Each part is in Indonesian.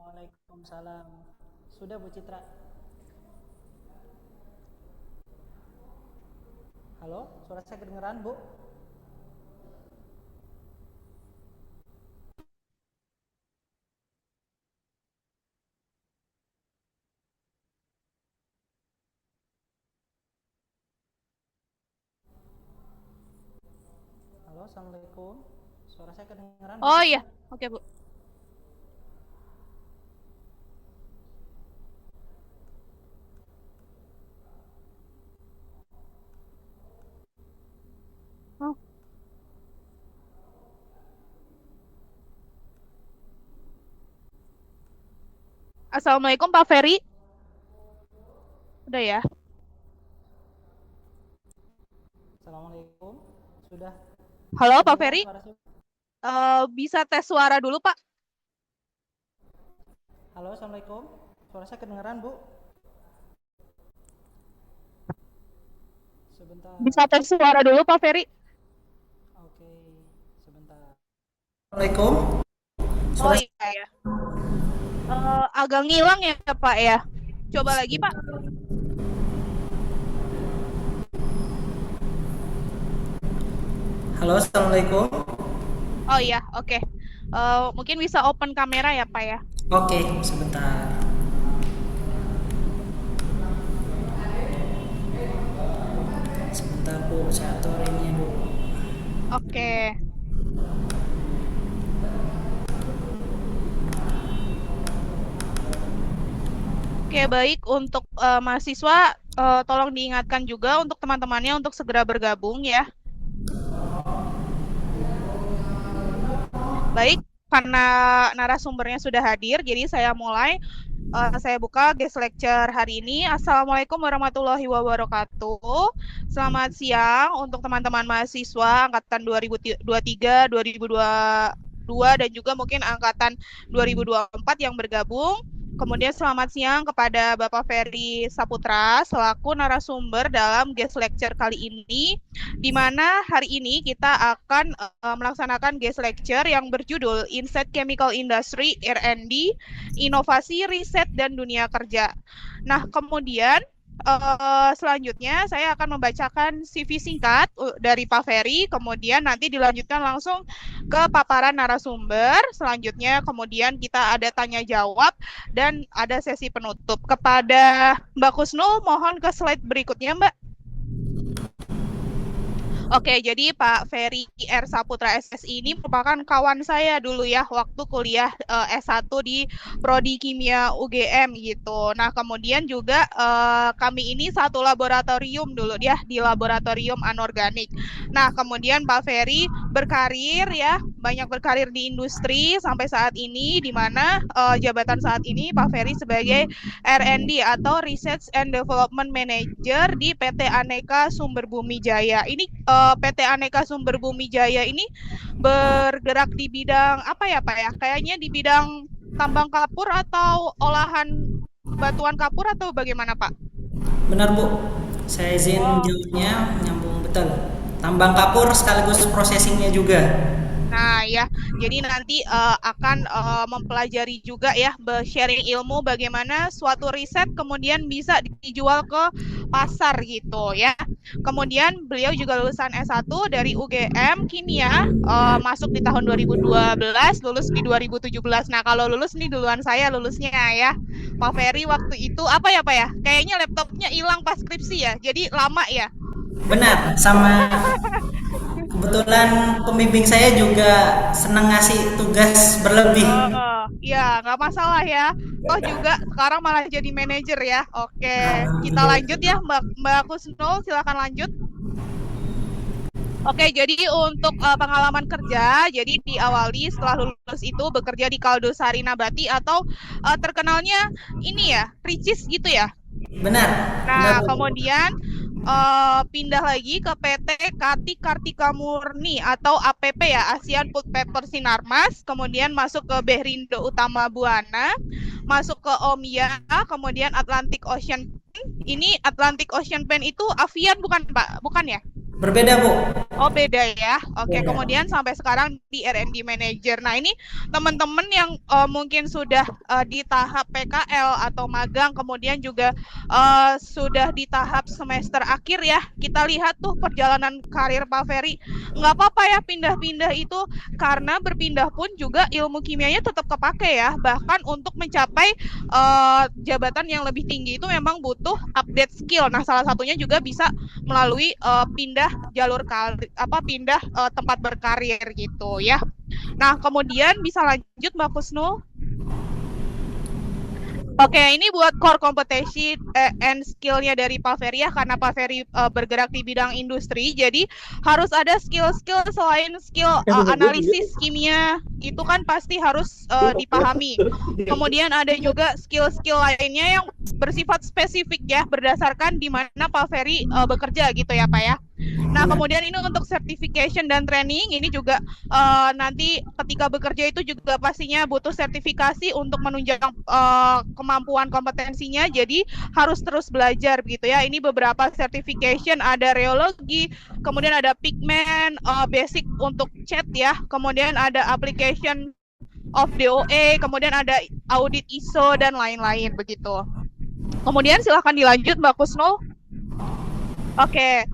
Waalaikumsalam. Sudah Bu Citra. Halo, suara saya kedengeran Bu? Halo, Assalamualaikum. Suara saya kedengeran Bu Oh iya, Citra? oke Bu. Oh, Assalamualaikum Pak Ferry. Udah ya. Assalamualaikum. Sudah Halo Pak kedengeran Ferry. suara saya? Bisa tes suara dulu Pak. Halo, Assalamualaikum. Suara saya kedengeran Bu? Bisa Sebentar. tes suara dulu Pak Ferry. Oke, sebentar. Assalamualaikum. Oh Suara iya ya. Agak ngilang ya Pak ya. Coba lagi Pak. Halo, Assalamualaikum. Oh iya, oke. Mungkin bisa open kamera ya Pak ya. Oke, sebentar. Sebentar Bu, saya atur ini Bu. Oke. Oke, baik untuk mahasiswa tolong diingatkan juga untuk teman-temannya untuk segera bergabung ya. Baik, karena narasumbernya sudah hadir, jadi saya mulai. Saya buka guest lecture hari ini. Assalamualaikum warahmatullahi wabarakatuh. Selamat siang untuk teman-teman mahasiswa angkatan 2023, 2022 dan juga mungkin angkatan 2024 yang bergabung. Kemudian selamat siang kepada Bapak Ferry Saputra selaku narasumber dalam guest lecture kali ini, di mana hari ini kita akan melaksanakan guest lecture yang berjudul Inside Chemical Industry R&D Inovasi, Riset, dan Dunia Kerja. Nah, kemudian selanjutnya saya akan membacakan CV singkat dari Pak Ferry, kemudian nanti dilanjutkan langsung ke paparan narasumber. Selanjutnya kemudian kita ada tanya jawab dan ada sesi penutup. Kepada Mbak Kusnul, mohon ke slide berikutnya, Mbak. Oke, jadi Pak Ferry R. Saputra SSI ini merupakan kawan saya dulu ya, waktu kuliah S1 di Prodi Kimia UGM gitu. Nah, kemudian juga kami ini satu laboratorium dulu ya, di laboratorium anorganik. Nah, kemudian Pak Ferry berkarir ya, banyak berkarir di industri sampai saat ini, di mana jabatan saat ini Pak Ferry sebagai R&D atau Research and Development Manager di PT Aneka Sumber Bumi Jaya. Ini PT Aneka Sumber Bumi Jaya ini bergerak di bidang apa ya Pak ya? Kayaknya di bidang tambang kapur atau olahan batuan kapur atau bagaimana Pak? Benar Bu, saya izin Oh, jawabnya nyambung betul. Tambang kapur sekaligus processingnya juga. nah ya, jadi nanti akan mempelajari juga ya, sharing ilmu bagaimana suatu riset kemudian bisa dijual ke pasar gitu ya. Kemudian beliau juga lulusan S1 dari UGM Kimia, masuk di tahun 2012, lulus di 2017. Nah, kalau lulus nih duluan saya lulusnya ya. Pak Ferry waktu itu apa ya Pak ya? Kayaknya laptopnya hilang pas skripsi ya, jadi lama ya. Benar, sama kebetulan pembimbing saya juga senang ngasih tugas berlebih. Oh, ya, nggak masalah ya. Toh juga sekarang malah jadi manajer ya. Oke, kita lanjut Alhamdulillah. ya, Mbak Kusnul, silakan lanjut. Oke, jadi untuk pengalaman kerja, jadi diawali setelah lulus itu bekerja di Kaldosari Nabati atau terkenalnya ini ya, Ricis gitu ya. Benar, benar Nah, Bu. kemudian pindah lagi ke PT Kati Kartika Murni atau APP ya, Asian Food Paper Sinarmas, kemudian masuk ke Behrindo Utama Buana, masuk ke Omia, kemudian Atlantic Ocean Pen. Ini Atlantic Ocean Pen itu Avian bukan Pak? Bukan ya? Berbeda, Bu. Oh, beda ya. Oke, Beda. kemudian sampai sekarang di R&D Manager. Nah, ini teman-teman yang mungkin sudah di tahap PKL atau magang, kemudian juga sudah di tahap semester akhir ya. Kita lihat tuh perjalanan karir Pak Ferry. Nggak apa-apa ya pindah-pindah itu, karena berpindah pun juga ilmu kimianya tetap kepake ya. Bahkan untuk mencapai jabatan yang lebih tinggi itu memang butuh update skill. Nah, salah satunya juga bisa melalui pindah jalur pindah tempat berkarir gitu ya. Nah, kemudian bisa lanjut Mbak Kusnul. Oke, ini buat core competency and skill-nya dari Pak Ferry ya, karena Pak Ferry bergerak di bidang industri, jadi harus ada skill-skill selain skill analisis kimia, itu kan pasti harus dipahami. Kemudian ada juga skill-skill lainnya yang bersifat spesifik ya, berdasarkan di mana Pak Ferry bekerja gitu ya Pak ya. Nah, kemudian ini untuk certification dan training, ini juga nanti ketika bekerja itu juga pastinya butuh sertifikasi untuk menunjang kemampuan kompetensinya, jadi harus terus belajar gitu ya. Ini beberapa certification, ada rheology, kemudian ada pigment, basic untuk cat ya, kemudian ada application of DOA, kemudian ada audit ISO dan lain-lain begitu. Kemudian silahkan dilanjut Mbak Kusnul. Oke.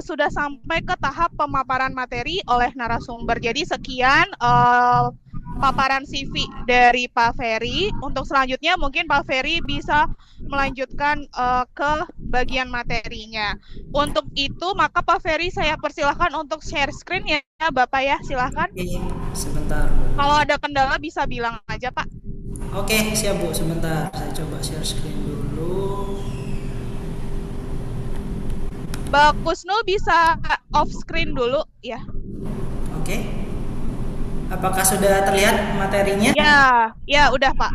Sudah sampai ke tahap pemaparan materi oleh narasumber. Jadi sekian paparan CV dari Pak Ferry. Untuk selanjutnya mungkin Pak Ferry bisa melanjutkan ke bagian materinya. Untuk itu maka Pak Ferry saya persilahkan untuk share screen ya Bapak ya, silahkan. Oke, sebentar. Kalau ada kendala bisa bilang aja Pak. Oke, siap Bu, sebentar. Saya coba share screen dulu. Mbak Kusnul bisa off screen dulu ya. Oke. Apakah sudah terlihat materinya? Ya udah Pak.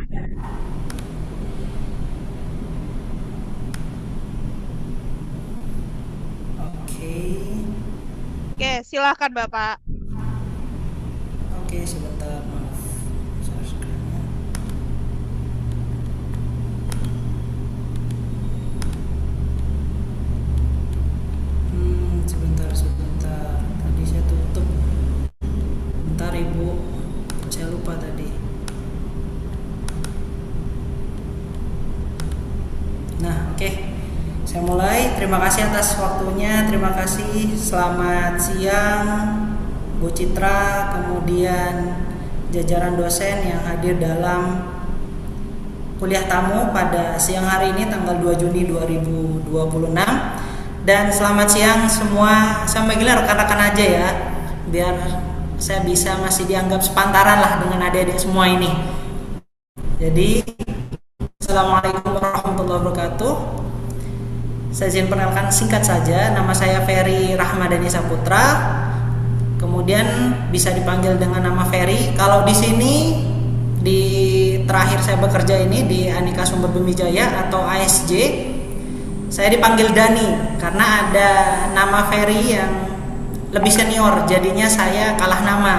Oke, silakan Bapak. Oke, sebentar, maaf. Share screen-nya. Sebentar. Tadi saya tutup. Bentar Ibu, saya lupa tadi. Nah, oke. Saya mulai. Terima kasih atas waktunya. Terima kasih. Selamat siang, Bu Citra, kemudian jajaran dosen yang hadir dalam kuliah tamu pada siang hari ini tanggal 2 Juni 2026. Dan selamat siang semua, saya panggilnya rekan-rekan aja ya, biar saya bisa masih dianggap sepantaran lah dengan adik-adik semua ini. Jadi, Assalamualaikum warahmatullahi wabarakatuh. Saya izin perkenalkan singkat saja, nama saya Ferry Rahmadani Saputra. Kemudian bisa dipanggil dengan nama Ferry. Kalau di sini di terakhir saya bekerja ini di Anika Sumber Bumi Jaya atau ASJ, saya dipanggil Dani karena ada nama Ferry yang lebih senior, jadinya saya kalah nama.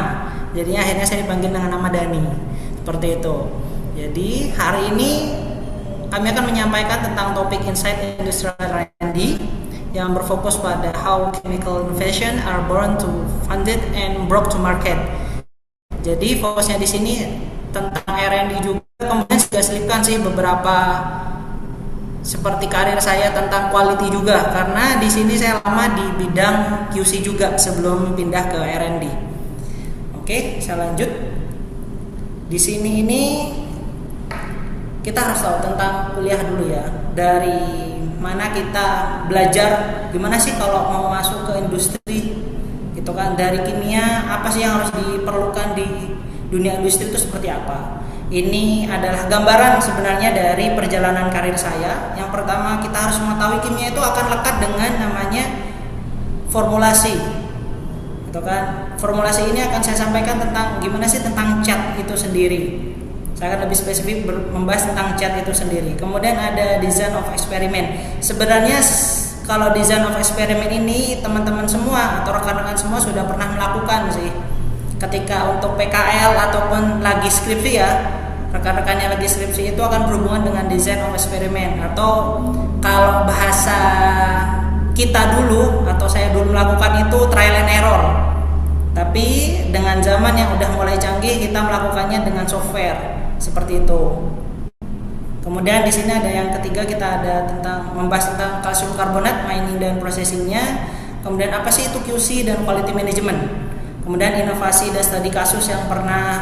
Jadinya akhirnya saya dipanggil dengan nama Dani. Seperti itu. Jadi hari ini kami akan menyampaikan tentang topik Insight Industrial R&D yang berfokus pada how chemical innovation are born to funded and brought to market. Jadi fokusnya di sini tentang R&D juga, kemudian juga selipkan sih beberapa seperti karir saya tentang quality juga, karena di sini saya lama di bidang QC juga sebelum pindah ke R&D. Oke, saya lanjut. Di sini ini kita harus tahu tentang kuliah dulu ya. Dari mana kita belajar gimana sih kalau mau masuk ke industri gitu kan, dari kimia apa sih yang harus diperlukan di dunia industri itu seperti apa. Ini adalah gambaran sebenarnya dari perjalanan karir saya. Yang pertama, kita harus mengetahui kimia itu akan lekat dengan namanya formulasi. Gitu kan? Formulasi ini akan saya sampaikan tentang gimana sih tentang cat itu sendiri. Saya akan lebih spesifik membahas tentang cat itu sendiri. Kemudian ada design of experiment. Sebenarnya kalau design of experiment ini teman-teman semua atau rekan-rekan semua sudah pernah melakukan sih. Ketika untuk PKL ataupun lagi skripsi ya, rekan-rekan yang lagi skripsi itu akan berhubungan dengan design of experiment, atau kalau bahasa kita dulu atau saya dulu melakukan itu trial and error. Tapi dengan zaman yang udah mulai canggih, kita melakukannya dengan software seperti itu. Kemudian di sini ada yang ketiga, kita ada tentang membahas tentang kalsium karbonat, mining dan processingnya. Kemudian apa sih itu QC dan quality management. Kemudian inovasi dan studi kasus yang pernah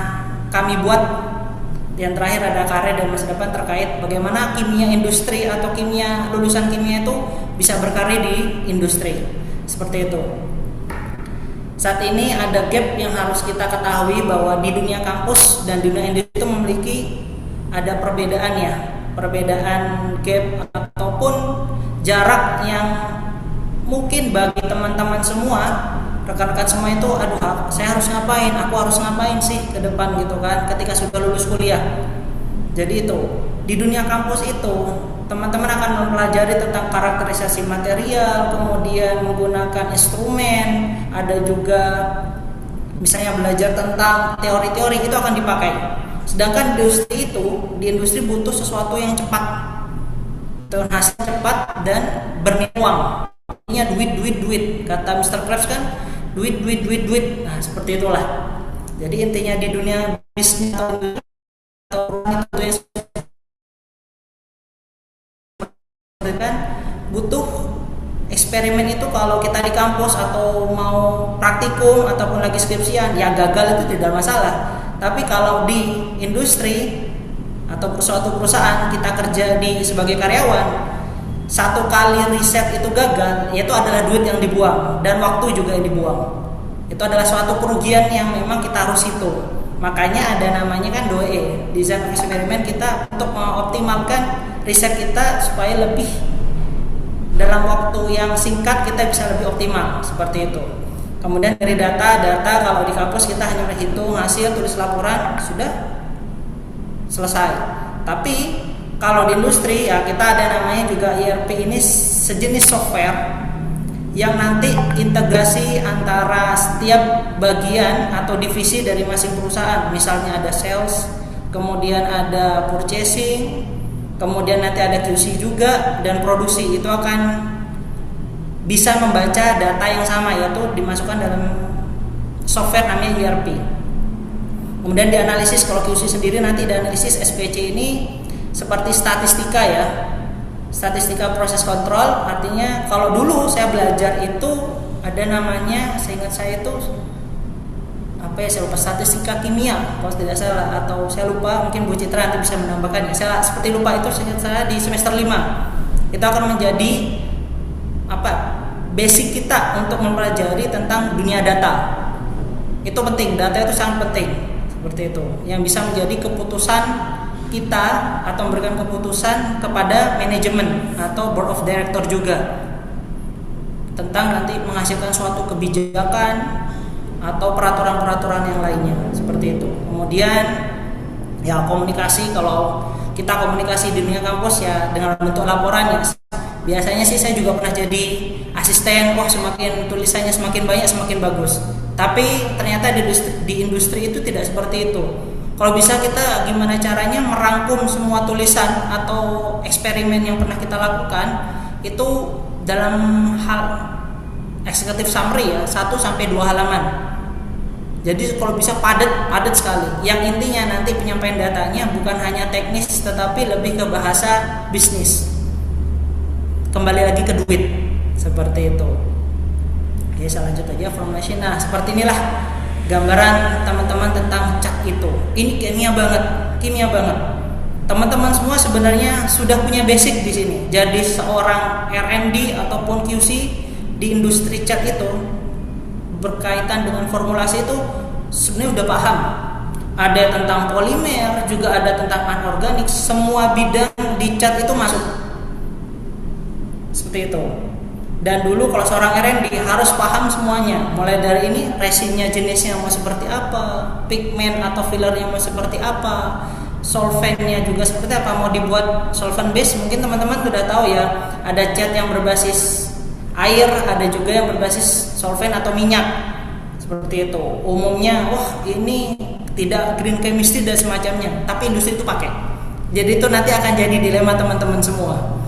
kami buat. Yang terakhir ada karya dan masa depan terkait bagaimana kimia industri atau kimia lulusan kimia itu bisa berkarya di industri. Seperti itu. Saat ini ada gap yang harus kita ketahui bahwa di dunia kampus dan dunia industri itu memiliki ada perbedaan ya, perbedaan gap ataupun jarak yang mungkin bagi teman-teman semua, rekan-rekan semua itu, aduh saya harus ngapain, aku harus ngapain sih ke depan gitu kan ketika sudah lulus kuliah. Jadi itu, di dunia kampus itu teman-teman akan mempelajari tentang karakterisasi material, kemudian menggunakan instrumen, ada juga misalnya belajar tentang teori-teori itu akan dipakai. Sedangkan di industri butuh sesuatu yang cepat, dan hasil cepat dan bernilai uang. Artinya duit. Kata Mr. Krabs kan, duit. Nah seperti itulah. Jadi intinya di dunia bisnis atau itu yang kan butuh eksperimen itu. Kalau kita di kampus atau mau praktikum ataupun lagi skripsian ya gagal itu tidak masalah, tapi kalau di industri atau suatu perusahaan kita kerja sebagai karyawan, satu kali riset itu gagal, yaitu adalah duit yang dibuang dan waktu juga yang dibuang. Itu adalah suatu kerugian yang memang kita harus hitung. Makanya ada namanya kan DOE, design of experiment, kita untuk mengoptimalkan riset kita supaya lebih dalam waktu yang singkat kita bisa lebih optimal, seperti itu. Kemudian dari data kalau di kampus kita hanya menghitung hasil, tulis laporan, sudah selesai. Tapi kalau di industri ya kita ada namanya juga ERP, ini sejenis software yang nanti integrasi antara setiap bagian atau divisi dari masing perusahaan. Misalnya ada sales, kemudian ada purchasing, kemudian nanti ada QC juga, dan produksi. Itu akan bisa membaca data yang sama, yaitu dimasukkan dalam software namanya ERP. Kemudian dianalisis, kalau QC sendiri nanti dianalisis SPC ini seperti statistika ya, statistika proses kontrol. Artinya kalau dulu saya belajar itu ada namanya, seingat saya itu saya lupa, statistika kimia kalau tidak salah, atau saya lupa, mungkin Bu Citra nanti bisa menambahkan ya. Saya seperti lupa itu, seingat saya di semester 5 itu akan menjadi basic kita untuk mempelajari tentang dunia data. Itu penting, data itu sangat penting, seperti itu, yang bisa menjadi keputusan kita atau memberikan keputusan kepada manajemen atau board of director juga tentang nanti menghasilkan suatu kebijakan atau peraturan-peraturan yang lainnya, seperti itu. Kemudian ya komunikasi, kalau kita komunikasi di dunia kampus ya dengan bentuk laporan ya. Biasanya sih saya juga pernah jadi asisten, semakin tulisannya semakin banyak semakin bagus. Tapi ternyata di industri itu tidak seperti itu. Kalau bisa kita gimana caranya merangkum semua tulisan atau eksperimen yang pernah kita lakukan itu dalam hal executive summary ya, 1-2 halaman. Jadi kalau bisa padat sekali. Yang intinya nanti penyampaian datanya bukan hanya teknis tetapi lebih ke bahasa bisnis. Kembali lagi ke duit, seperti itu. Oke, saya lanjut aja formulasi. Nah, seperti inilah gambaran teman-teman tentang cat itu. Ini kimia banget. Teman-teman semua sebenarnya sudah punya basic di sini. Jadi seorang R&D ataupun QC di industri cat itu berkaitan dengan formulasi itu sebenarnya udah paham. Ada tentang polimer, juga ada tentang anorganik. Semua bidang di cat itu masuk. Seperti itu. Dan dulu kalau seorang R&D harus paham semuanya, mulai dari ini resinnya jenisnya mau seperti apa, pigment atau fillernya mau seperti apa, solventnya juga seperti apa. Mau dibuat solvent base, mungkin teman-teman sudah tahu ya, ada cat yang berbasis air, ada juga yang berbasis solvent atau minyak, seperti itu. Umumnya ini tidak green chemistry dan semacamnya, tapi industri itu pakai. Jadi itu nanti akan jadi dilema teman-teman semua.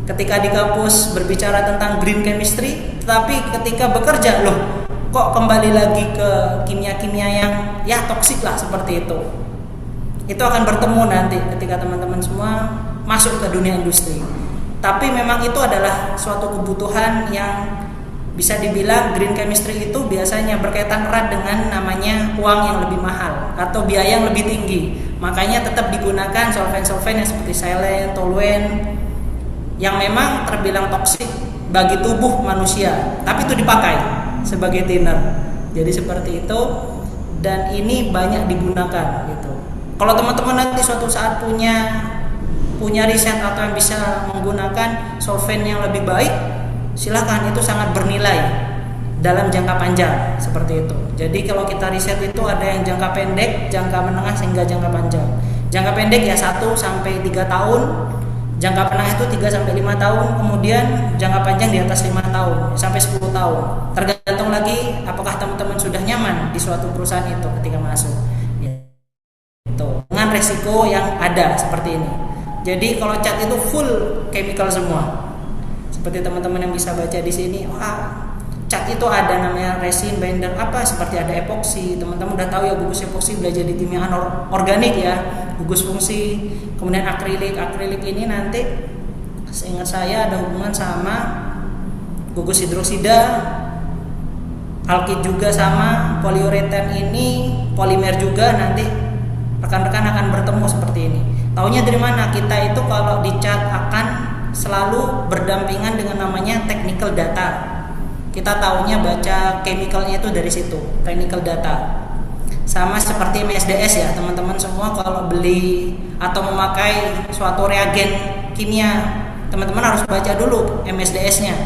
Ketika di kampus berbicara tentang green chemistry, tetapi ketika bekerja loh kok kembali lagi ke kimia-kimia yang ya toksik lah seperti itu. Itu akan bertemu nanti ketika teman-teman semua masuk ke dunia industri. Tapi memang itu adalah suatu kebutuhan yang bisa dibilang green chemistry itu biasanya berkaitan erat dengan namanya uang yang lebih mahal atau biaya yang lebih tinggi. Makanya tetap digunakan solvent-solvent yang seperti silen, toluen yang memang terbilang toksik bagi tubuh manusia, tapi itu dipakai sebagai thinner. Jadi seperti itu, dan ini banyak digunakan gitu. Kalau teman-teman nanti suatu saat punya riset atau yang bisa menggunakan solvent yang lebih baik, silakan, itu sangat bernilai dalam jangka panjang seperti itu. Jadi kalau kita riset itu ada yang jangka pendek, jangka menengah, sehingga jangka panjang. Jangka pendek ya 1 sampai 3 tahun, jangka menengah itu 3 sampai 5 tahun, kemudian jangka panjang di atas 5 tahun sampai 10 tahun. Tergantung lagi apakah teman-teman sudah nyaman di suatu perusahaan itu ketika masuk. Ya, itu dengan resiko yang ada seperti ini. Jadi kalau cat itu full chemical semua. Seperti teman-teman yang bisa baca di sini, cat itu ada namanya resin, binder, apa seperti ada epoksi. Teman-teman udah tahu ya, gugus epoksi belajar di kimia organik ya, gugus fungsi. Kemudian akrilik ini nanti seingat saya ada hubungan sama gugus hidroksida, alkid juga sama, poliuretan ini polimer juga, nanti rekan-rekan akan bertemu seperti ini. Taunya dari mana? Kita itu kalau di cat akan selalu berdampingan dengan namanya technical data. Kita taunya baca chemicalnya itu dari situ, technical data. Sama seperti MSDS ya, teman-teman semua kalau beli atau memakai suatu reagen kimia, teman-teman harus baca dulu MSDS-nya,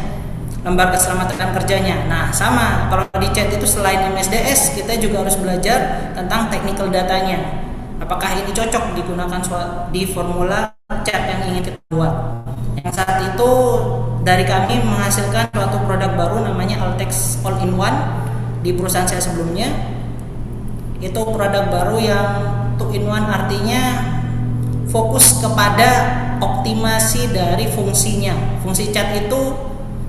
lembar keselamatan kerjanya. Nah, sama kalau di cat itu selain MSDS, kita juga harus belajar tentang technical datanya. Apakah ini cocok digunakan di formula cat yang ingin kita buat. Yang saat itu dari kami menghasilkan suatu produk baru namanya Altex All-in-One di perusahaan saya sebelumnya. Itu produk baru yang 2-in-1, artinya fokus kepada optimasi dari fungsinya. Fungsi cat itu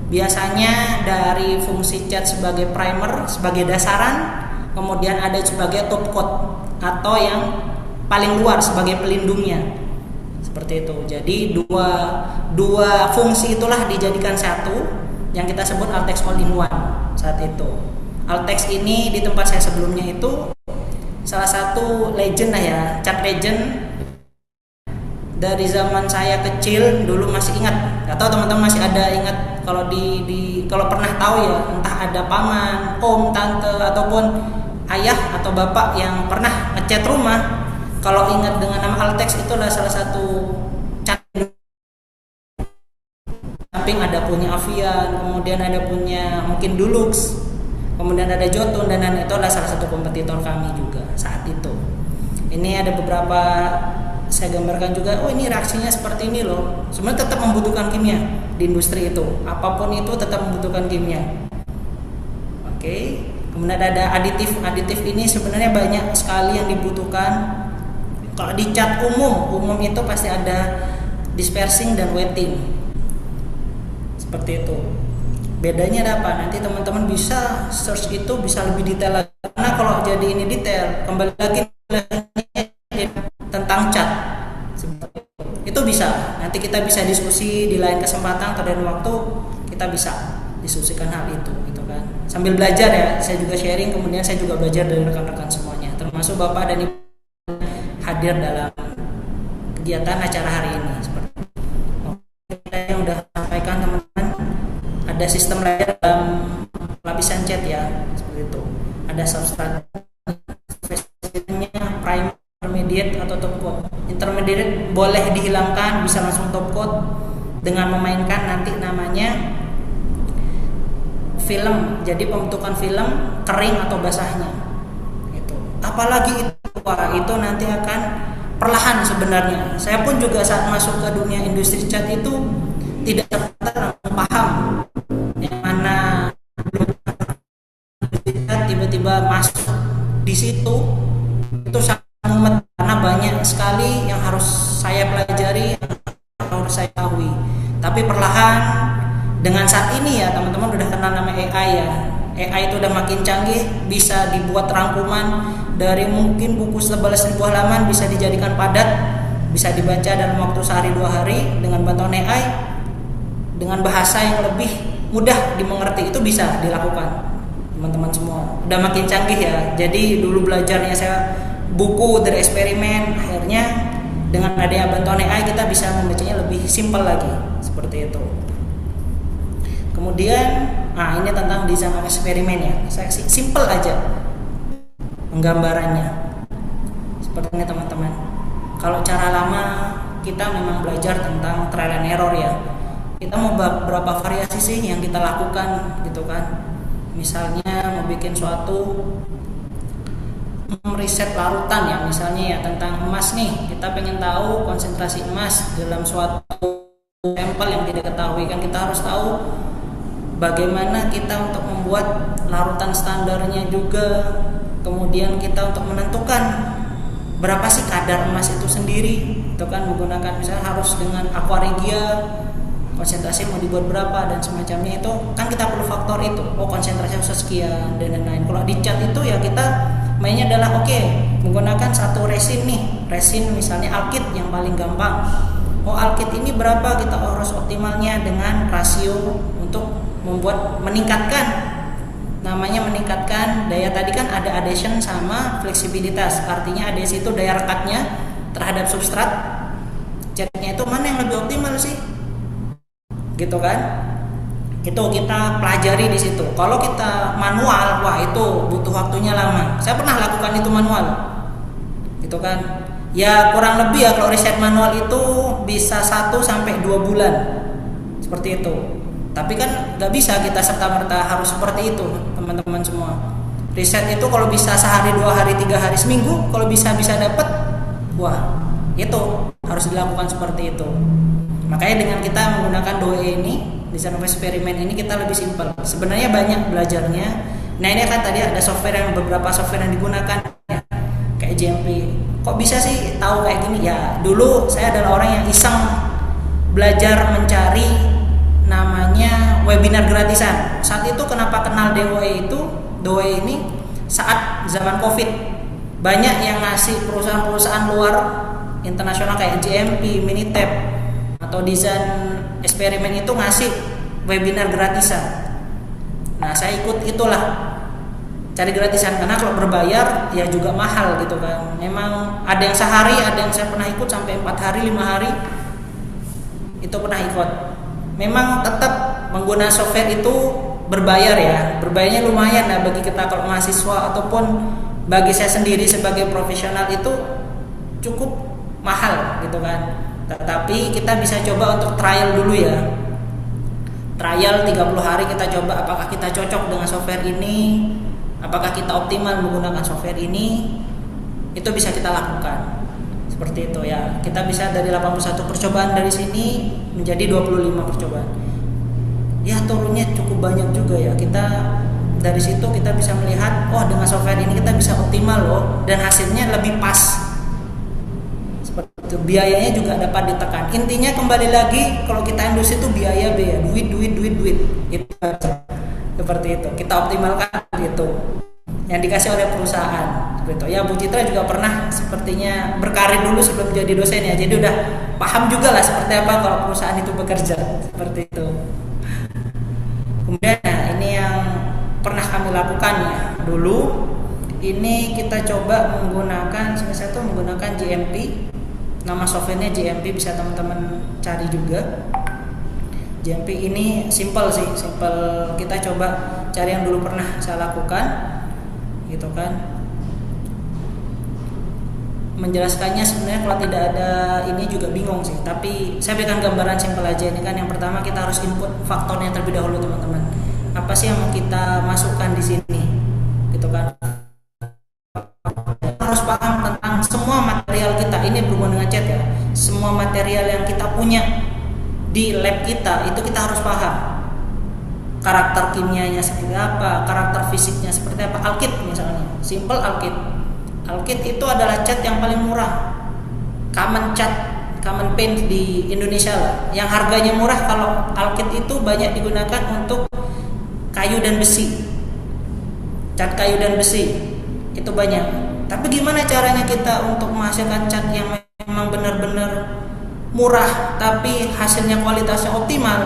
biasanya dari fungsi cat sebagai primer, sebagai dasaran, kemudian ada sebagai top coat atau yang paling luar sebagai pelindungnya. Seperti itu. Jadi dua fungsi itulah dijadikan satu yang kita sebut Altex All-in-One saat itu. Altex ini di tempat saya sebelumnya itu salah satu legend lah ya, cat legend dari zaman saya kecil dulu, masih ingat. Atau teman-teman masih ada ingat kalau kalau pernah tahu ya, entah ada paman, om, tante ataupun ayah atau bapak yang pernah ngecat rumah, kalau ingat dengan nama Altex, itu adalah salah satu cat. Samping ada punya Avian, kemudian ada punya mungkin Dulux, kemudian ada Jotun, dan itu adalah salah satu kompetitor kami juga saat itu. Ini ada beberapa saya gambarkan juga. Oh, ini reaksinya seperti ini loh. Sebenarnya tetap membutuhkan kimia di industri itu. Apapun itu tetap membutuhkan kimia. Oke. Kemudian ada aditif. Aditif ini sebenarnya banyak sekali yang dibutuhkan. Kalau di cat umum itu pasti ada dispersing dan wetting. Seperti itu. Bedanya ada apa? Nanti teman-teman bisa search itu bisa lebih detail lagi. Karena kalau jadi ini detail, kembali lagi tentang cat. Itu bisa. Nanti kita bisa diskusi di lain kesempatan atau dalam waktu, kita bisa diskusikan hal itu gitu kan. Sambil belajar ya, saya juga sharing, kemudian saya juga belajar dari rekan-rekan semuanya, termasuk Bapak dan Ibu hadir dalam kegiatan acara hari ini. Seperti kita yang udah sampaikan teman-teman, ada sistem layer dalam lapisan cat ya, seperti itu. Ada substrat, primer, intermediate atau top coat. Intermediate boleh dihilangkan, bisa langsung top coat dengan memainkan nanti namanya film. Jadi pembentukan film kering atau basahnya. Itu. Apalagi itu, itu nanti akan perlahan sebenarnya. Saya pun juga saat masuk ke dunia industri cat itu tidak serta paham yang mana tiba-tiba masuk di situ itu sangat, karena banyak sekali yang harus saya pelajari, harus saya tahu. Tapi perlahan mudah-mudahan dengan saat ini ya teman-teman udah kenal nama AI ya. AI itu udah makin canggih, bisa dibuat rangkuman dari mungkin buku setebal 1000 halaman bisa dijadikan padat, bisa dibaca dalam waktu sehari 2 hari dengan bantuan AI dengan bahasa yang lebih mudah dimengerti. Itu bisa dilakukan teman-teman semua. Udah makin canggih ya. Jadi dulu belajarnya saya buku dari eksperimen, akhirnya dengan adanya bantuan AI kita bisa membacanya lebih simpel lagi seperti itu. Kemudian ini tentang desain eksperimen ya. Saya simple aja penggambarannya seperti ini teman-teman. Kalau cara lama kita memang belajar tentang trial and error ya. Kita mau berapa variasi sih yang kita lakukan gitu kan. Misalnya mau bikin suatu riset larutan ya, misalnya ya tentang emas nih. Kita pengen tahu konsentrasi emas dalam suatu sampel yang tidak ketahui, kan kita harus tahu bagaimana kita untuk membuat larutan standarnya juga. Kemudian kita untuk menentukan berapa sih kadar emas itu sendiri, itu kan menggunakan misalnya harus dengan aqua regia, konsentrasi mau dibuat berapa dan semacamnya. Itu kan kita perlu faktor itu. Oh, konsentrasi harus sekian dan lain-lain. Kalau di cat itu ya kita mainnya adalah menggunakan satu resin nih, resin misalnya alkit yang paling gampang. Oh, alkit ini berapa, kita harus optimalnya dengan rasio untuk meningkatkan, namanya meningkatkan daya. Tadi kan ada adhesion sama fleksibilitas, artinya adhesi itu daya rekatnya terhadap substrat. Catnya itu mana yang lebih optimal sih, gitu kan? Itu kita pelajari di situ. Kalau kita manual, wah itu butuh waktunya lama. Saya pernah lakukan itu manual, gitu kan? Ya kurang lebih ya kalau riset manual itu bisa 1-2 bulan seperti itu. Tapi kan nggak bisa kita serta-merta harus seperti itu teman-teman semua. Riset itu kalau bisa sehari, 2 hari, 3 hari, seminggu, kalau bisa dapat, wah itu harus dilakukan seperti itu. Makanya dengan kita menggunakan DOE ini, desain eksperimen ini, kita lebih simpel. Sebenarnya banyak belajarnya. Nah ini kan tadi ada beberapa software yang digunakan ya, kayak JMP. Kok bisa sih tahu kayak gini? Ya dulu saya adalah orang yang iseng belajar mencari namanya webinar gratisan. Saat itu kenapa kenal DOE itu? DOE ini saat zaman COVID banyak yang ngasih perusahaan-perusahaan luar internasional kayak JMP, Minitab atau desain eksperimen itu ngasih webinar gratisan. Nah saya ikut itulah, cari gratisan, karena kalau berbayar ya juga mahal gitu kan. Memang ada yang sehari, ada yang saya pernah ikut sampai 4 hari, 5 hari itu pernah ikut. Memang tetap menggunakan software itu berbayar ya, berbayarnya lumayan lah bagi kita kalau mahasiswa ataupun bagi saya sendiri sebagai profesional itu cukup mahal gitu kan. Tetapi kita bisa coba untuk trial dulu ya. Trial 30 hari kita coba apakah kita cocok dengan software ini, apakah kita optimal menggunakan software ini. Itu bisa kita lakukan. Seperti itu ya. Kita bisa dari 81 percobaan dari sini menjadi 25 percobaan. Ya turunnya cukup banyak juga ya. Kita dari situ kita bisa melihat, oh dengan software ini kita bisa optimal loh dan hasilnya lebih pas. Seperti itu. Biayanya juga dapat ditekan. Intinya kembali lagi kalau kita industri itu biaya, duit. Itu seperti itu. Kita optimalkan itu yang dikasih oleh perusahaan. Gitu. Ya Bu Citra juga pernah sepertinya berkarir dulu sebelum jadi dosen ya, jadi udah paham juga lah seperti apa kalau perusahaan itu bekerja seperti itu. Kemudian ini yang pernah kami lakukan ya dulu, ini kita coba menggunakan JMP, nama softwarenya JMP, bisa teman-teman cari juga. JMP ini simple sih, kita coba cari yang dulu pernah saya lakukan gitu kan. Menjelaskannya sebenarnya kalau tidak ada ini juga bingung sih, tapi saya berikan gambaran simpel aja. Ini kan yang pertama kita harus input faktornya terlebih dahulu teman-teman. Apa sih yang mau kita masukkan di sini gitu kan. Harus paham tentang semua material kita, ini berhubungan dengan chat ya. Semua material yang kita punya di lab kita itu kita harus paham karakter kimianya seperti apa, karakter fisiknya seperti apa. Alkit misalnya, simple alkit itu adalah cat yang paling murah, common cat common paint di Indonesia lah. Yang harganya murah kalau alkit itu banyak digunakan untuk kayu dan besi. Cat kayu dan besi itu banyak. Tapi gimana caranya kita untuk menghasilkan cat yang memang benar-benar murah tapi hasilnya kualitasnya optimal?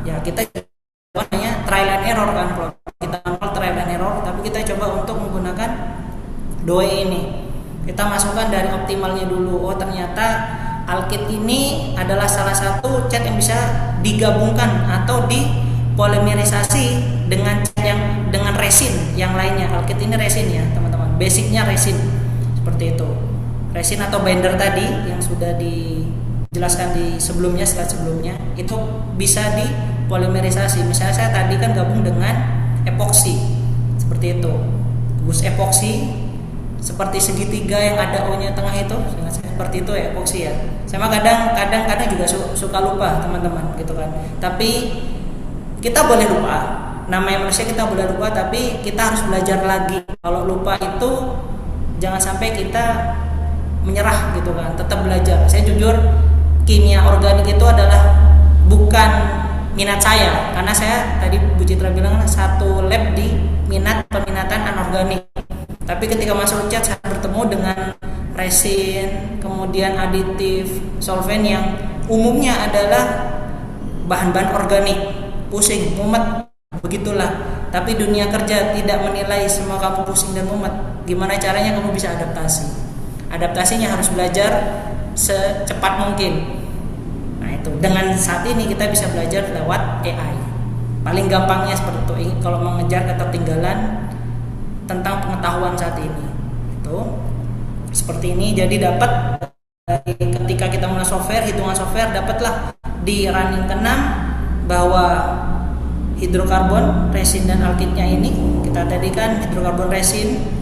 Ya kita namanya trial and error kan. Kalau kita trial and error, tapi kita coba untuk menggunakan Doe ini. Kita masukkan dari optimalnya dulu. Oh ternyata alkit ini adalah salah satu cat yang bisa digabungkan atau dipolimerisasi dengan resin yang lainnya. Alkit ini resin ya teman-teman, basicnya resin seperti itu. Resin atau binder tadi yang sudah dijelaskan di sebelumnya, slide sebelumnya, itu bisa dipolimerisasi. Misalnya saya tadi kan gabung dengan epoksi seperti itu, gus epoksi seperti segitiga yang ada O-nya tengah itu, seperti itu ya epoksi ya. Sama kadang juga suka lupa teman-teman gitu kan. Tapi kita boleh lupa, namanya manusia kita boleh lupa, tapi kita harus belajar lagi. Kalau lupa itu jangan sampai kita menyerah gitu kan, tetap belajar. Saya jujur, kimia organik itu adalah bukan minat saya, karena saya tadi Bu Citra bilang satu lab di peminatan anorganik. Tapi ketika masuk cat saya bertemu dengan resin, kemudian aditif, solvent yang umumnya adalah bahan-bahan organik. Pusing, mumet, begitulah. Tapi dunia kerja tidak menilai semua kamu pusing dan mumet. Gimana caranya kamu bisa adaptasi? Adaptasinya harus belajar secepat mungkin. Nah itu, dengan saat ini kita bisa belajar lewat AI. Paling gampangnya seperti itu. Kalau mengejar ketertinggalan tentang pengetahuan saat ini itu seperti ini. Jadi dapat ketika kita mulai software, hitungan software, dapatlah di running ke-6 bahwa hidrokarbon, resin dan alkitnya ini kita tadi kan hidrokarbon resin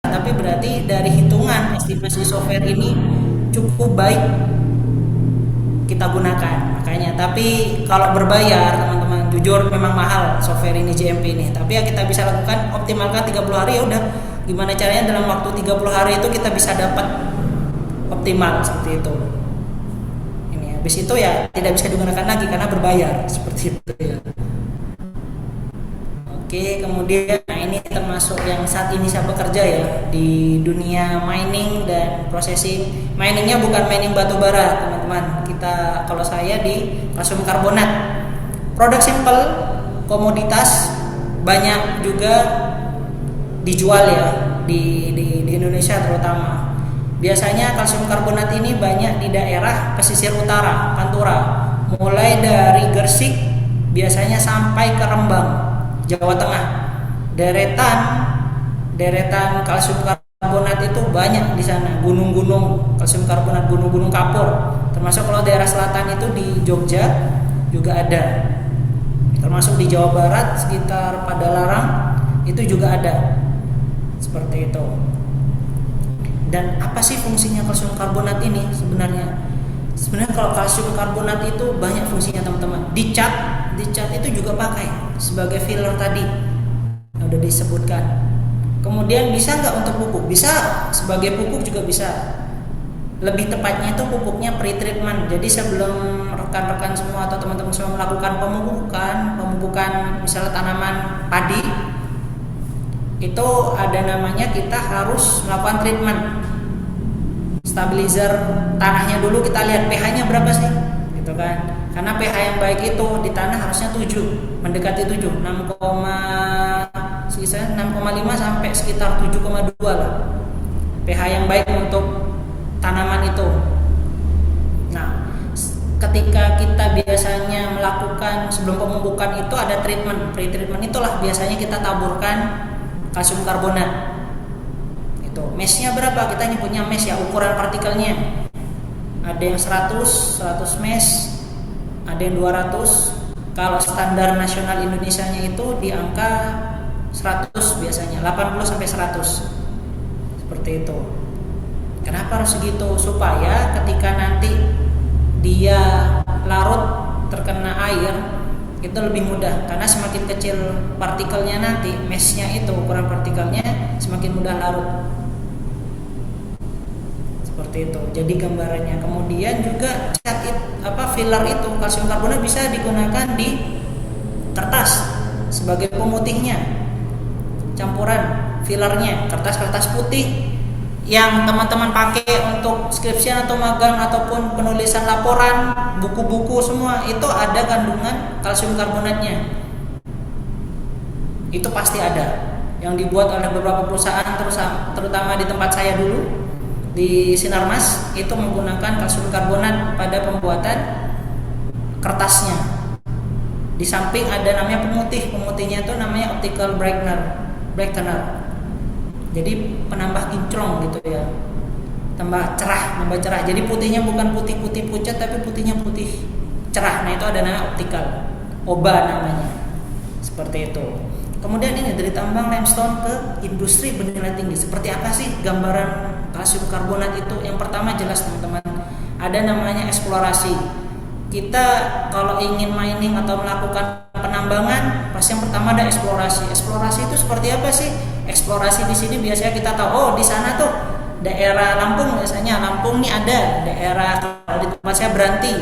tapi berarti dari hitungan estimasi software ini cukup baik kita gunakan makanya. Tapi kalau berbayar teman-teman, jujur memang mahal software ini, JMP ini. Tapi ya kita bisa lakukan, optimalkan 30 hari, ya udah gimana caranya dalam waktu 30 hari itu kita bisa dapat optimal seperti itu. Ini habis itu ya tidak bisa digunakan lagi karena berbayar seperti itu ya. Oke, kemudian ini termasuk yang saat ini saya bekerja ya di dunia mining dan processing. Miningnya bukan mining batu bara teman-teman. Kalau saya di kalsium karbonat. Produk simple, komoditas, banyak juga dijual ya di Indonesia terutama. Biasanya kalsium karbonat ini banyak di daerah pesisir utara, Pantura. Mulai dari Gresik biasanya sampai ke Rembang, Jawa Tengah. Deretan kalsium karbonat itu banyak di sana. Gunung-gunung kalsium karbonat, gunung-gunung kapur. Termasuk kalau daerah selatan itu di Jogja juga ada. Termasuk di Jawa Barat sekitar Padalarang itu juga ada. Seperti itu. Dan apa sih fungsinya kalsium karbonat ini sebenarnya? Sebenarnya kalau kalsium karbonat itu banyak fungsinya teman-teman. Di cat itu juga pakai sebagai filler tadi yang udah disebutkan. Kemudian bisa nggak untuk pupuk? Bisa, sebagai pupuk juga bisa. Lebih tepatnya itu pupuknya pre-treatment. Jadi sebelum rekan-rekan semua atau teman-teman semua melakukan pemupukan misalnya tanaman padi, itu ada namanya kita harus melakukan treatment. Stabilizer tanahnya dulu, kita lihat pH-nya berapa sih, gitu kan? Karena pH yang baik itu di tanah harusnya 7, mendekati 7, 6,5 sampai sekitar 7,2 lah. pH yang baik untuk tanaman itu. Nah, ketika kita biasanya melakukan sebelum pemupukan itu ada treatment, pre-treatment, itulah biasanya kita taburkan kalsium karbonat. Itu meshnya berapa? Kita nyebutnya mesh ya, ukuran partikelnya. ada yang 100 mesh, ada yang 200. Kalau standar nasional Indonesianya itu di angka 100 biasanya, 80 sampai 100. Seperti itu. Kenapa harus segitu? Supaya ketika nanti dia larut terkena air itu lebih mudah, karena semakin kecil partikelnya nanti, meshnya itu ukuran partikelnya semakin mudah larut. Seperti itu. Jadi gambarannya. Kemudian juga filler itu kalsium karbonat bisa digunakan di kertas sebagai pemutihnya, campuran fillernya, kertas-kertas putih yang teman-teman pakai untuk skripsian atau magang ataupun penulisan laporan, buku-buku semua itu ada kandungan kalsium karbonatnya. Itu pasti ada. Yang dibuat oleh beberapa perusahaan, terutama di tempat saya dulu di Sinarmas, itu menggunakan kalsium karbonat pada pembuatan kertasnya. Di samping ada namanya pemutihnya itu namanya optical brightener. Jadi penambah kinclong gitu ya, nambah cerah. Jadi putihnya bukan putih pucat, tapi putihnya putih cerah. Nah itu ada namanya optical, OBA namanya. Seperti itu. Kemudian ini dari tambang limestone ke industri bernilai tinggi. Seperti apa sih gambaran kalsium karbonat itu? Yang pertama jelas teman-teman, ada namanya eksplorasi. Kita kalau ingin mining atau melakukan penambangan, pasti yang pertama ada eksplorasi. Eksplorasi itu seperti apa sih? Eksplorasi di sini biasanya kita tahu, oh di sana tuh daerah Lampung, biasanya Lampung nih ada daerah, kalau di tempat saya Beranti,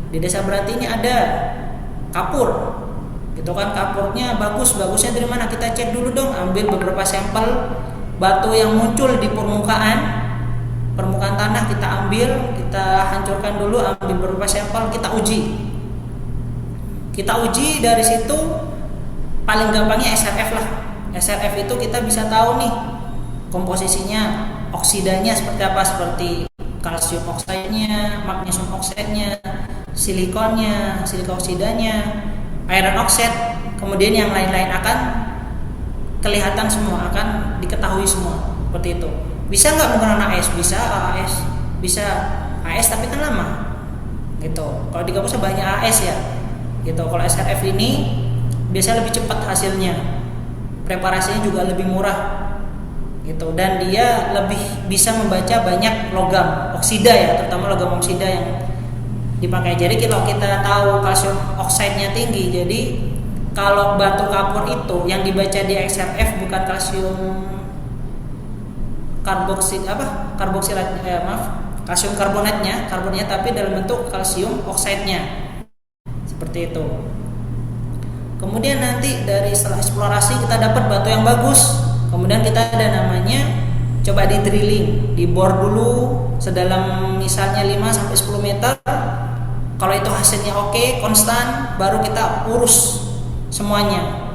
di desa Beranti ini ada kapur, gitu kan, kapurnya bagusnya dari mana? Kita cek dulu dong, ambil beberapa sampel batu yang muncul di permukaan tanah, kita ambil, kita hancurkan dulu, ambil beberapa sampel, kita uji dari situ. Paling gampangnya SRF lah. SRF itu kita bisa tahu nih komposisinya, oksidanya seperti apa, seperti kalsium oksidanya, magnesium oksidanya, silikonnya, silika oksidanya, iron oxide, kemudian yang lain-lain akan kelihatan semua, akan diketahui semua. Seperti itu. Bisa nggak menggunakan AS? Bisa AS tapi kan lama gitu. Kalau di kampus banyak AS ya gitu. Kalau SRF ini biasanya lebih cepat hasilnya, preparasinya juga lebih murah gitu, dan dia lebih bisa membaca banyak logam oksida ya, terutama logam oksida yang dipakai. Jadi kalau kita tahu kalsium oksidnya tinggi, jadi kalau batu kapur itu yang dibaca di XRF bukan kalsium kalsium karbonatnya, tapi dalam bentuk kalsium oksidnya, seperti itu. Kemudian nanti setelah eksplorasi kita dapat batu yang bagus, kemudian kita ada namanya coba di drilling, dibor dulu sedalam misalnya 5-10 meter. Kalau itu hasilnya oke, konstan, baru kita urus semuanya.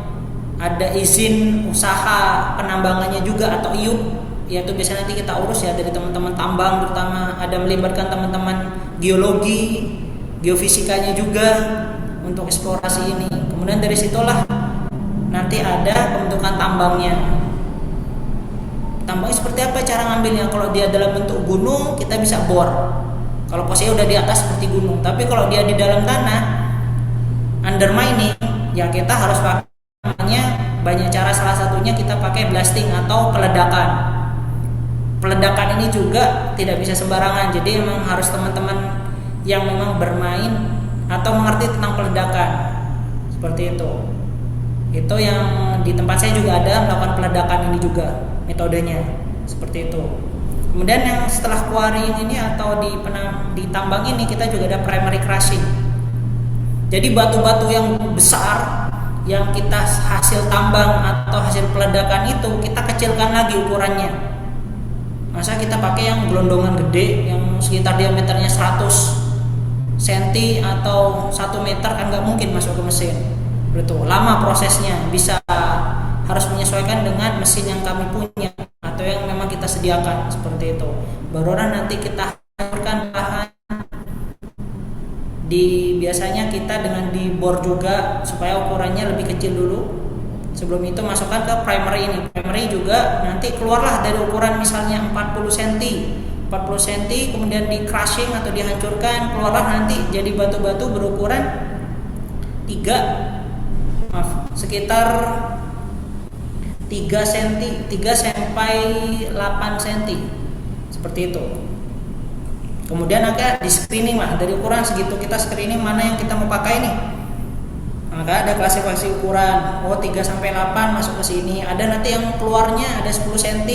Ada izin usaha penambangannya juga atau IUP, yaitu biasanya nanti kita urus ya dari teman-teman tambang, terutama ada melibatkan teman-teman geologi, geofisikanya juga untuk eksplorasi ini. Kemudian dari situlah nanti ada pembentukan tambangnya. Tambangnya seperti apa cara ngambilnya? Kalau dia dalam bentuk gunung, kita bisa bor. Kalau posisinya udah di atas seperti gunung. Tapi kalau dia di dalam tanah, undermining, ya kita harus pakai banyak cara. Salah satunya kita pakai blasting atau peledakan. Peledakan ini juga tidak bisa sembarangan. Jadi memang harus teman-teman yang memang bermain atau mengerti tentang peledakan. Seperti itu. Itu yang di tempat saya juga ada melakukan peledakan ini juga metodenya. Seperti itu. Kemudian yang setelah quarrying ini atau di tambang ini kita juga ada primary crushing. Jadi batu-batu yang besar yang kita hasil tambang atau hasil peledakan itu kita kecilkan lagi ukurannya. Masa kita pakai yang gelondongan gede yang sekitar diameternya 100 cm atau 1 meter kan nggak mungkin masuk ke mesin. Betul, lama prosesnya, bisa harus menyesuaikan dengan mesin yang kami punya atau yang memang kita sediakan, seperti itu. Baru nanti kita hancurkan bahan. Biasanya kita dengan dibor juga supaya ukurannya lebih kecil dulu. Sebelum itu masukkan ke primary ini. Primary juga nanti keluarlah dari ukuran misalnya 40 cm, 40 40 cm, kemudian di crushing atau dihancurkan, keluarlah nanti jadi batu-batu berukuran sekitar 3 cm, 3 sampai 8 cm seperti itu. Kemudian akan di screening lah, dari ukuran segitu kita screening mana yang kita mau pakai nih. Maka ada klasifikasi ukuran, 3 sampai 8 masuk ke sini. Ada nanti yang keluarnya ada 10 cm,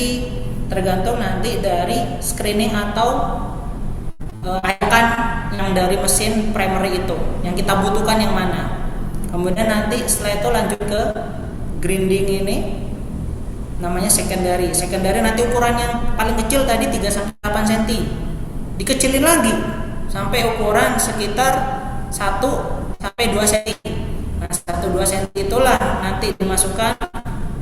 tergantung nanti dari screening atau ayakan yang dari mesin primary itu, yang kita butuhkan yang mana. Kemudian nanti setelah itu lanjut ke grinding ini, namanya secondary. Secondary nanti ukuran yang paling kecil tadi 3 sampai 8 cm. Dikecilin lagi sampai ukuran sekitar 1 sampai 2 cm. Nah, 1-2 cm itulah nanti dimasukkan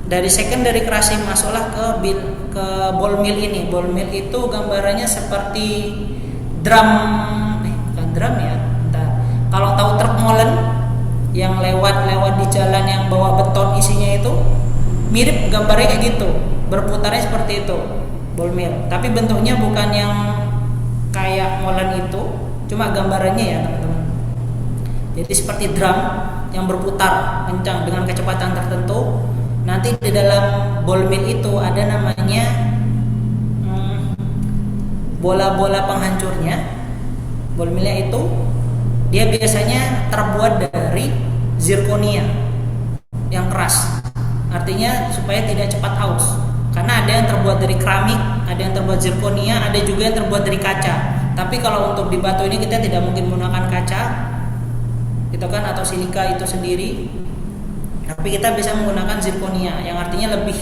dari secondary crushing, masuklah ke ball mill ini. Ball mill itu gambarannya seperti drum, bukan drum ya. Kalau tahu truk molen yang lewat di jalan yang bawa beton isinya itu, mirip gambarnya kayak gitu, berputarnya seperti itu ball mill. Tapi bentuknya bukan yang kayak molen itu, cuma gambarannya ya teman-teman. Jadi seperti drum yang berputar kencang dengan kecepatan tertentu. Nanti di dalam ball mill itu ada namanya bola-bola penghancurnya. Ball millnya itu dia biasanya terbuat dari zirconia yang keras. Artinya supaya tidak cepat aus. Karena ada yang terbuat dari keramik, ada yang terbuat zirconia, ada juga yang terbuat dari kaca. Tapi kalau untuk di batu ini kita tidak mungkin menggunakan kaca, gitu kan, atau silika itu sendiri. Tapi kita bisa menggunakan zirconia yang artinya lebih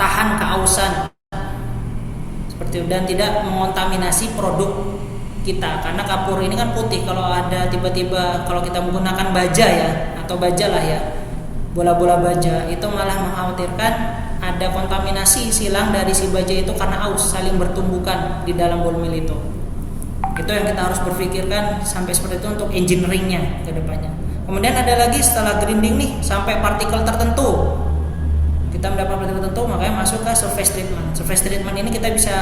tahan keausan seperti itu, dan tidak mengontaminasi produk kita. Karena kapur ini kan putih, kalau ada tiba-tiba kalau kita menggunakan baja ya, atau baja lah ya, bola-bola baja, itu malah mengkhawatirkan ada kontaminasi silang dari si baja itu karena aus, saling bertumbukan di dalam ball mill itu. Itu yang kita harus berpikirkan sampai seperti itu untuk engineeringnya ke depannya. Kemudian ada lagi setelah grinding nih, sampai partikel tertentu, kita mendapat partikel tertentu, makanya masuk ke surface treatment. Surface treatment ini kita bisa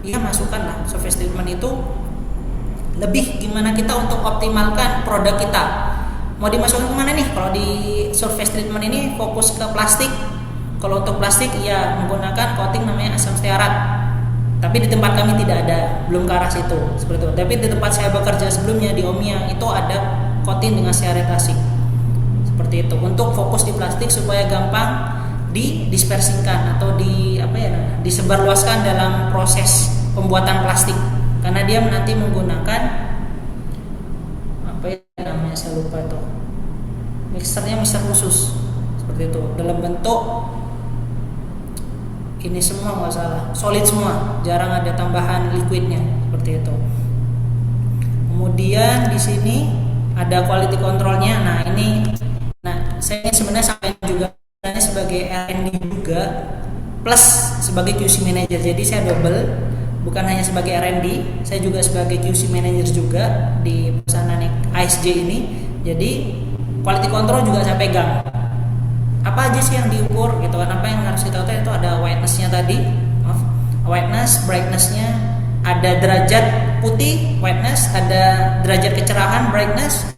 masukkan lah. Surface treatment itu lebih gimana kita untuk optimalkan produk kita. Mau dimasukkan kemana nih? Kalau di surface treatment ini fokus ke plastik. Kalau untuk plastik ya menggunakan coating namanya asam stearat. Tapi di tempat kami tidak ada, belum ke arah situ seperti itu. Tapi di tempat saya bekerja sebelumnya di Omia itu ada coating dengan stearat asik. Seperti itu. Untuk fokus di plastik supaya gampang didispersikan atau disebarluaskan dalam proses pembuatan plastik. Karena dia nanti menggunakan saya lupa itu. Mixernya mixer khusus. Seperti itu. Dalam bentuk ini semua nggak salah, solid semua, jarang ada tambahan liquidnya seperti itu. Kemudian di sini ada quality controlnya. Saya sebenarnya sampai juga sebagai R&D juga plus sebagai QC manager. Jadi saya double, bukan hanya sebagai R&D, saya juga sebagai QC manager juga di perusahaan ASJ ini. Jadi quality control juga saya pegang. Apa aja sih yang diukur gitu kan, apa yang harus kita tahu itu ada whiteness-nya tadi, whiteness, brightness-nya, ada derajat putih whiteness, ada derajat kecerahan brightness.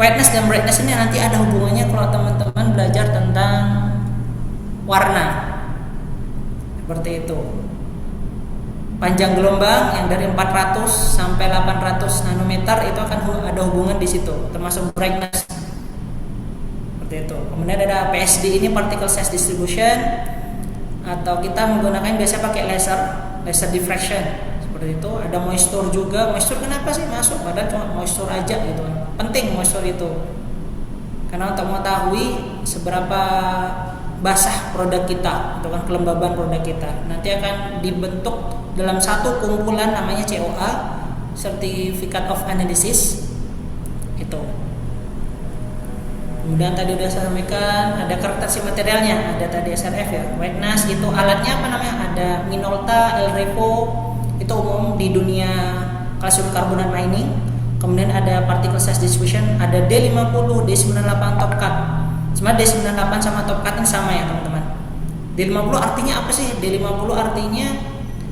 Whiteness dan brightness ini nanti ada hubungannya kalau teman-teman belajar tentang warna seperti itu. Panjang gelombang yang dari 400 sampai 800 nanometer itu akan ada hubungan di situ, termasuk brightness. Itu. Kemudian ada PSD ini particle size distribution, atau kita menggunakan biasa pakai laser diffraction seperti itu. Ada moisture juga. Moisture kenapa sih masuk? Padahal cuma moisture aja gitu kan. Penting moisture itu. Karena untuk mengetahui seberapa basah produk kita, itu kan kelembaban produk kita. Nanti akan dibentuk dalam satu kumpulan namanya COA, Certificate of Analysis itu. Kemudian tadi udah saya sampaikan ada karakteristik materialnya, ada tadi SRF ya, whiteness itu alatnya apa namanya, ada Minolta, El Repo, itu umum di dunia kalsium karbonat mining. Kemudian ada particle size distribution, ada D50, D98 top cut. Sebenarnya D98 sama top cut ini sama ya teman-teman. D50 artinya apa sih? D50 artinya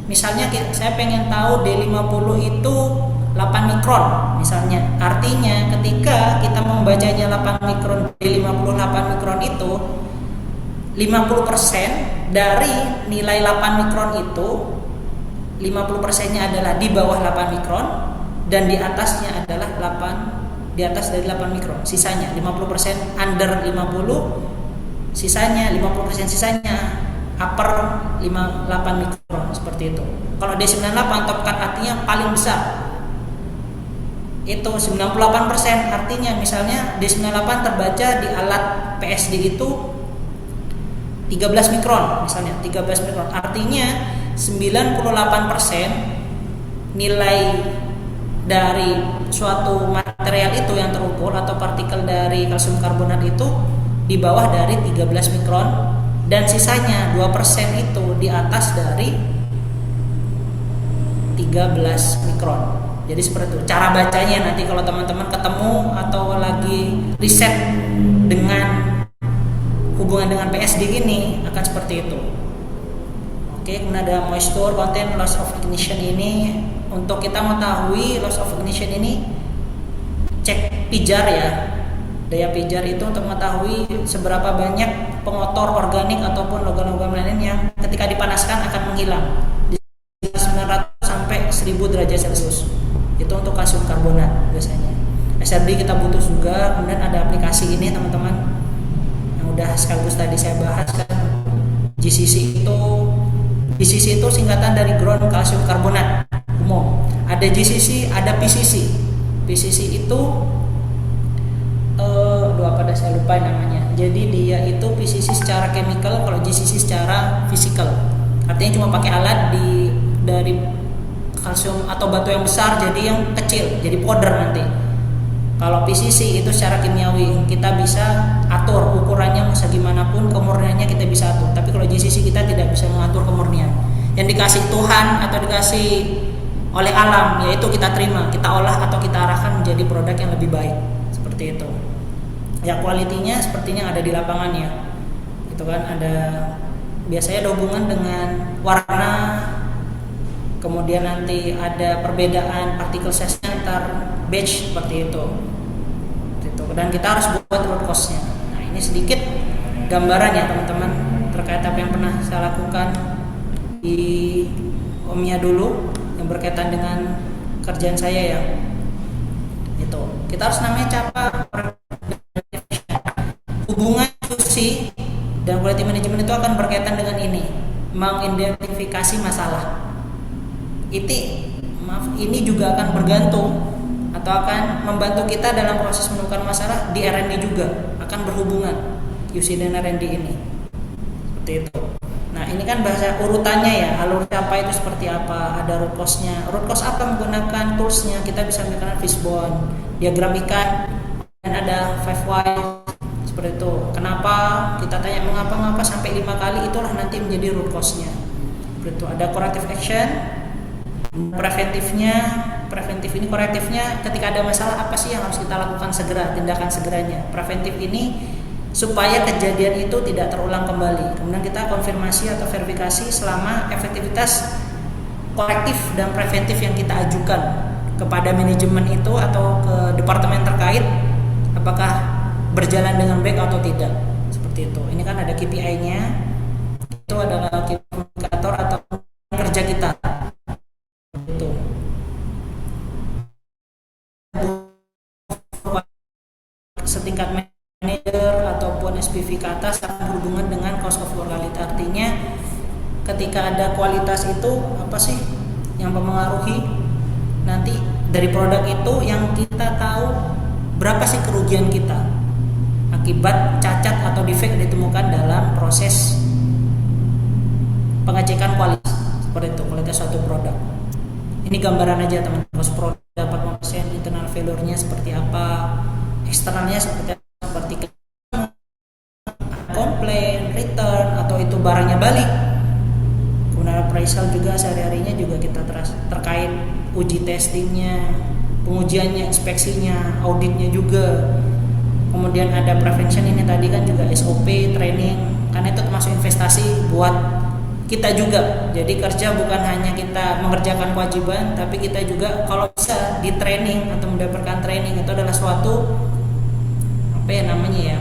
misalnya saya pengen tahu D50 itu 8 mikron misalnya. Artinya ketika kita membacanya 8 mikron, D50 8 mikron itu 50% dari nilai 8 mikron itu 50%-nya adalah di bawah 8 mikron dan di atasnya adalah 8 di atas dari 8 mikron. Sisanya 50% under 50, sisanya 50% sisanya upper 8 mikron seperti itu. Kalau D98 top cut artinya paling besar. Itu 98%, artinya misalnya D98 terbaca di alat PSD itu 13 mikron misalnya, 13 mikron. Artinya 98% nilai dari suatu material itu yang terukur atau partikel dari kalsium karbonat itu di bawah dari 13 mikron dan sisanya 2% itu di atas dari 13 mikron. Jadi seperti itu cara bacanya. Nanti kalau teman-teman ketemu atau lagi riset dengan hubungan dengan PSD ini akan seperti itu. Oke, kemudian ada moisture content loss of ignition ini. Untuk kita mengetahui loss of ignition ini, cek pijar ya, daya pijar itu untuk mengetahui seberapa banyak pengotor organik ataupun logam-logam lain yang ketika dipanaskan akan menghilang di 900 sampai 1000 derajat Celcius. Itu untuk kalsium karbonat biasanya. SRD kita butuh juga. Kemudian ada aplikasi ini teman-teman yang udah sekaligus tadi saya bahas kan. GCC itu singkatan dari ground kalsium karbonat umum. Ada GCC, ada PCC. PCC itu saya lupa namanya. Jadi dia itu PCC secara chemical, kalau GCC secara physical. Artinya cuma pakai alat dari kalsium atau batu yang besar jadi yang kecil, jadi powder nanti. Kalau PCC itu secara kimiawi, kita bisa atur ukurannya mau segimanapun, kemurniannya kita bisa atur. Tapi kalau GCC kita tidak bisa mengatur kemurnian. Yang dikasih Tuhan atau dikasih oleh alam, yaitu kita terima, kita olah atau kita arahkan menjadi produk yang lebih baik. Seperti itu. Ya kualitinya sepertinya ada di lapangan ya. Itu kan ada biasanya ada hubungan dengan warna. Kemudian nanti ada perbedaan partikel size-nya antar batch seperti itu. Dan kita harus buat root cause-nya. Nah, ini sedikit gambaran ya teman-teman terkait apa yang pernah saya lakukan di Omnia dulu yang berkaitan dengan kerjaan saya ya. Itu. Kita harus namanya capa hubungan QC dan quality management itu akan berkaitan dengan ini, mengidentifikasi masalah. Ini juga akan bergantung atau akan membantu kita dalam proses menemukan masalah di R&D juga, akan berhubungan QC dan R&D ini. Seperti itu. Nah, ini kan bahasa urutannya ya, alur capa itu seperti apa, ada root cause-nya. Root cause apa menggunakan tools-nya, kita bisa menggunakan fishbone, diagram ikan, dan ada 5 why. Seperti itu. Kenapa? Kita tanya mengapa sampai 5 kali, itulah nanti menjadi root cause-nya. Seperti itu. Ada corrective action, preventif ini korektifnya ketika ada masalah apa sih yang harus kita lakukan segera, tindakan segeranya. Preventif ini supaya kejadian itu tidak terulang kembali. Kemudian kita konfirmasi atau verifikasi selama efektivitas korektif dan preventif yang kita ajukan kepada manajemen itu atau ke departemen terkait apakah berjalan dengan baik atau tidak. Seperti itu. Ini kan ada KPI-nya. Itu adalah indikator atau kerja kita. Itu. Setingkat manager ataupun SPV ke atas akan berhubungan dengan cost of quality. Artinya ketika ada kualitas itu apa sih yang mempengaruhi nanti dari produk itu, yang kita tahu berapa sih kerugian kita akibat cacat atau defek yang ditemukan dalam proses pengecekan kualitas. Seperti itu, kualitas suatu produk. Ini gambaran aja teman-teman, cost produk dapat mempersen internal failure-nya seperti apa, eksternalnya seperti komplain, return, atau itu barangnya balik. Kemudian appraisal juga sehari-harinya juga kita terkait uji testingnya, pengujiannya, inspeksinya, auditnya juga. Kemudian ada prevention, ini tadi kan juga SOP, training, karena itu termasuk investasi buat kita juga. Jadi kerja bukan hanya kita mengerjakan kewajiban, tapi kita juga kalau bisa di training atau mendapatkan training, itu adalah suatu apa ya namanya ya,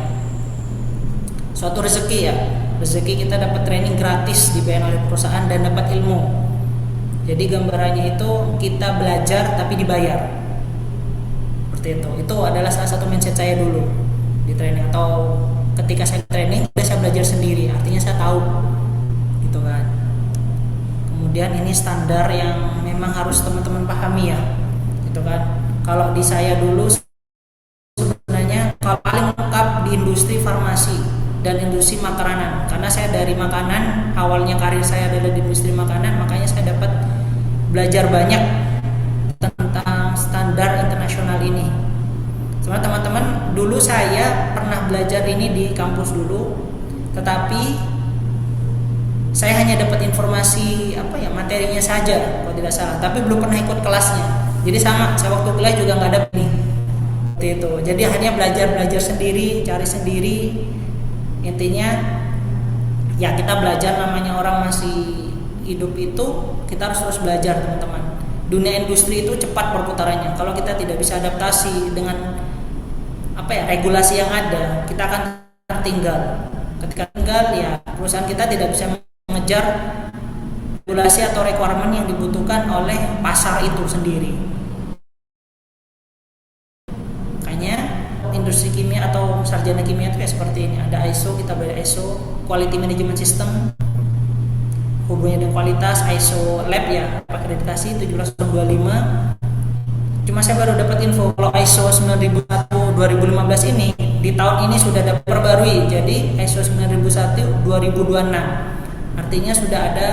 suatu rezeki ya. Rezeki kita dapat training gratis dibayar oleh perusahaan dan dapat ilmu. Jadi gambarannya itu kita belajar tapi dibayar. Seperti itu. Itu adalah salah satu mindset saya dulu di training, atau ketika saya training saya belajar sendiri, artinya saya tahu gitu kan. Kemudian ini standar yang memang harus teman-teman pahami ya, gitu kan. Kalau di saya dulu sebenarnya kalau paling lengkap di industri farmasi dan industri makanan, karena saya dari makanan, awalnya karir saya adalah di industri makanan, makanya saya dapat belajar banyak tentang standar internasional ini. Sebenarnya teman-teman, dulu saya pernah belajar ini di kampus dulu, tetapi saya hanya dapat informasi apa ya, materinya saja kalau tidak salah, tapi belum pernah ikut kelasnya. Jadi sama, saya waktu kuliah juga nggak ada nih seperti itu. Jadi hanya belajar sendiri, cari sendiri. Intinya ya kita belajar, namanya orang masih hidup itu kita harus terus belajar teman-teman. Dunia industri itu cepat perputarannya. Kalau kita tidak bisa adaptasi dengan apa ya, regulasi yang ada, kita akan tertinggal. Ketika tinggal ya perusahaan kita tidak bisa mengejar regulasi atau requirement yang dibutuhkan oleh pasar itu sendiri. Makanya industri kimia atau sarjana kimia itu kayak seperti ini. Ada ISO, kita belajar ISO, Quality Management System, hubungannya dengan kualitas, ISO Lab ya, akreditasi 1725. Cuma saya baru dapat info kalau ISO 9001 2015 ini di tahun ini sudah diperbarui jadi ISO 9001 2026. Artinya sudah ada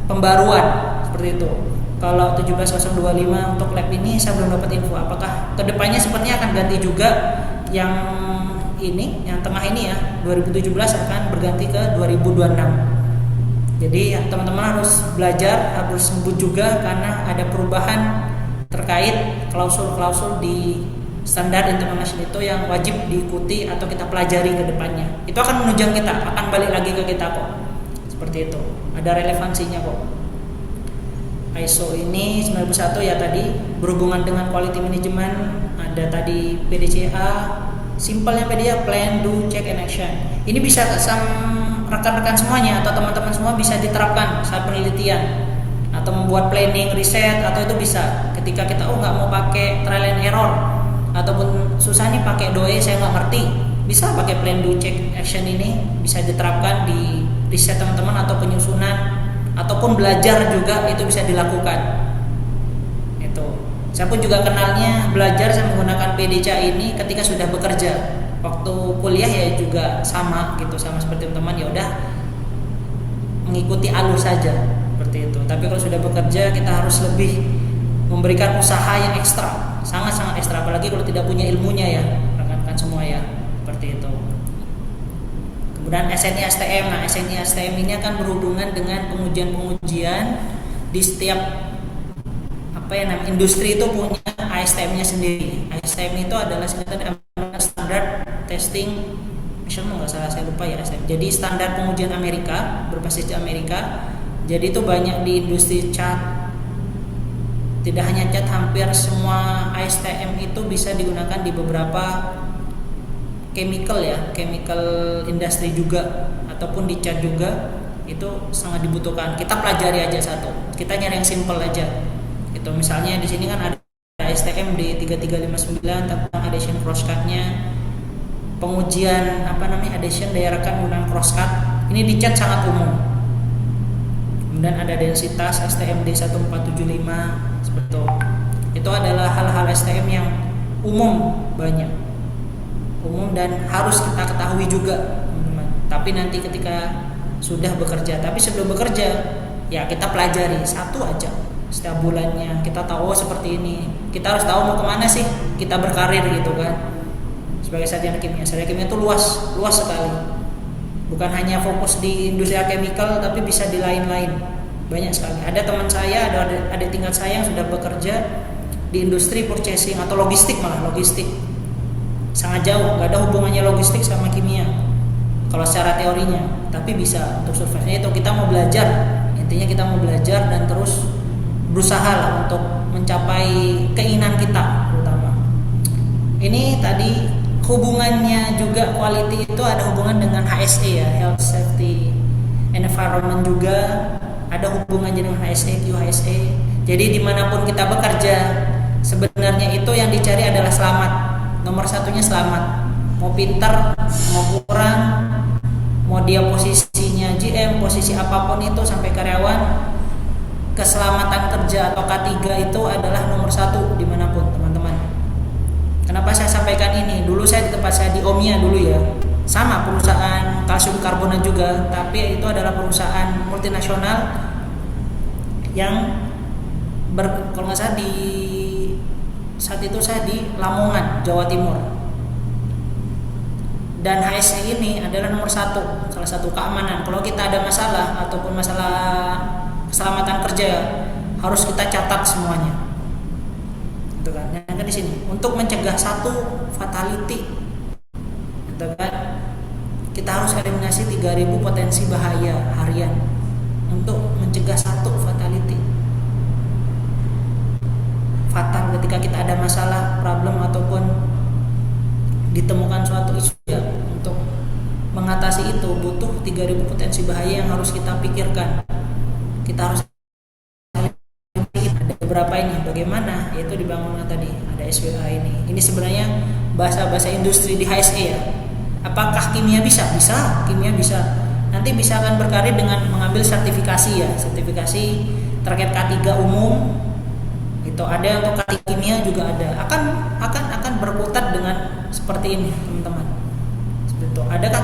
pembaruan seperti itu. Kalau 17025 untuk lab ini saya belum dapat info apakah kedepannya sepertinya akan ganti juga, yang ini yang tengah ini ya 2017 akan berganti ke 2026. Jadi ya, teman-teman harus belajar, harus sembuh juga karena ada perubahan terkait klausul-klausul di standar internasional itu yang wajib diikuti atau kita pelajari ke depannya. Itu akan menunjang kita, akan balik lagi ke kita kok. Seperti itu. Ada relevansinya kok. ISO ini 91 ya tadi berhubungan dengan quality management, ada tadi PDCA, simpelnya PDCA, plan, do, check and action. Ini bisa rekan-rekan semuanya atau teman-teman semua bisa diterapkan saat penelitian atau membuat planning, riset, atau itu bisa ketika kita nggak mau pakai trial and error ataupun susah nih pakai DOE saya nggak ngerti, bisa pakai plan, do, check, action. Ini bisa diterapkan di riset teman-teman atau penyusunan ataupun belajar juga itu bisa dilakukan. Itu saya pun juga kenalnya belajar saya menggunakan PDCA ini ketika sudah bekerja. Waktu kuliah ya juga sama gitu, sama seperti teman-teman, ya udah mengikuti alur saja seperti itu. Tapi kalau sudah bekerja kita harus lebih memberikan usaha yang ekstra, sangat-sangat ekstra, apalagi kalau tidak punya ilmunya ya rekan-rekan semua ya, seperti itu. Kemudian SNI STM. Nah, SNI STM ini akan berhubungan dengan pengujian-pengujian di setiap apa ya namanya industri itu punya ASTM-nya sendiri. ASTM itu adalah standar testing measurement, nggak salah saya lupa ya ASTM. Jadi standar pengujian Amerika, berbasis di Amerika. Jadi itu banyak di industri cat. Tidak hanya cat, hampir semua ASTM itu bisa digunakan di beberapa chemical ya, chemical industry juga, ataupun di cat juga itu sangat dibutuhkan. Kita pelajari aja satu, kita nyari yang simple aja. Itu misalnya di sini kan ada STM di 3359 tentang adhesion crosscut-nya, pengujian apa namanya adhesion daya rekan menggunakan crosscut. Ini di cat sangat umum. Kemudian ada densitas STM D1475 seperti itu. Itu adalah hal-hal STM yang umum, banyak umum dan harus kita ketahui juga teman-teman. Tapi nanti ketika sudah bekerja, tapi sebelum bekerja ya kita pelajari satu aja setiap bulannya, kita tahu seperti ini, kita harus tahu mau kemana sih kita berkarir gitu kan. Sebagai sarjana kimia itu luas sekali, bukan hanya fokus di industri chemical tapi bisa di lain-lain, banyak sekali. Ada teman saya, ada tingkat saya yang sudah bekerja di industri purchasing atau logistik, malah logistik sangat jauh, nggak ada hubungannya logistik sama kimia kalau secara teorinya. tapi bisa untuk survive-nya itu kita mau belajar, intinya kita mau belajar dan terus berusaha lah untuk mencapai keinginan kita terutama. Ini tadi hubungannya juga quality itu ada hubungan dengan HSE ya, health safety and environment, juga ada hubungannya dengan HSE, QHSE. Jadi dimanapun kita bekerja sebenarnya itu yang dicari adalah selamat. Nomor satunya selamat. Mau pintar, mau kurang, mau dia posisinya GM, posisi apapun itu sampai karyawan, keselamatan kerja atau K3 itu adalah nomor satu dimanapun teman-teman. Kenapa saya sampaikan ini? Dulu saya di tempat saya di Omnia dulu ya, sama perusahaan kalsium karbonat juga, tapi itu adalah perusahaan multinasional yang kalau nggak salah di saat itu saya di Lamongan, Jawa Timur. Dan HSE ini adalah nomor satu, salah satu keamanan. Kalau kita ada masalah ataupun masalah keselamatan kerja harus kita catat semuanya. Gitu kan? Yang kan di sini untuk mencegah satu fatality. Gitu kan? Kita harus eliminasi 3.000 potensi bahaya harian untuk mencegah satu fatality. Fatal ketika kita ada masalah, problem ataupun ditemukan suatu isu ya, untuk mengatasi itu butuh 3.000 potensi bahaya yang harus kita pikirkan. Kita harus ada beberapa ini bagaimana, yaitu dibangun tadi ada SWA ini sebenarnya bahasa industri di HSE ya. Apakah kimia bisa? Bisa, kimia bisa. Nanti bisa akan berkarir dengan mengambil sertifikasi ya, sertifikasi terkait K3 umum. Itu ada untuk K3 kimia juga ada. Akan berkutat dengan seperti ini, teman-teman. Seperti itu. Adakah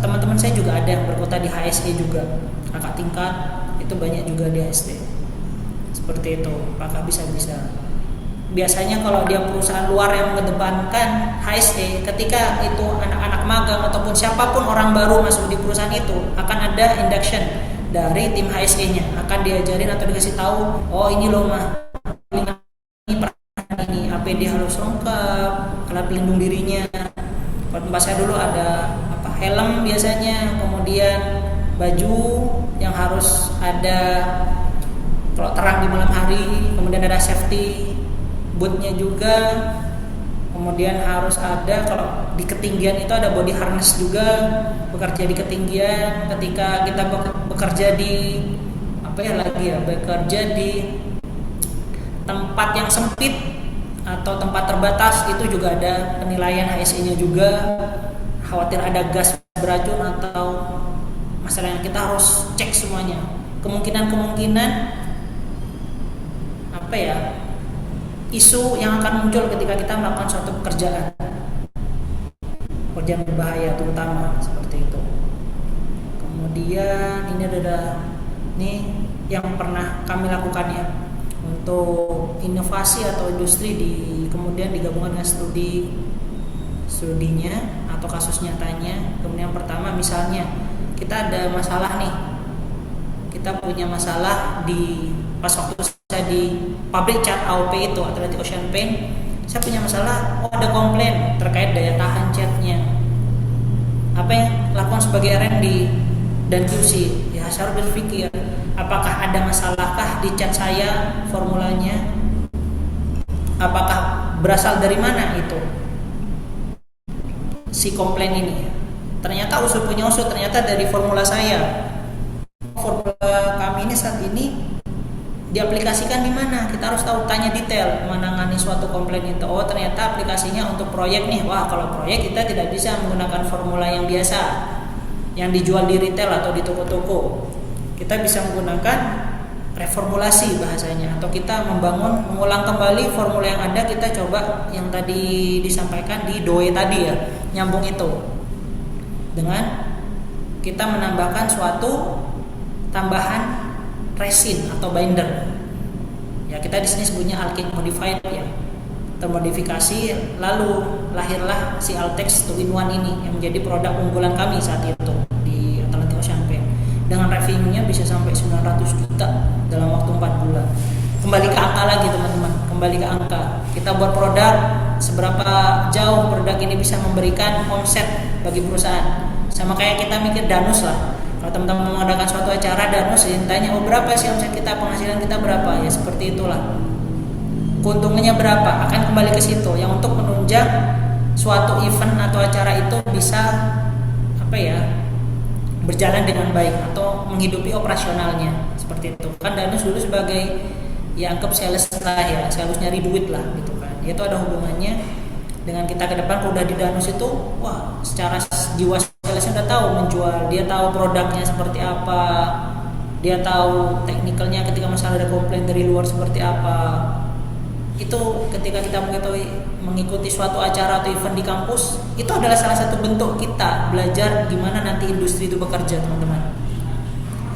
teman-teman saya juga ada yang berkutat di HSE juga. Kakak tingkat itu banyak juga di HSE. Seperti itu. Apakah bisa? Biasanya kalau dia perusahaan luar yang mengedepankan HSE, ketika itu anak-anak magang ataupun siapapun orang baru masuk di perusahaan itu, akan ada induction dari tim HSE-nya, akan diajarin atau dikasih tahu, oh ini loh mah, ini APD harus lengkap, alat pelindung dirinya. Kalau tempat saya dulu ada helm biasanya, kemudian baju yang harus ada kalau terang di malam hari, kemudian ada safety bootnya juga, kemudian harus ada kalau di ketinggian itu ada body harness juga, bekerja di ketinggian. Ketika kita bekerja di bekerja di tempat yang sempit atau tempat terbatas, itu juga ada penilaian HSE-nya juga. Khawatir ada gas beracun atau masalah yang kita harus cek semuanya. Kemungkinan isu yang akan muncul ketika kita melakukan suatu pekerjaan berbahaya terutama seperti itu. Kemudian ini ada yang pernah kami lakukan ya, untuk inovasi atau industri kemudian digabungkan dengan studinya atau kasus nyatanya. Kemudian yang pertama misalnya kita ada masalah nih, kita punya masalah pas waktu saya di pabrik cat AOP itu, Atlantic Ocean Paint, saya punya masalah, ada komplain terkait daya tahan catnya. Apa yang lakukan sebagai R&D dan QC? Ya saya harus berpikir, apakah ada masalahkah di cat saya formulanya? Apakah berasal dari mana itu si komplain ini? Ternyata ternyata dari formula saya. Formula kami ini saat ini diaplikasikan di mana? Kita harus tahu, tanya detail menangani suatu komplain itu. Oh ternyata aplikasinya untuk proyek nih. Wah kalau proyek kita tidak bisa menggunakan formula yang biasa yang dijual di retail atau di toko-toko. Kita bisa menggunakan reformulasi bahasanya, atau kita mengulang kembali formula yang ada. Kita coba yang tadi disampaikan di DOE tadi ya, nyambung itu dengan kita menambahkan suatu tambahan resin atau binder. Ya kita di sini sebutnya alkyd modified ya, termodifikasi. Lalu lahirlah si Altex 2-in-1 ini yang menjadi produk unggulan kami saat itu di Atlantic Ocean Paint. Dengan revenue-nya bisa sampai 900 juta dalam waktu 4 bulan. Kembali ke angka lagi teman-teman, kembali ke angka. Kita buat produk, seberapa jauh produk ini bisa memberikan omset bagi perusahaan. Sama kayak kita mikir danus lah. Kalau teman-teman mengadakan suatu acara danus, tanya, oh berapa sih omset kita, penghasilan kita berapa, ya seperti itulah. Keuntungannya berapa, akan kembali ke situ. Yang untuk menunjang suatu event atau acara itu bisa berjalan dengan baik atau menghidupi operasionalnya, seperti itu. Kan danus dulu sebagai ya anggap sales lah ya, sales nyari duit lah gitu kan. Itu ada hubungannya dengan kita ke depan. Kalau udah di danus itu, wah, secara jiwa salesnya udah tahu menjual, dia tahu produknya seperti apa, dia tahu teknikalnya ketika misalnya ada komplain dari luar seperti apa. Itu ketika kita mengikuti suatu acara atau event di kampus, itu adalah salah satu bentuk kita belajar gimana nanti industri itu bekerja, teman-teman.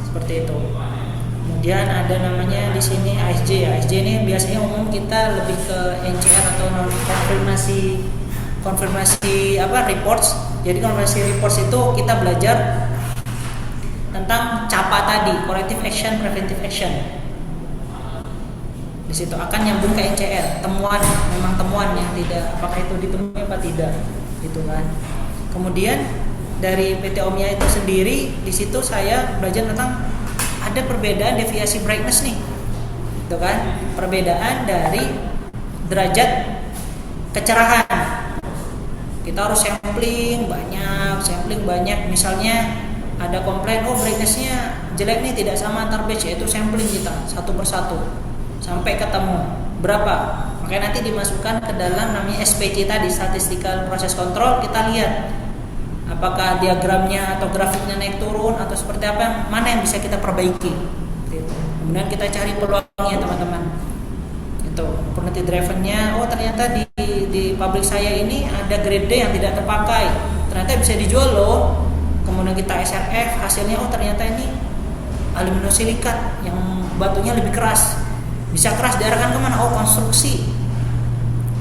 Seperti itu. Kemudian ada namanya di sini ASJ ya. ASJ ini biasanya umum kita lebih ke NCR atau konfirmasi reports. Jadi konfirmasi reports itu kita belajar tentang CAPA tadi, corrective action, preventive action. Di situ akan nyambung ke NCR, memang temuan yang tidak, apakah itu ditemui apa tidak, gitu kan. Kemudian dari PT Omnia itu sendiri, di situ saya belajar tentang ada perbedaan deviasi brightness nih, gitu kan, perbedaan dari derajat kecerahan. Kita harus sampling banyak, misalnya ada komplain, oh brightnessnya jelek nih, tidak sama antar batch, yaitu sampling kita satu persatu sampai ketemu berapa, makanya nanti dimasukkan ke dalam namanya SPC tadi, statistical process control. Kita lihat apakah diagramnya atau grafiknya naik turun atau seperti apa, mana yang bisa kita perbaiki gitu. Kemudian kita cari peluangnya, teman-teman. Itu opportunity driven-nya, oh ternyata di pabrik saya ini ada grade D yang tidak terpakai, ternyata bisa dijual loh. Kemudian kita SRF, hasilnya oh ternyata ini aluminosilikat yang batunya lebih keras. Bisa keras diarahkan kemana? Oh,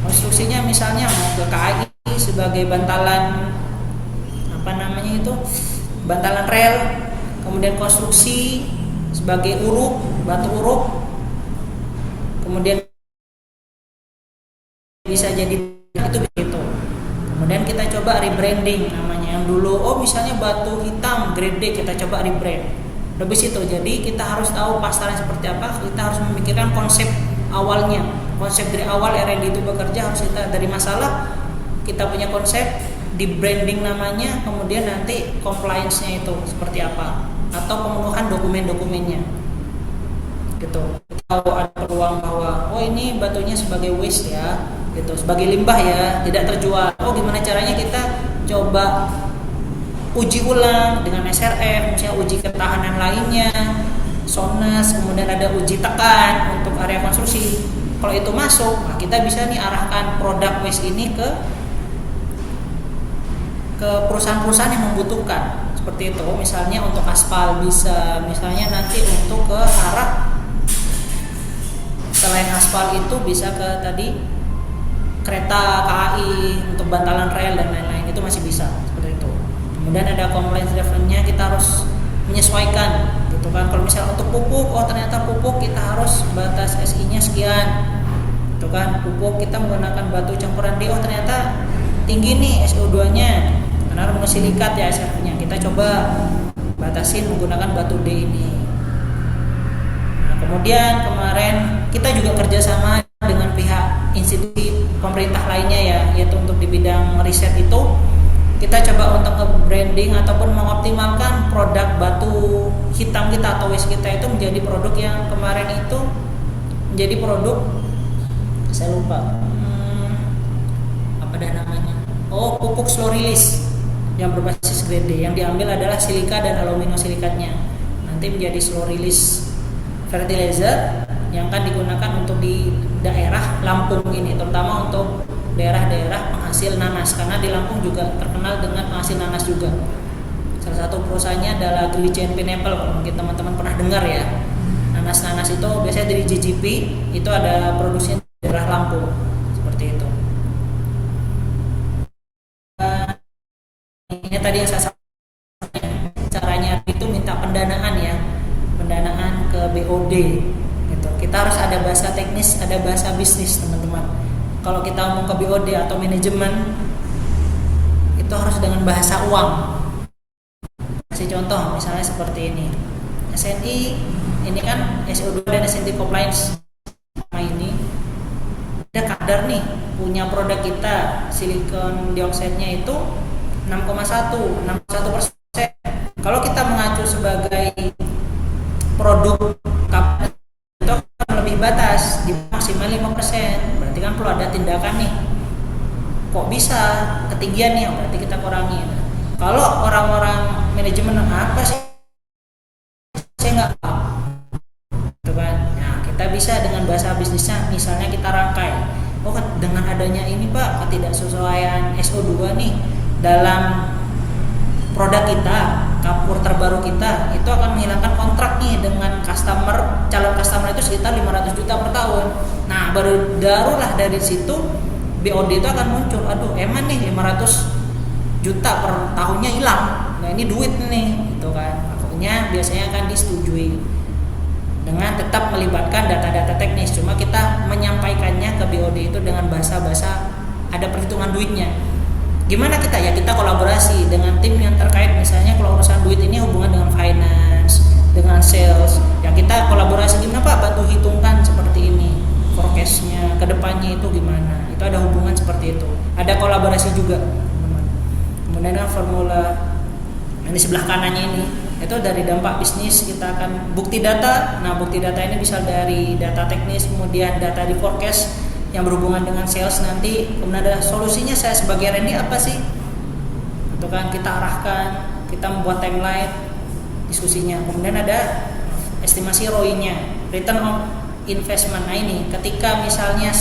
konstruksinya misalnya mau ke KAI sebagai bantalan bantalan rel, kemudian konstruksi sebagai batu uruk, kemudian bisa jadi itu begitu. Kemudian kita coba rebranding namanya, yang dulu misalnya batu hitam grade D, kita coba rebrand. Lebih situ, jadi kita harus tahu pasaran seperti apa, kita harus memikirkan konsep awalnya, konsep dari awal R&D itu bekerja, harus kita dari masalah kita punya konsep, di branding namanya, kemudian nanti compliance-nya itu seperti apa, atau pemenuhan dokumen-dokumennya gitu. Kita tahu ada peluang bahwa ini batunya sebagai waste ya, gitu, sebagai limbah ya, tidak terjual. Gimana caranya kita coba uji ulang dengan SRF, misalnya uji ketahanan lainnya, SONAS, kemudian ada uji tekan untuk area konstruksi. Kalau itu masuk, kita bisa arahkan produk waste ini ke perusahaan-perusahaan yang membutuhkan. Seperti itu, misalnya untuk aspal bisa, misalnya nanti untuk ke arah selain aspal itu bisa ke tadi kereta KAI untuk bantalan rel dan lain-lain, itu masih bisa seperti itu. Kemudian ada compliance driven-nya, kita harus menyesuaikan gitu kan. Kalau misalnya untuk pupuk, ternyata pupuk kita harus batas SI-nya sekian gitu kan. Pupuk kita menggunakan batu campuran D, ternyata tinggi nih SO2-nya karena monosilikat ya SRF-nya, kita coba batasin menggunakan batu D ini. Nah, kemudian kemarin kita juga kerjasama dengan pihak institusi pemerintah lainnya ya, yaitu untuk di bidang riset itu kita coba untuk nge-branding ataupun mengoptimalkan produk batu hitam kita atau waste kita itu menjadi produk yang kemarin itu menjadi produk, saya lupa apa dah namanya, pupuk slow release yang berbasis grade D, yang diambil adalah silika dan aluminosikatnya, nanti menjadi slow release fertilizer yang akan digunakan untuk di daerah Lampung ini, terutama untuk daerah-daerah penghasil nanas, karena di Lampung juga terkenal dengan penghasil nanas juga. Salah satu perusahaannya adalah Glycine Pineapple, kalau mungkin teman-teman pernah dengar ya. Nanas itu biasanya dari GGP, itu ada produksinya di daerah Lampung, seperti itu. Ini tadi yang saya sampaikan, caranya itu minta pendanaan ya, pendanaan ke BOD gitu. Kita harus ada bahasa teknis, ada bahasa bisnis, teman-teman. Kalau kita ngomong ke BOD atau manajemen, itu harus dengan bahasa uang. Kasih contoh misalnya seperti ini. SNI ini kan SO2 dan SNT compliance ini ada kadar nih, punya produk kita silikon dioksida itu 6,1%. Kalau kita mengacu sebagai produk kapan itu akan lebih batas di maksimal 5%. Berarti kan perlu ada tindakan nih. Kok bisa ketinggian nih? Berarti kita kurangi. Kalau orang-orang manajemen apa sih? Saya nggak paham. Gitu kan? Nah, kita bisa dengan bahasa bisnisnya, misalnya kita rangkai. Oh, dengan adanya ini Pak, ketidaksesuaian SO2 nih dalam produk kita, kapur terbaru kita, itu akan menghilangkan kontrak nih dengan customer, calon customer itu sekitar 500 juta per tahun. Nah, barulah dari situ BOD itu akan muncul. Aduh, emang nih 500 juta per tahunnya hilang. Nah, ini duit nih, gitu kan. Akhirnya biasanya akan disetujui dengan tetap melibatkan data-data teknis. Cuma kita menyampaikannya ke BOD itu dengan bahasa-bahasa ada perhitungan duitnya. Gimana kita? Ya kita kolaborasi dengan tim yang terkait. Misalnya kalau urusan duit ini hubungan dengan finance, dengan sales. Ya kita kolaborasi, gimana Pak? Bantu hitungkan seperti ini. Forecast-nya, kedepannya itu gimana? Itu ada hubungan seperti itu. Ada kolaborasi juga. Kemudian formula yang di sebelah kanannya ini, itu dari dampak bisnis kita akan bukti data. Nah, bukti data ini bisa dari data teknis, kemudian data di forecast yang berhubungan dengan sales nanti. Kemudian ada solusinya, saya sebagai R&D apa sih? Itu kan kita arahkan, kita membuat timeline diskusinya. Kemudian ada estimasi ROI-nya, return on investment. Nah ini ketika misalnya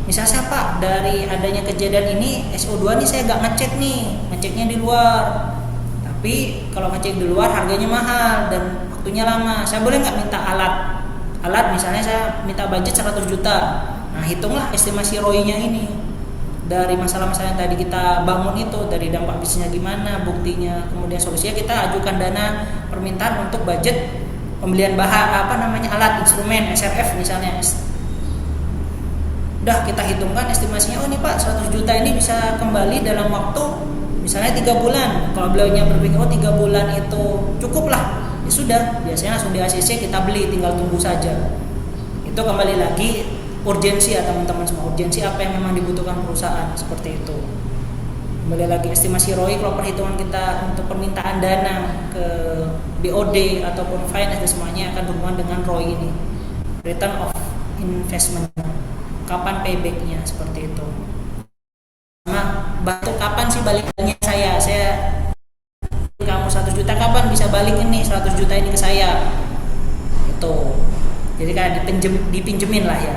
siapa dari adanya kejadian ini SO2 nih saya nggak ngecek nih, ngeceknya di luar. Tapi kalau ngecek di luar harganya mahal dan waktunya lama. Saya boleh nggak minta alat misalnya saya minta budget 100 juta. Nah hitunglah estimasi ROI-nya ini dari masalah-masalah yang tadi kita bangun itu, dari dampak bisnisnya gimana, buktinya, kemudian solusinya. Kita ajukan dana permintaan untuk budget pembelian alat instrumen SRF misalnya. Udah kita hitungkan estimasinya, oh ini Pak 100 juta ini bisa kembali dalam waktu misalnya 3 bulan. Kalau beliaunya berpikir 3 bulan itu cukup lah, ya sudah, biasanya langsung di ACC kita beli, tinggal tunggu saja. Itu kembali lagi urgensi ya teman-teman semua, urgensi apa yang memang dibutuhkan perusahaan, seperti itu. Kembali lagi estimasi ROI, kalau perhitungan kita untuk permintaan dana ke BOD ataupun finance dan semuanya akan berhubungan dengan ROI ini, return of investment. Kapan paybacknya, seperti itu. Sama bantu kapan sih balikannya saya kamu 100 juta kapan bisa balik ini 100 juta ini ke saya, itu jadi kayak dipinjemin lah ya.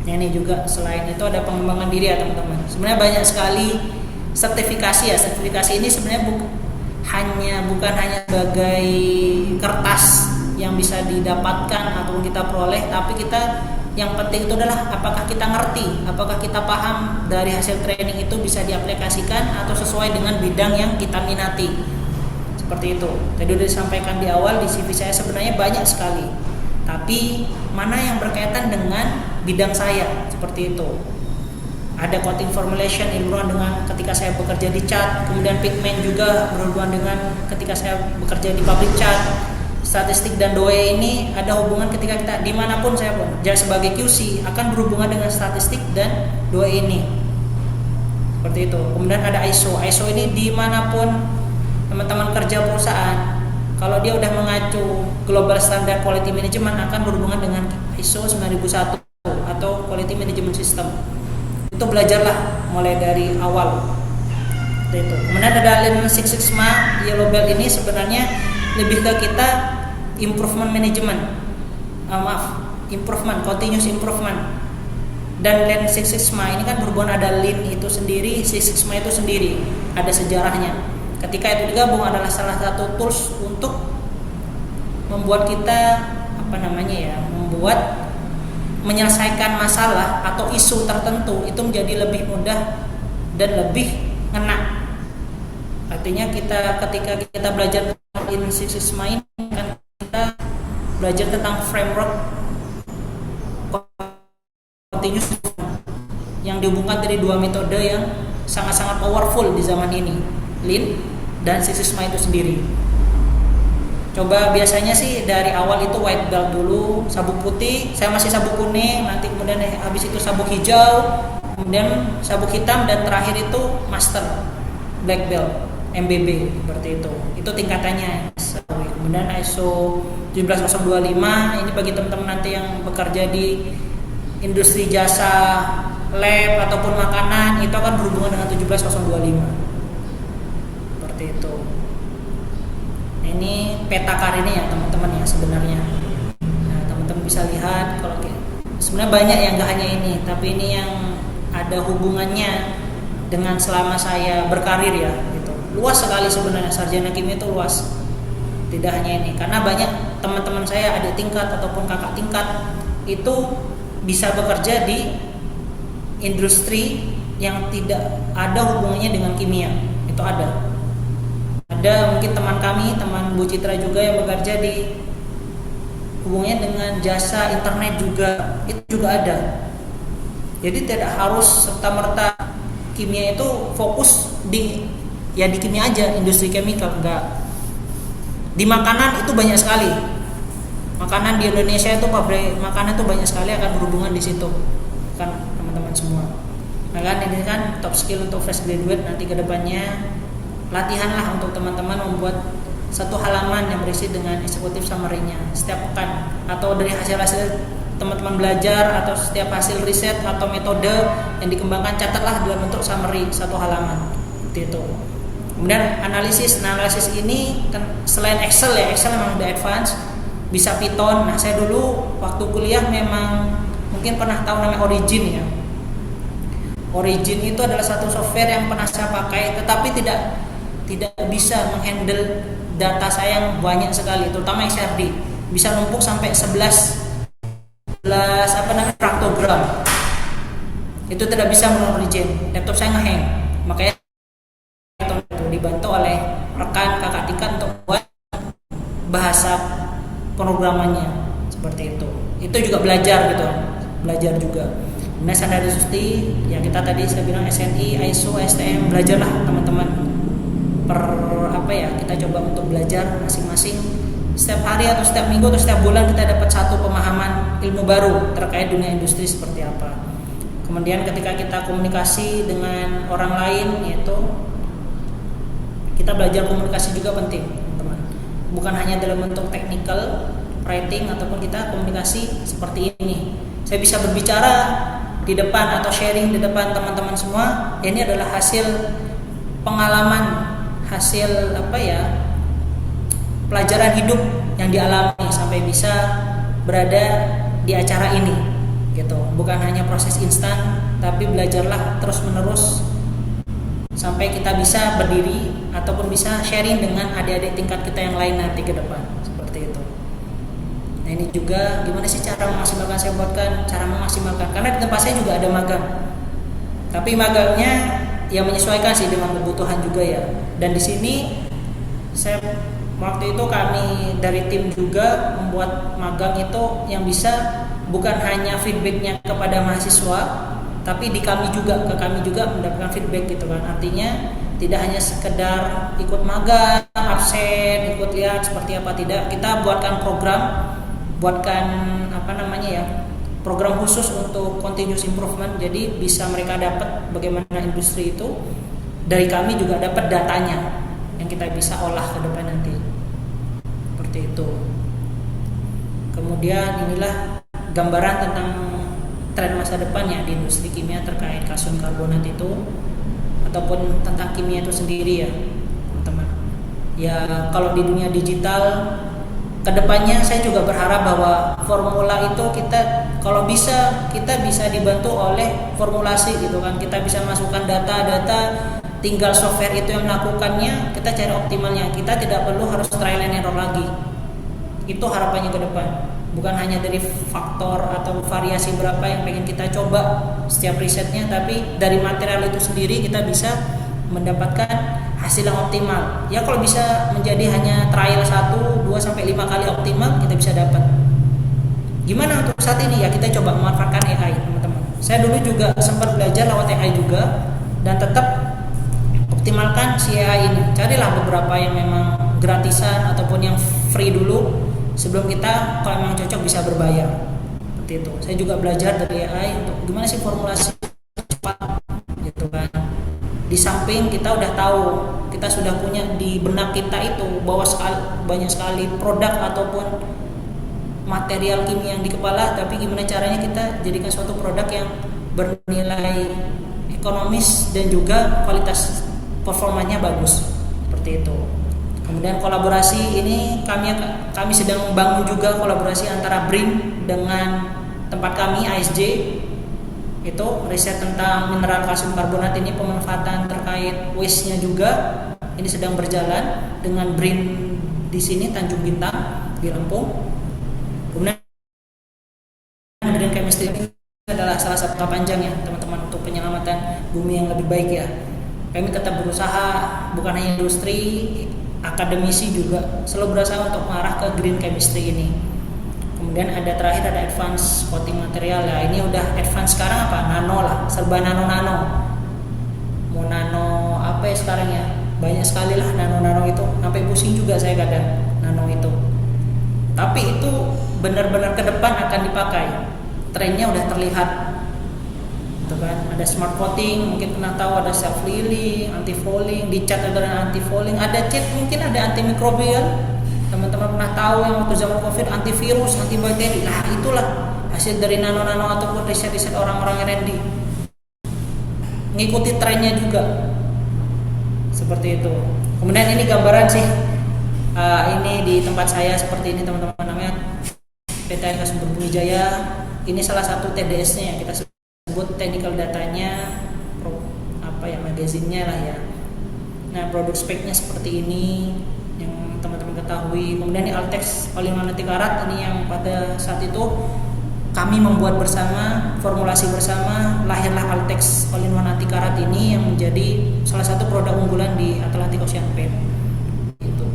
Ini juga selain itu ada pengembangan diri ya teman-teman. Sebenarnya banyak sekali sertifikasi ya. Sertifikasi ini sebenarnya bukan hanya sebagai kertas yang bisa didapatkan atau kita peroleh, tapi kita yang penting itu adalah apakah kita ngerti, apakah kita paham dari hasil training itu bisa diaplikasikan atau sesuai dengan bidang yang kita minati. Seperti itu. Tadi sudah disampaikan di awal, di CV saya sebenarnya banyak sekali. Tapi mana yang berkaitan dengan bidang saya, seperti itu. Ada coating formulation yang berhubungan dengan ketika saya bekerja di cat, kemudian pigment juga berhubungan dengan ketika saya bekerja di pabrik cat. Statistik dan DOE ini ada hubungan ketika kita dimanapun saya pun, jadi sebagai QC akan berhubungan dengan statistik dan DOE ini, seperti itu. Kemudian ada ISO ini dimanapun teman-teman kerja perusahaan, kalau dia udah mengacu Global Standard Quality Management akan berhubungan dengan ISO 9001 atau Quality Management System. Itu belajarlah mulai dari awal, seperti itu. Kemudian ada Lean Six Sigma Yellow Belt ini sebenarnya lebih ke kita improvement management, improvement, continuous improvement. Dan Lean Six Sigma ini kan berhubungan, ada Lean itu sendiri, Six Sigma itu sendiri, ada sejarahnya. Ketika itu digabung adalah salah satu tools untuk membuat kita membuat menyelesaikan masalah atau isu tertentu itu menjadi lebih mudah dan lebih ngena. Artinya ketika kita belajar Lean Six Sigma ini kan kita belajar tentang framework continuous yang dihubungkan dari dua metode yang sangat-sangat powerful di zaman ini. Lean dan Six Sigma itu sendiri. Coba biasanya sih dari awal itu white belt dulu, sabuk putih, saya masih sabuk kuning, nanti kemudian habis itu sabuk hijau, kemudian sabuk hitam, dan terakhir itu master black belt MBB seperti itu. Itu tingkatannya. Kemudian ISO 17025 ini bagi teman-teman nanti yang bekerja di industri jasa lab ataupun makanan, itu akan berhubungan dengan 17025 seperti itu. Nah, ini peta karirnya ya teman-teman ya sebenarnya. Nah, teman-teman bisa lihat kalau sebenarnya banyak yang nggak hanya ini, tapi ini yang ada hubungannya dengan selama saya berkarir ya gitu. Luas sekali sebenarnya, sarjana kimia itu luas. Tidak hanya ini, karena banyak teman-teman saya adik tingkat ataupun kakak tingkat itu bisa bekerja di industri yang tidak ada hubungannya dengan kimia. Itu ada mungkin teman kami, teman Bu Citra juga yang bekerja di hubungannya dengan jasa internet juga, itu juga ada. Jadi tidak harus serta-merta kimia itu fokus di kimia aja, industri chemical, enggak. Di makanan itu banyak sekali. Makanan di Indonesia itu pabrik makanan itu banyak sekali akan berhubungan di situ. Kan teman-teman semua. Nah kan ini kan top skill untuk fresh graduate nanti ke depannya. Latihanlah untuk teman-teman membuat satu halaman yang berisi dengan eksekutif summary-nya setiap pekan, atau dari hasil-hasil teman-teman belajar, atau setiap hasil riset atau metode yang dikembangkan, catatlah dalam bentuk summary satu halaman. Seperti itu. Kemudian analisis ini kan selain Excel ya, Excel memang udah advance, bisa Python. Nah saya dulu waktu kuliah memang mungkin pernah tahu namanya Origin ya. Origin itu adalah satu software yang pernah saya pakai, tetapi tidak bisa menghandle data saya yang banyak sekali, terutama XRD. Bisa numpuk sampai 11 praktogram. Itu tidak bisa melalui Origin. Laptop saya ngehang, makanya dibantu oleh rekan kakak tingkat untuk buat bahasa pemrogramannya seperti itu. Itu juga belajar juga. Nah, standarisasi ya kita tadi saya bilang SNI, ISO, STM, belajarlah teman-teman. Kita coba untuk belajar masing-masing setiap hari atau setiap minggu atau setiap bulan kita dapat satu pemahaman ilmu baru terkait dunia industri seperti apa. Kemudian ketika kita komunikasi dengan orang lain, yaitu kita belajar komunikasi juga penting, teman-teman. Bukan hanya dalam bentuk technical writing ataupun kita komunikasi seperti ini. Saya bisa berbicara di depan atau sharing di depan teman-teman semua. Ini adalah hasil pengalaman, hasil pelajaran hidup yang dialami sampai bisa berada di acara ini, gitu. Bukan hanya proses instan, tapi belajarlah terus-menerus sampai kita bisa berdiri ataupun bisa sharing dengan adik-adik tingkat kita yang lain nanti ke depan, seperti itu. Nah ini juga gimana sih cara memaksimalkan, saya buatkan cara memaksimalkan, karena di tempat saya juga ada magang, tapi magangnya ya menyesuaikan sih dengan kebutuhan juga ya. Dan di sini saya waktu itu kami dari tim juga membuat magang itu yang bisa bukan hanya feedbacknya kepada mahasiswa, tapi ke kami juga mendapatkan feedback gitu kan. Artinya tidak hanya sekedar ikut magang, absen, ikut lihat seperti apa, tidak. Kita buatkan program khusus untuk continuous improvement. Jadi bisa mereka dapat bagaimana industri itu, dari kami juga dapat datanya yang kita bisa olah ke depan nanti. Seperti itu. Kemudian inilah gambaran tentang tren masa depan ya di industri kimia terkait kalsium karbonat itu ataupun tentang kimia itu sendiri ya teman-teman. Ya kalau di dunia digital kedepannya saya juga berharap bahwa formula itu kita bisa dibantu oleh formulasi gitu kan. Kita bisa masukkan data, tinggal software itu yang melakukannya, kita cari optimalnya. Kita tidak perlu harus trial and error lagi. Itu harapannya ke depan. Bukan hanya dari faktor atau variasi berapa yang pengen kita coba setiap risetnya, tapi dari material itu sendiri kita bisa mendapatkan hasil yang optimal. Ya kalau bisa menjadi hanya trial 1, 2 sampai 5 kali optimal, kita bisa dapat. Gimana untuk saat ini ya, kita coba memanfaatkan AI, teman-teman. Saya dulu juga sempat belajar lewat AI juga, dan tetap optimalkan si AI ini. Carilah beberapa yang memang gratisan ataupun yang free dulu sebelum kita kalau memang cocok bisa berbayar. Seperti itu. Saya juga belajar dari AI untuk gimana sih formulasi cepat gitu kan. Di samping kita udah tahu, kita sudah punya di benak kita itu bahwa banyak sekali produk ataupun material kimia yang di kepala, tapi gimana caranya kita jadikan suatu produk yang bernilai ekonomis dan juga kualitas performanya bagus, seperti itu. Kemudian kolaborasi ini kami sedang membangun juga kolaborasi antara BRIN dengan tempat kami ASJ, itu riset tentang mineral kalsium karbonat ini, pemanfaatan terkait waste-nya juga ini sedang berjalan dengan BRIN di sini Tanjung Bintang di Lampung. Kemudian green chemistry ini adalah salah satu panjang ya teman-teman untuk penyelamatan bumi yang lebih baik ya. Kami tetap berusaha, bukan hanya industri, akademisi juga selalu berusaha untuk mengarah ke green chemistry ini. Kemudian ada terakhir ada advance coating material ya. Ini udah advance sekarang apa? Nano lah, serba nano. Mau nano apa ya sekarang ya? Banyak sekali lah nano itu. Sampai pusing juga saya kadang nano itu. Tapi itu benar-benar ke depan akan dipakai. Trennya udah terlihat. Gitu kan? Ada smart coating, mungkin pernah tahu ada self healing, anti fouling, di cat ada anti fouling, ada cat mungkin ada antimikrobial. Teman-teman pernah tahu yang waktu zaman Covid antivirus, antibakteri. Nah, itulah hasil dari nano ataupun riset-riset orang-orang R&D. Ngikuti trennya juga. Seperti itu. Kemudian ini gambaran sih. Ini di tempat saya seperti ini teman-teman, namanya PT Aneka Sumber Jaya. Ini salah satu TDS-nya ya, kita sebut technical datanya, magazinnya lah ya. Nah, produk speknya seperti ini yang teman-teman ketahui. Kemudian ini Altex all-in-one anti karat, ini yang pada saat itu kami membuat bersama, formulasi bersama, lahirlah Altex all-in-one anti karat ini yang menjadi salah satu produk unggulan di Atlantic Ocean Paint. Itu.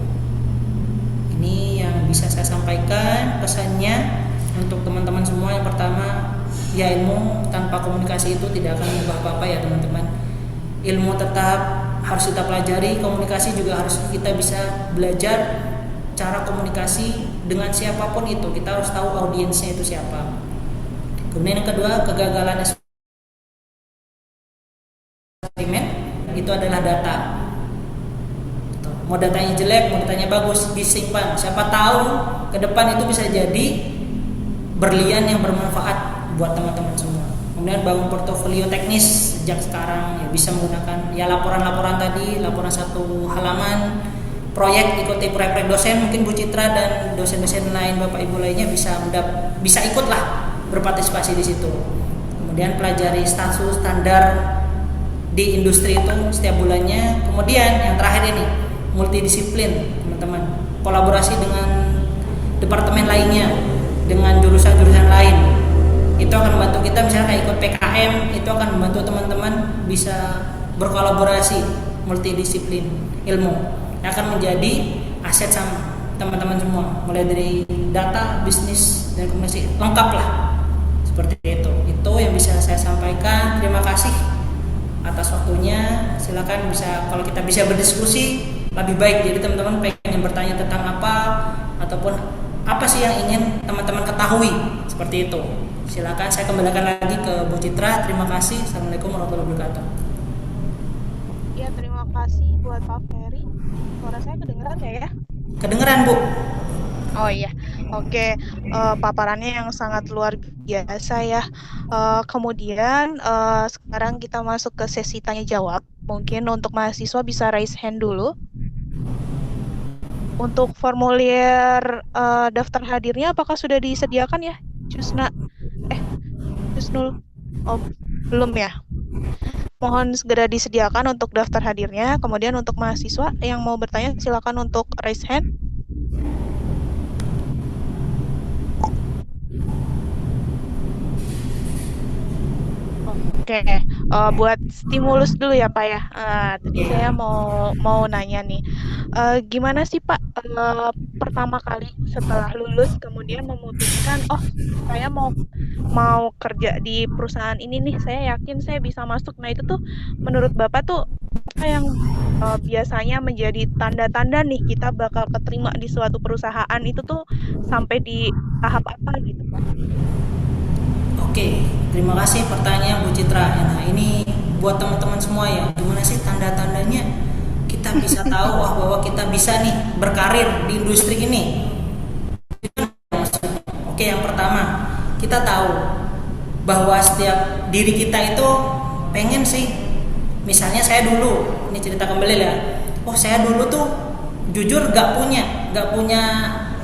Ini yang bisa saya sampaikan pesannya untuk teman-teman semua. Yang pertama, ya ilmu tanpa komunikasi itu tidak akan mengubah apa-apa ya teman-teman. Ilmu tetap harus kita pelajari, komunikasi juga harus kita bisa belajar cara komunikasi dengan siapapun itu. Kita harus tahu audiensnya itu siapa. Kemudian yang kedua, kegagalan eksperimen itu adalah data. Mau datanya jelek, mau datanya bagus, disimpan. Siapa tahu ke depan itu bisa jadi berlian yang bermanfaat buat teman-teman semua. Kemudian bangun portofolio teknis sejak sekarang ya, bisa menggunakan ya laporan-laporan tadi, laporan satu halaman, proyek, ikuti proyek dosen, mungkin Bu Citra dan dosen-dosen lain, Bapak Ibu lainnya bisa ikutlah berpartisipasi di situ. Kemudian pelajari status standar di industri itu setiap bulannya. Kemudian yang terakhir ini multidisiplin teman-teman, kolaborasi dengan departemen lainnya, dengan jurusan-jurusan lain. Itu akan membantu kita, misalnya kayak ikut PKM, itu akan membantu teman-teman bisa berkolaborasi multidisiplin ilmu yang akan menjadi aset sama teman-teman semua, mulai dari data, bisnis, dan komunikasi lengkap lah, seperti itu. Itu yang bisa saya sampaikan. Terima kasih atas waktunya. Silakan bisa, kalau kita bisa berdiskusi lebih baik. Jadi teman-teman pengen bertanya tentang apa ataupun apa sih yang ingin teman-teman ketahui, seperti itu. Silakan, saya kembalikan lagi ke Bu Citra. Terima kasih. Assalamualaikum warahmatullahi wabarakatuh. Ya, terima kasih buat Pak Ferry. Suara saya kedengeran ya? Kedengeran, Bu. Oh iya, oke. Paparannya yang sangat luar biasa ya. Kemudian sekarang kita masuk ke sesi tanya jawab. Mungkin untuk mahasiswa bisa raise hand dulu. Untuk formulir daftar hadirnya apakah sudah disediakan ya, Jusnul? Oh, belum ya. Mohon segera disediakan untuk daftar hadirnya. Kemudian untuk mahasiswa yang mau bertanya silakan untuk raise hand. Oke, buat stimulus dulu ya Pak ya. Tadi saya mau nanya nih, gimana sih Pak pertama kali setelah lulus kemudian memutuskan, oh saya mau kerja di perusahaan ini nih, saya yakin saya bisa masuk. Nah itu tuh menurut Bapak tuh apa yang biasanya menjadi tanda-tanda nih kita bakal keterima di suatu perusahaan itu tuh sampai di tahap apa gitu Pak? Oke, terima kasih pertanyaan Bu Citra. Nah, ini buat teman-teman semua ya, gimana sih tanda-tandanya kita bisa tahu bahwa kita bisa nih berkarir di industri ini? Oke, yang pertama, kita tahu bahwa setiap diri kita itu pengen sih, misalnya saya dulu, ini cerita kembali ya, oh saya dulu tuh jujur gak punya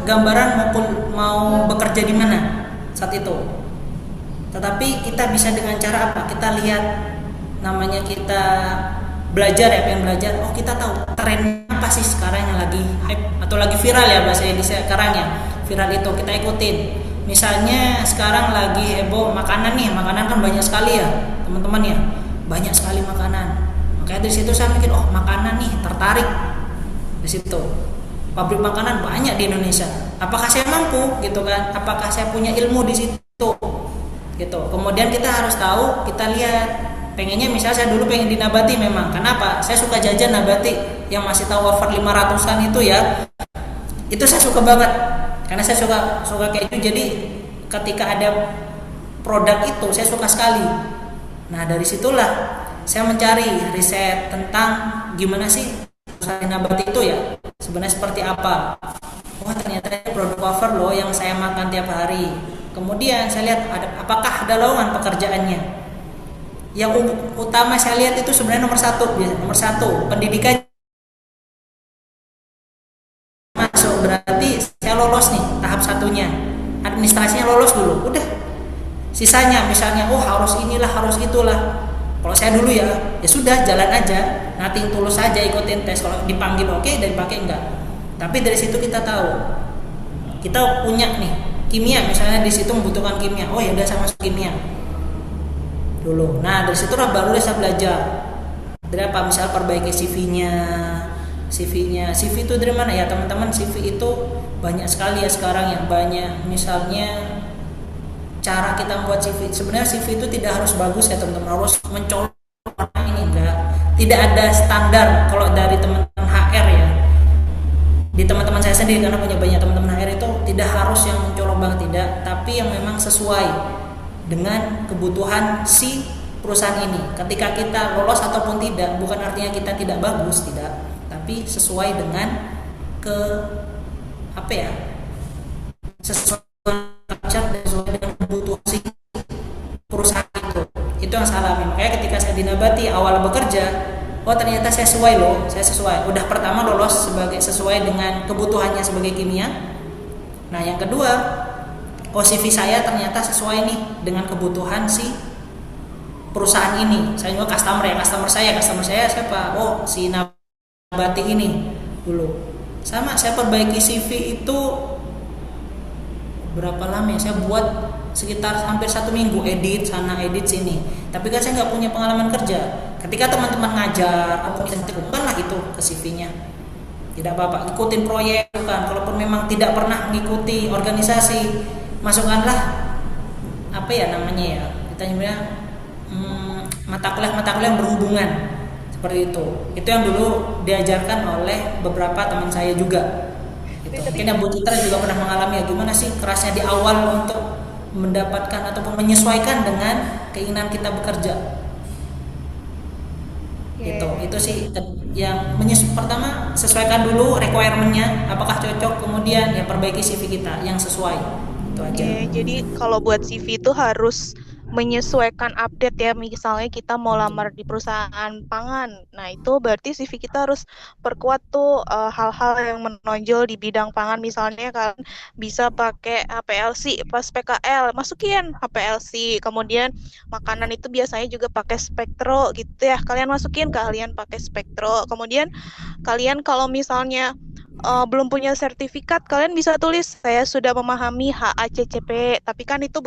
gambaran mau bekerja di mana saat itu. Tetapi kita bisa dengan cara apa? Kita lihat, namanya kita belajar ya, pengen belajar. Oh kita tahu tren apa sih sekarang yang lagi hype atau lagi viral ya bahasa Indonesia sekarang ya. Viral itu kita ikutin. Misalnya sekarang lagi heboh makanan nih, makanan kan banyak sekali ya teman-teman ya, banyak sekali makanan. Makanya dari situ saya mikir, oh makanan nih tertarik di situ. Pabrik makanan banyak di Indonesia. Apakah saya mampu gitu kan? Apakah saya punya ilmu di situ? Gitu. Kemudian kita harus tahu, kita lihat. Pengennya misalnya saya dulu pengen di nabati memang. Kenapa? Saya suka jajan nabati yang masih tahu wafer 500-an itu ya. Itu saya suka banget. Karena saya suka kayak itu. Jadi ketika ada produk itu saya suka sekali. Nah, dari situlah saya mencari riset tentang gimana sih usaha nabati itu ya. Sebenarnya seperti apa? Oh, ternyata produk wafer loh yang saya makan tiap hari. Kemudian saya lihat apakah ada lowongan pekerjaannya. Yang utama saya lihat itu sebenarnya nomor satu pendidikan masuk, berarti saya lolos nih tahap satunya, administrasinya lolos dulu, udah sisanya misalnya oh harus inilah harus itulah. Kalau saya dulu ya sudah jalan aja, nanti tulus aja ikutin tes, kalau dipanggil oke, dan dipakai enggak. Tapi dari situ kita tahu kita punya nih kimia, misalnya di situ membutuhkan kimia, oh ya udah saya masuk kimia dulu. Nah dari situ lah baru saya belajar dari apa, misal perbaiki CV-nya. CV itu dari mana ya teman-teman? CV itu banyak sekali ya sekarang ya, banyak. Misalnya cara kita membuat CV, sebenarnya CV itu tidak harus bagus ya teman-teman, harus mencolok ini enggak, tidak ada standar kalau dari teman-teman HR ya. Di teman-teman saya sendiri, karena punya banyak teman-teman HR, itu tidak harus yang mencolok banget, tidak, tapi yang memang sesuai dengan kebutuhan si perusahaan ini. Ketika kita lolos ataupun tidak, bukan artinya kita tidak bagus, tidak, tapi sesuai dengan apa ya, sesuai dengan kebutuhan si perusahaan itu yang saya alami. Makanya ketika saya di Nabati awal bekerja, oh ternyata saya sesuai. Udah pertama lolos sesuai dengan kebutuhannya sebagai kimia. Nah yang kedua, CV saya ternyata sesuai nih dengan kebutuhan si perusahaan ini. Saya juga customer saya siapa? Oh si Nabati ini dulu. Sama saya perbaiki CV itu berapa lama ya? Saya buat sekitar hampir 1 minggu, edit sana edit sini. Tapi kan saya nggak punya pengalaman kerja. Ketika teman-teman ngajar, aku bukanlah itu ke CV-nya. Tidak apa-apa, ikutin proyek kan. Kalaupun memang tidak pernah mengikuti organisasi, masukkanlah apa ya namanya ya, kita nyebutnya mata kuliah yang berhubungan seperti itu. Itu yang dulu diajarkan oleh beberapa teman saya juga. Gitu. Mungkin Bu Citra juga pernah mengalami ya, gimana sih kerasnya di awal untuk mendapatkan ataupun menyesuaikan dengan keinginan kita bekerja. Itu sih yang pertama sesuaikan dulu requirement-nya apakah cocok, kemudian ya perbaiki CV kita yang sesuai. Itu aja. Jadi kalau buat CV itu harus menyesuaikan update ya, misalnya kita mau lamar di perusahaan pangan, nah itu berarti CV kita harus perkuat tuh hal-hal yang menonjol di bidang pangan, misalnya kan bisa pakai HPLC pas PKL, masukin HPLC, kemudian makanan itu biasanya juga pakai spektro gitu ya, kalian masukin kalian pakai spektro, kemudian kalian kalau misalnya belum punya sertifikat, kalian bisa tulis saya sudah memahami HACCP, tapi kan itu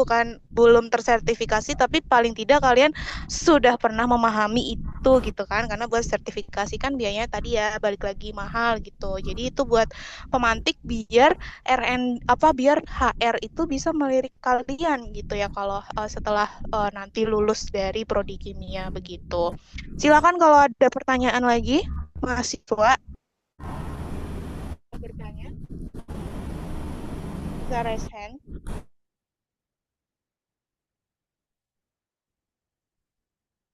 belum tersertifikasi, tapi paling tidak kalian sudah pernah memahami itu gitu kan, karena buat sertifikasi kan biayanya tadi ya balik lagi mahal gitu. Jadi itu buat pemantik biar biar HR itu bisa melirik kalian gitu ya kalau setelah nanti lulus dari prodi kimia begitu. Silakan kalau ada pertanyaan lagi. mahasiswa bertanya, bisa raise hand.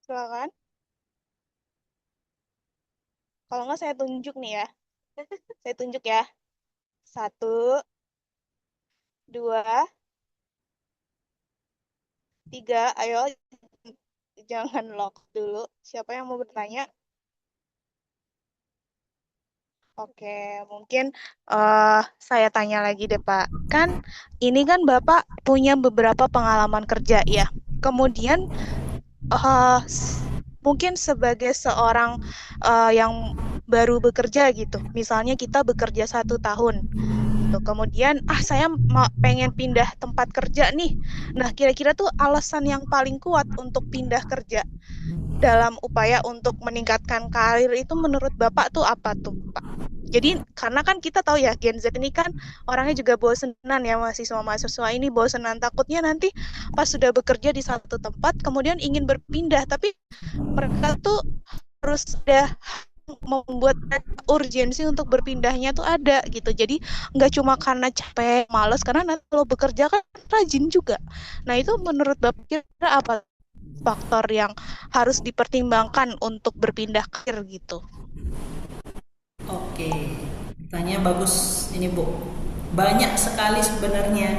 Silakan. Kalau nggak saya tunjuk nih ya. Saya tunjuk ya. 1, 2, 3. Ayo, jangan lock dulu. Siapa yang mau bertanya? Oke, mungkin saya tanya lagi deh Pak. Kan ini kan Bapak punya beberapa pengalaman kerja ya. Kemudian eh, mungkin sebagai seorang yang baru bekerja gitu. Misalnya kita bekerja 1 tahun gitu. Kemudian saya pengen pindah tempat kerja nih. Nah, kira-kira tuh alasan yang paling kuat untuk pindah kerja dalam upaya untuk meningkatkan karir itu menurut Bapak tuh apa tuh, Pak? Jadi karena kan kita tahu ya Gen Z ini kan orangnya juga bosenan ya, mahasiswa ini bosenan, takutnya nanti pas sudah bekerja di satu tempat kemudian ingin berpindah, tapi mereka tuh harus ada membuat urgensi untuk berpindahnya tuh ada gitu. Jadi nggak cuma karena capek, males, karena nanti kalau bekerja kan rajin juga. Nah itu menurut Bapak kira apa faktor yang harus dipertimbangkan untuk berpindah karir gitu? Oke, tanya bagus ini Bu. Banyak sekali sebenarnya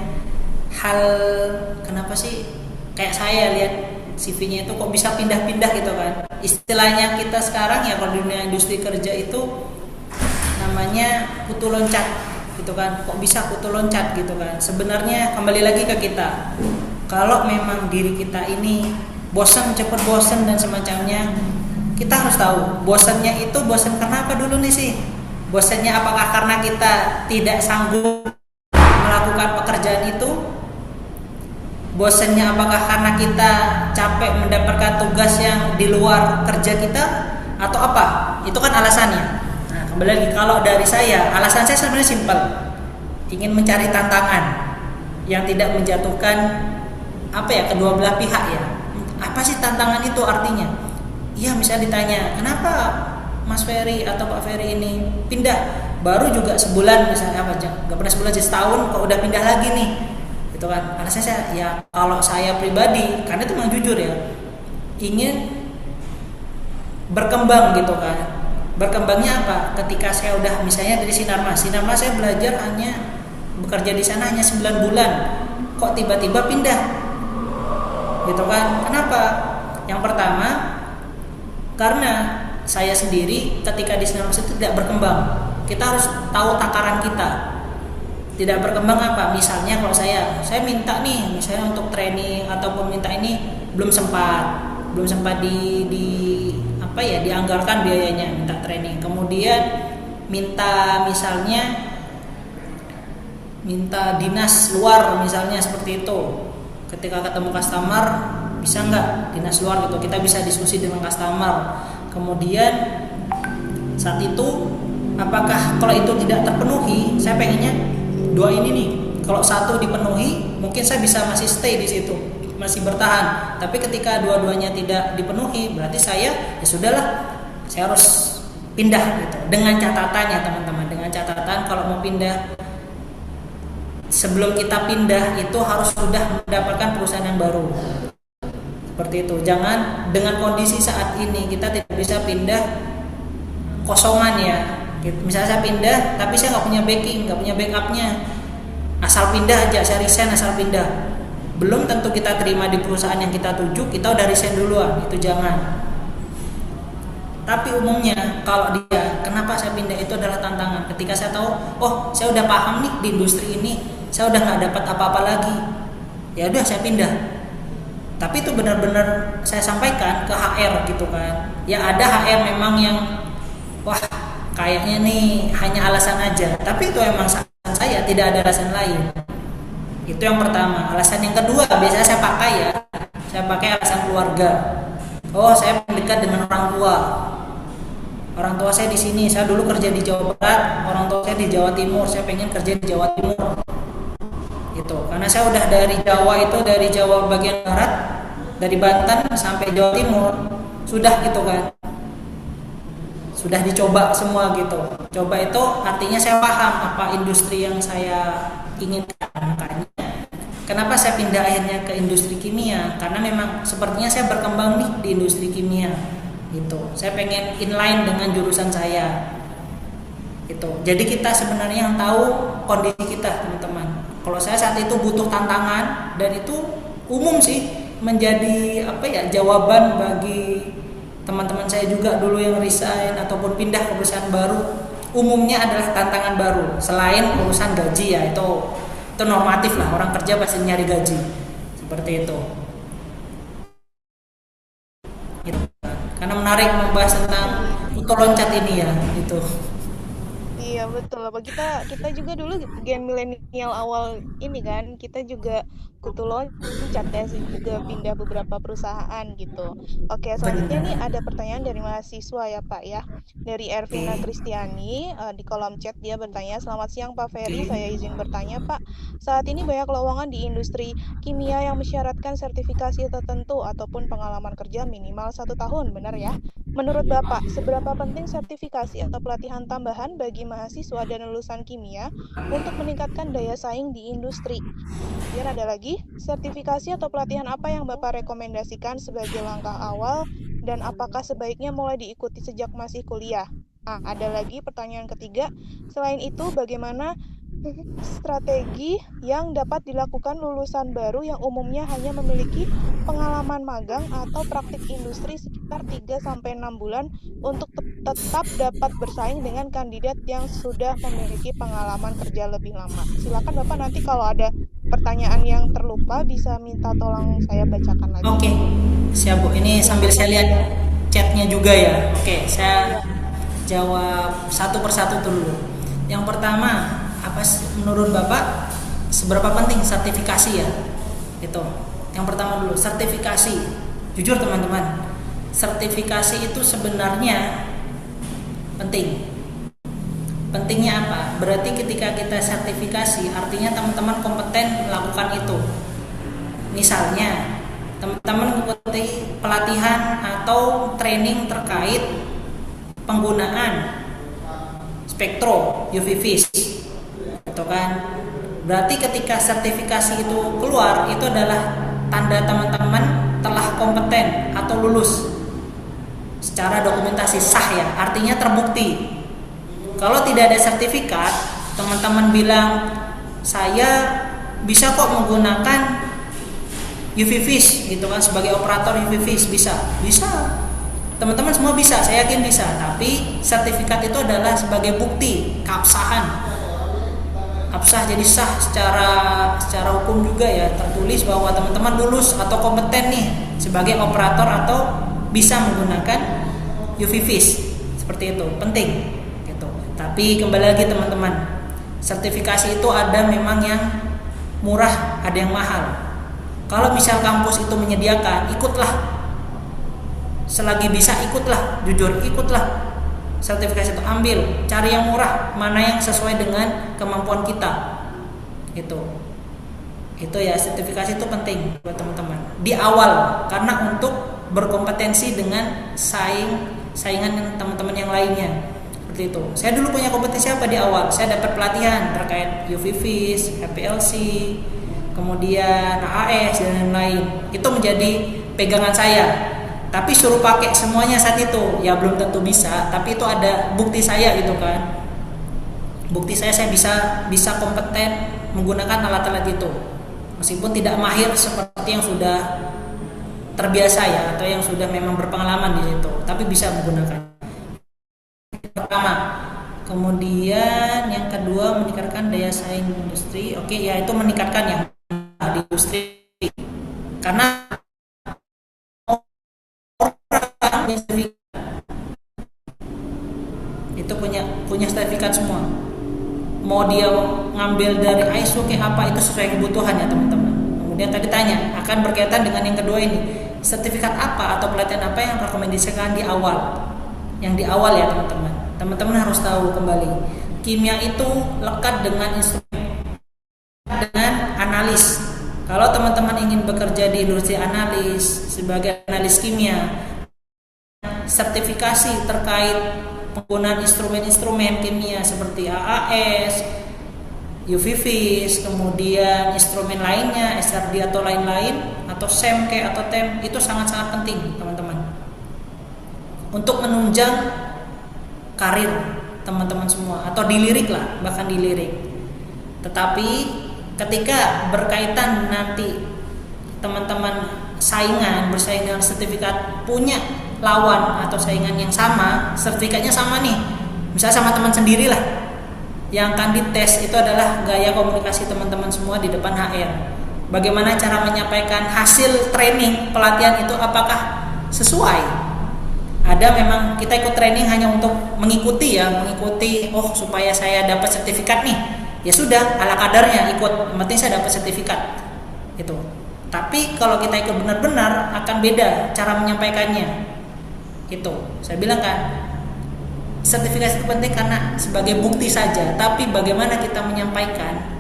hal kenapa sih kayak saya lihat CV-nya itu kok bisa pindah-pindah gitu kan. Istilahnya kita sekarang ya kalau di dunia industri kerja itu namanya kutu loncat gitu kan. Kok bisa kutu loncat gitu kan. Sebenarnya kembali lagi ke kita. Kalau memang diri kita ini bosan, cepat bosan dan semacamnya, kita harus tahu bosannya itu bosan karena apa dulu nih sih. Bosannya apakah karena kita tidak sanggup melakukan pekerjaan itu? Bosannya apakah karena kita capek mendapatkan tugas yang di luar kerja kita atau apa? Itu kan alasannya. Nah, kembali lagi kalau dari saya, alasan saya sebenarnya simpel. Ingin mencari tantangan yang tidak menjatuhkan kedua belah pihak ya. Apa sih tantangan itu artinya? Iya, misalnya ditanya, "Kenapa Mas Ferry atau Pak Ferry ini pindah?" Baru juga sebulan misalnya nggak pernah sebulan sih, setahun kok udah pindah lagi nih. Gitu kan. Alasannya saya ya kalau saya pribadi, karena itu memang jujur ya, ingin berkembang gitu kan. Berkembangnya apa? Ketika saya udah misalnya dari Sinarmas saya belajar hanya bekerja di sana hanya 9 bulan. Kok tiba-tiba pindah? Gitu kan. Kenapa? Yang pertama, karena saya sendiri ketika di Sinarmas itu tidak berkembang. Kita harus tahu takaran kita. Tidak berkembang apa? Misalnya kalau saya minta nih, misalnya untuk training ataupun minta ini belum sempat dianggarkan biayanya minta training. Kemudian minta dinas luar misalnya seperti itu. Ketika ketemu customer, bisa nggak dinas luar gitu, kita bisa diskusi dengan customer. Kemudian saat itu apakah kalau itu tidak terpenuhi, saya pengennya dua ini nih, kalau satu dipenuhi mungkin saya bisa masih stay di situ, masih bertahan. Tapi ketika dua-duanya tidak dipenuhi, berarti saya ya sudahlah, saya harus pindah gitu. Dengan catatan ya teman-teman, dengan catatan kalau mau pindah, sebelum kita pindah itu harus sudah mendapatkan perusahaan yang baru. Seperti itu. Jangan dengan kondisi saat ini kita tidak bisa pindah kosongan ya. Misalnya saya pindah tapi saya nggak punya backing, nggak punya backupnya, asal pindah aja, saya resign asal pindah, belum tentu kita terima di perusahaan yang kita tuju, kita udah resign duluan, itu jangan. Tapi umumnya kalau dia, kenapa saya pindah itu adalah tantangan. Ketika saya tahu, oh saya udah paham nih di industri ini, saya udah nggak dapat apa-apa lagi, ya udah saya pindah. Tapi itu benar-benar saya sampaikan ke HR gitu kan. Ya ada HR memang yang wah kayaknya nih hanya alasan aja, tapi itu emang alasan saya, tidak ada alasan lain. Itu yang pertama. Alasan yang kedua biasanya saya pakai alasan keluarga. Oh saya mendekat dengan orang tua saya di sini, saya dulu kerja di Jawa Barat, orang tua saya di Jawa Timur, saya pengen kerja di Jawa Timur gitu. Karena saya udah dari Jawa bagian barat, dari Banten sampai Jawa Timur sudah gitu kan. sudah dicoba semua gitu. Coba itu artinya saya paham apa industri yang saya inginkan. Makanya kenapa saya pindah akhirnya ke industri kimia, karena memang sepertinya saya berkembang nih di industri kimia gitu. Saya pengen inline dengan jurusan saya gitu. Jadi kita sebenarnya yang tahu kondisi kita, teman-teman. Kalau saya saat itu butuh tantangan, dan itu umum sih menjadi jawaban bagi teman-teman saya juga dulu yang resign ataupun pindah ke perusahaan baru, umumnya adalah tantangan baru selain urusan gaji ya, itu normatif lah, orang kerja pasti nyari gaji seperti itu. Gitu. Karena menarik membahas tentang foto loncat ini ya gitu. Iya betul. Apa kita juga dulu gen milenial awal ini kan, kita juga kutu loncat ya sih, juga pindah beberapa perusahaan gitu. Oke, selanjutnya nih Benar. ada pertanyaan dari mahasiswa ya Pak ya. Dari Ervina Oke. Kristiani di kolom chat dia bertanya, "Selamat siang Pak Ferry, Oke. saya izin bertanya Pak. Saat ini banyak lowongan di industri kimia yang mensyaratkan sertifikasi tertentu ataupun pengalaman kerja minimal 1 tahun, benar ya? Menurut Bapak, seberapa penting sertifikasi atau pelatihan tambahan bagi mahasiswa dan lulusan kimia untuk meningkatkan daya saing di industri? Kemudian ada lagi, sertifikasi atau pelatihan apa yang Bapak rekomendasikan sebagai langkah awal dan apakah sebaiknya mulai diikuti sejak masih kuliah? Nah, ada lagi pertanyaan ketiga, selain itu bagaimana strategi yang dapat dilakukan lulusan baru yang umumnya hanya memiliki pengalaman magang atau praktik industri sekitar 3-6 bulan untuk tetap dapat bersaing dengan kandidat yang sudah memiliki pengalaman kerja lebih lama. Silakan Bapak, nanti kalau ada pertanyaan yang terlupa bisa minta tolong saya bacakan lagi. Oke, siap Bu. Ini Ya, sambil saya lihat chatnya juga ya. Oke, ya. saya jawab satu persatu dulu. Yang pertama, menurut Bapak seberapa penting sertifikasi ya? Itu. Yang pertama dulu, sertifikasi. Jujur teman-teman, sertifikasi itu sebenarnya penting. Pentingnya apa? Berarti ketika kita sertifikasi, artinya teman-teman kompeten melakukan itu. Misalnya, teman-teman mengikuti pelatihan atau training terkait penggunaan spektro UV vis, gitu kan? Berarti ketika sertifikasi itu keluar, itu adalah tanda teman-teman telah kompeten atau lulus secara dokumentasi sah ya, artinya terbukti. Kalau tidak ada sertifikat, teman-teman bilang saya bisa kok menggunakan UV vis gitu kan, sebagai operator UV vis, bisa teman-teman semua bisa, saya yakin bisa, tapi sertifikat itu adalah sebagai bukti keabsahan, absah jadi sah secara hukum juga ya, tertulis bahwa teman-teman lulus atau kompeten nih sebagai operator atau bisa menggunakan UV vis, seperti itu, penting gitu. Tapi kembali lagi teman-teman, sertifikasi itu ada memang yang murah, ada yang mahal. Kalau misal kampus itu menyediakan, ikutlah. Selagi bisa ikutlah, jujur ikutlah. Sertifikasi itu ambil, cari yang murah, mana yang sesuai dengan kemampuan kita. Itu ya, sertifikasi itu penting buat teman-teman di awal, karena untuk berkompetensi dengan saingan teman-teman yang lainnya. Seperti itu. Saya dulu punya kompetensi apa di awal? Saya dapat pelatihan terkait UV vis, HPLC, kemudian AAS dan lain-lain. Itu menjadi pegangan saya. Tapi suruh pakai semuanya saat itu, ya belum tentu bisa. Tapi itu ada bukti saya gitu kan. Bukti saya bisa kompeten menggunakan alat-alat itu. Meskipun tidak mahir seperti yang sudah terbiasa ya, atau yang sudah memang berpengalaman di situ, tapi bisa menggunakan. Pertama. Kemudian yang kedua, meningkatkan daya saing industri. Oke, ya itu meningkatkan yang di industri. Karena orang itu punya sertifikat semua. Mau dia ngambil dari ISO kayak apa, itu sesuai kebutuhan ya teman-teman. Kemudian tadi tanya, akan berkaitan dengan yang kedua ini, sertifikat apa atau pelatihan apa yang rekomendasikan di awal. Yang di awal ya teman-teman. Teman-teman harus tahu kembali, kimia itu lekat dengan instrumen, dengan analis. Kalau teman-teman ingin bekerja di industri analis sebagai analis kimia, sertifikasi terkait penggunaan instrumen-instrumen kimia seperti AAS, UV-Vis, kemudian instrumen lainnya, SRD atau lain-lain, atau SEM atau TEM, itu sangat-sangat penting teman-teman untuk menunjang karir teman-teman semua, atau dilirik lah, bahkan dilirik. Tetapi ketika berkaitan nanti teman-teman bersaing dengan sertifikat, punya lawan atau saingan yang sama, sertifikatnya sama nih, misalnya sama teman sendiri lah, yang akan dites itu adalah gaya komunikasi teman-teman semua di depan HR. Bagaimana cara menyampaikan hasil training pelatihan itu, apakah sesuai? Ada memang kita ikut training hanya untuk mengikuti oh supaya saya dapat sertifikat nih, ya sudah ala kadarnya ikut, yang penting saya dapat sertifikat itu. Tapi kalau kita ikut benar-benar akan beda cara menyampaikannya. Itu saya bilang kan, sertifikasi itu penting karena sebagai bukti saja, tapi bagaimana kita menyampaikan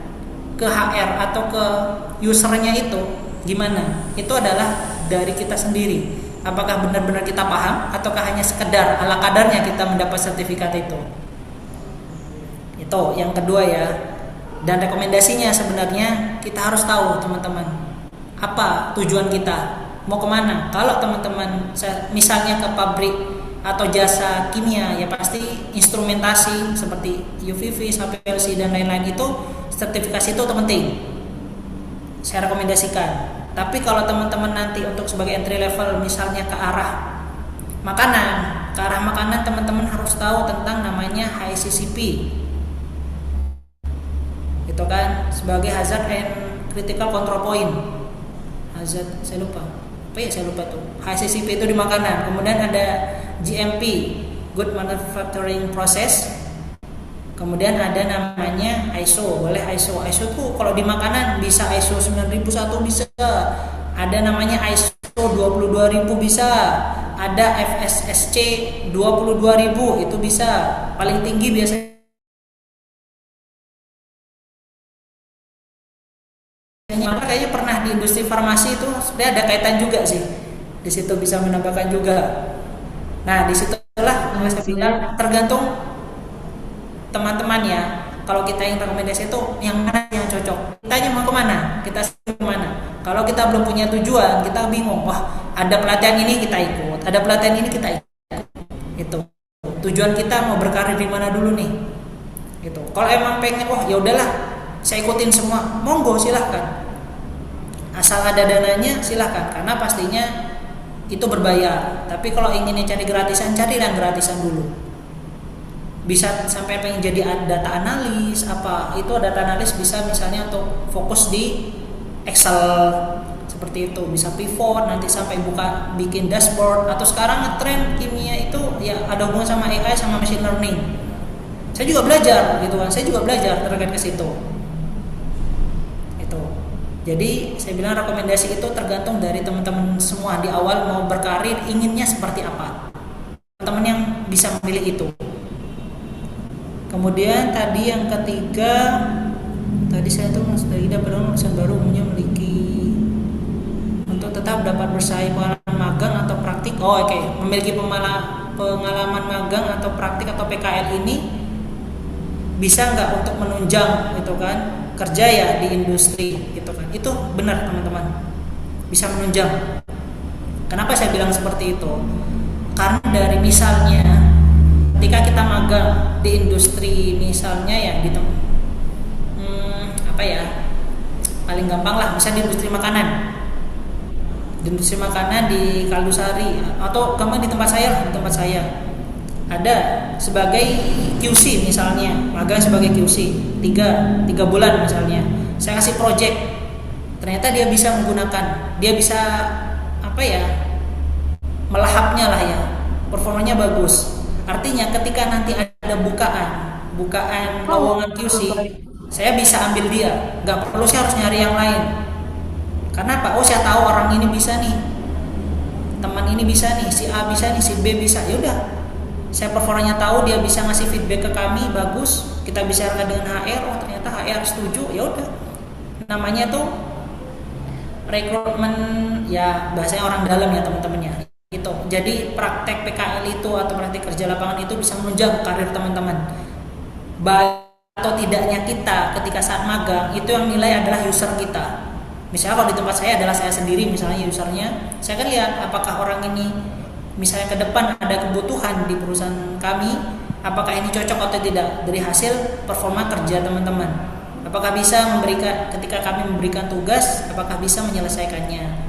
ke HR atau ke usernya itu gimana, itu adalah dari kita sendiri. Apakah benar-benar kita paham ataukah hanya sekedar ala kadarnya kita mendapat sertifikat itu. Itu yang kedua ya. Dan rekomendasinya sebenarnya kita harus tahu teman-teman, apa tujuan kita, mau kemana. Kalau teman-teman misalnya ke pabrik atau jasa kimia, ya pasti instrumentasi seperti UV-Vis, HPLC dan lain-lain, itu sertifikasi itu penting, saya rekomendasikan. Tapi kalau teman-teman nanti untuk sebagai entry level, misalnya ke arah makanan, teman-teman harus tahu tentang namanya HACCP, itu kan, sebagai hazard and critical control point. Hazard, saya lupa tuh. HACCP itu di makanan. Kemudian ada GMP, Good Manufacturing Process. Kemudian ada namanya ISO, boleh ISO. ISO tuh kalau di makanan bisa ISO 9001 bisa. Ada namanya ISO 22000 bisa. Ada FSSC 22000 itu bisa. Paling tinggi biasanya. Maka kayaknya pernah di industri farmasi itu sebenarnya ada kaitan juga sih. Di situ bisa menambahkan juga. Nah, di situlah saya bilang tergantung teman-teman ya. Kalau kita yang rekomendasi itu yang mana yang cocok, kita mau kemana, kita kemana. Kalau kita belum punya tujuan, kita bingung, wah ada pelatihan ini kita ikut, ada pelatihan ini kita ikut. Itu tujuan kita mau berkarir di mana dulu nih. Gitu. Kalau emang pengen, wah ya udahlah saya ikutin semua, monggo silahkan, asal ada dananya silahkan, karena pastinya itu berbayar. Tapi kalau ingin cari gratisan, cari yang gratisan dulu. Bisa sampai pengen jadi data analis apa, itu data analis bisa misalnya untuk fokus di Excel seperti itu, bisa pivot nanti sampai bikin dashboard, atau sekarang ngetrend kimia itu ya ada hubungan sama AI sama machine learning. Saya juga belajar gitu kan, terkait ke situ. Itu. Jadi saya bilang rekomendasi itu tergantung dari teman-teman semua di awal mau berkarir inginnya seperti apa. Teman-teman yang bisa memilih itu. Kemudian tadi yang ketiga, tadi saya tuh sudah pada lulusan baru umumnya memiliki untuk tetap dapat bersaing pengalaman magang atau praktik. Oke. Memiliki pengalaman magang atau praktik atau PKL ini bisa nggak untuk menunjang gitu kan kerja ya di industri gitu kan. Itu benar teman-teman, bisa menunjang. Kenapa saya bilang seperti itu? Karena dari misalnya ketika kita magang di industri misalnya ya di paling gampang lah misalnya di industri makanan di Kaldusari, atau kemarin di tempat saya ada sebagai QC misalnya, magang sebagai QC 3 bulan misalnya, saya kasih project, ternyata dia bisa menggunakan, dia bisa melahapnya lah ya, performanya bagus. Artinya ketika nanti ada bukaan lowongan QC, saya bisa ambil dia, nggak perlu saya harus nyari yang lain. Karena apa? Oh saya tahu orang ini bisa nih, teman ini bisa nih, si A bisa nih, si B bisa. Ya udah, saya performanya tahu, dia bisa ngasih feedback ke kami, bagus. Kita bicarakan dengan HR, oh ternyata HR setuju, ya udah. Namanya tuh rekrutmen ya, bahasanya orang dalam ya teman-temannya. Itu. Jadi praktek PKL itu atau praktek kerja lapangan itu bisa menunjang karir teman-teman. Atau tidaknya kita ketika saat magang itu yang nilai adalah user kita. Misalnya kalau di tempat saya adalah saya sendiri misalnya usernya, saya kan lihat apakah orang ini misalnya ke depan ada kebutuhan di perusahaan kami, apakah ini cocok atau tidak dari hasil performa kerja teman-teman. Apakah bisa memberikan ketika kami memberikan tugas, apakah bisa menyelesaikannya.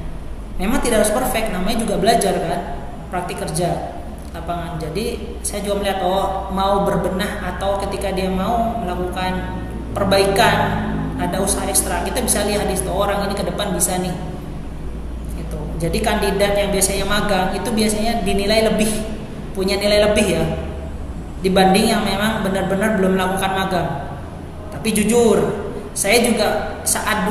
Memang tidak harus perfect, namanya juga belajar kan, praktik kerja lapangan. Jadi saya juga melihat mau berbenah atau ketika dia mau melakukan perbaikan, ada usaha ekstra, kita bisa lihat di situ orang ini ke depan bisa nih. Gitu. Jadi kandidat yang biasanya magang itu biasanya dinilai lebih, punya nilai lebih ya, dibanding yang memang benar-benar belum melakukan magang. Tapi jujur, saya juga saat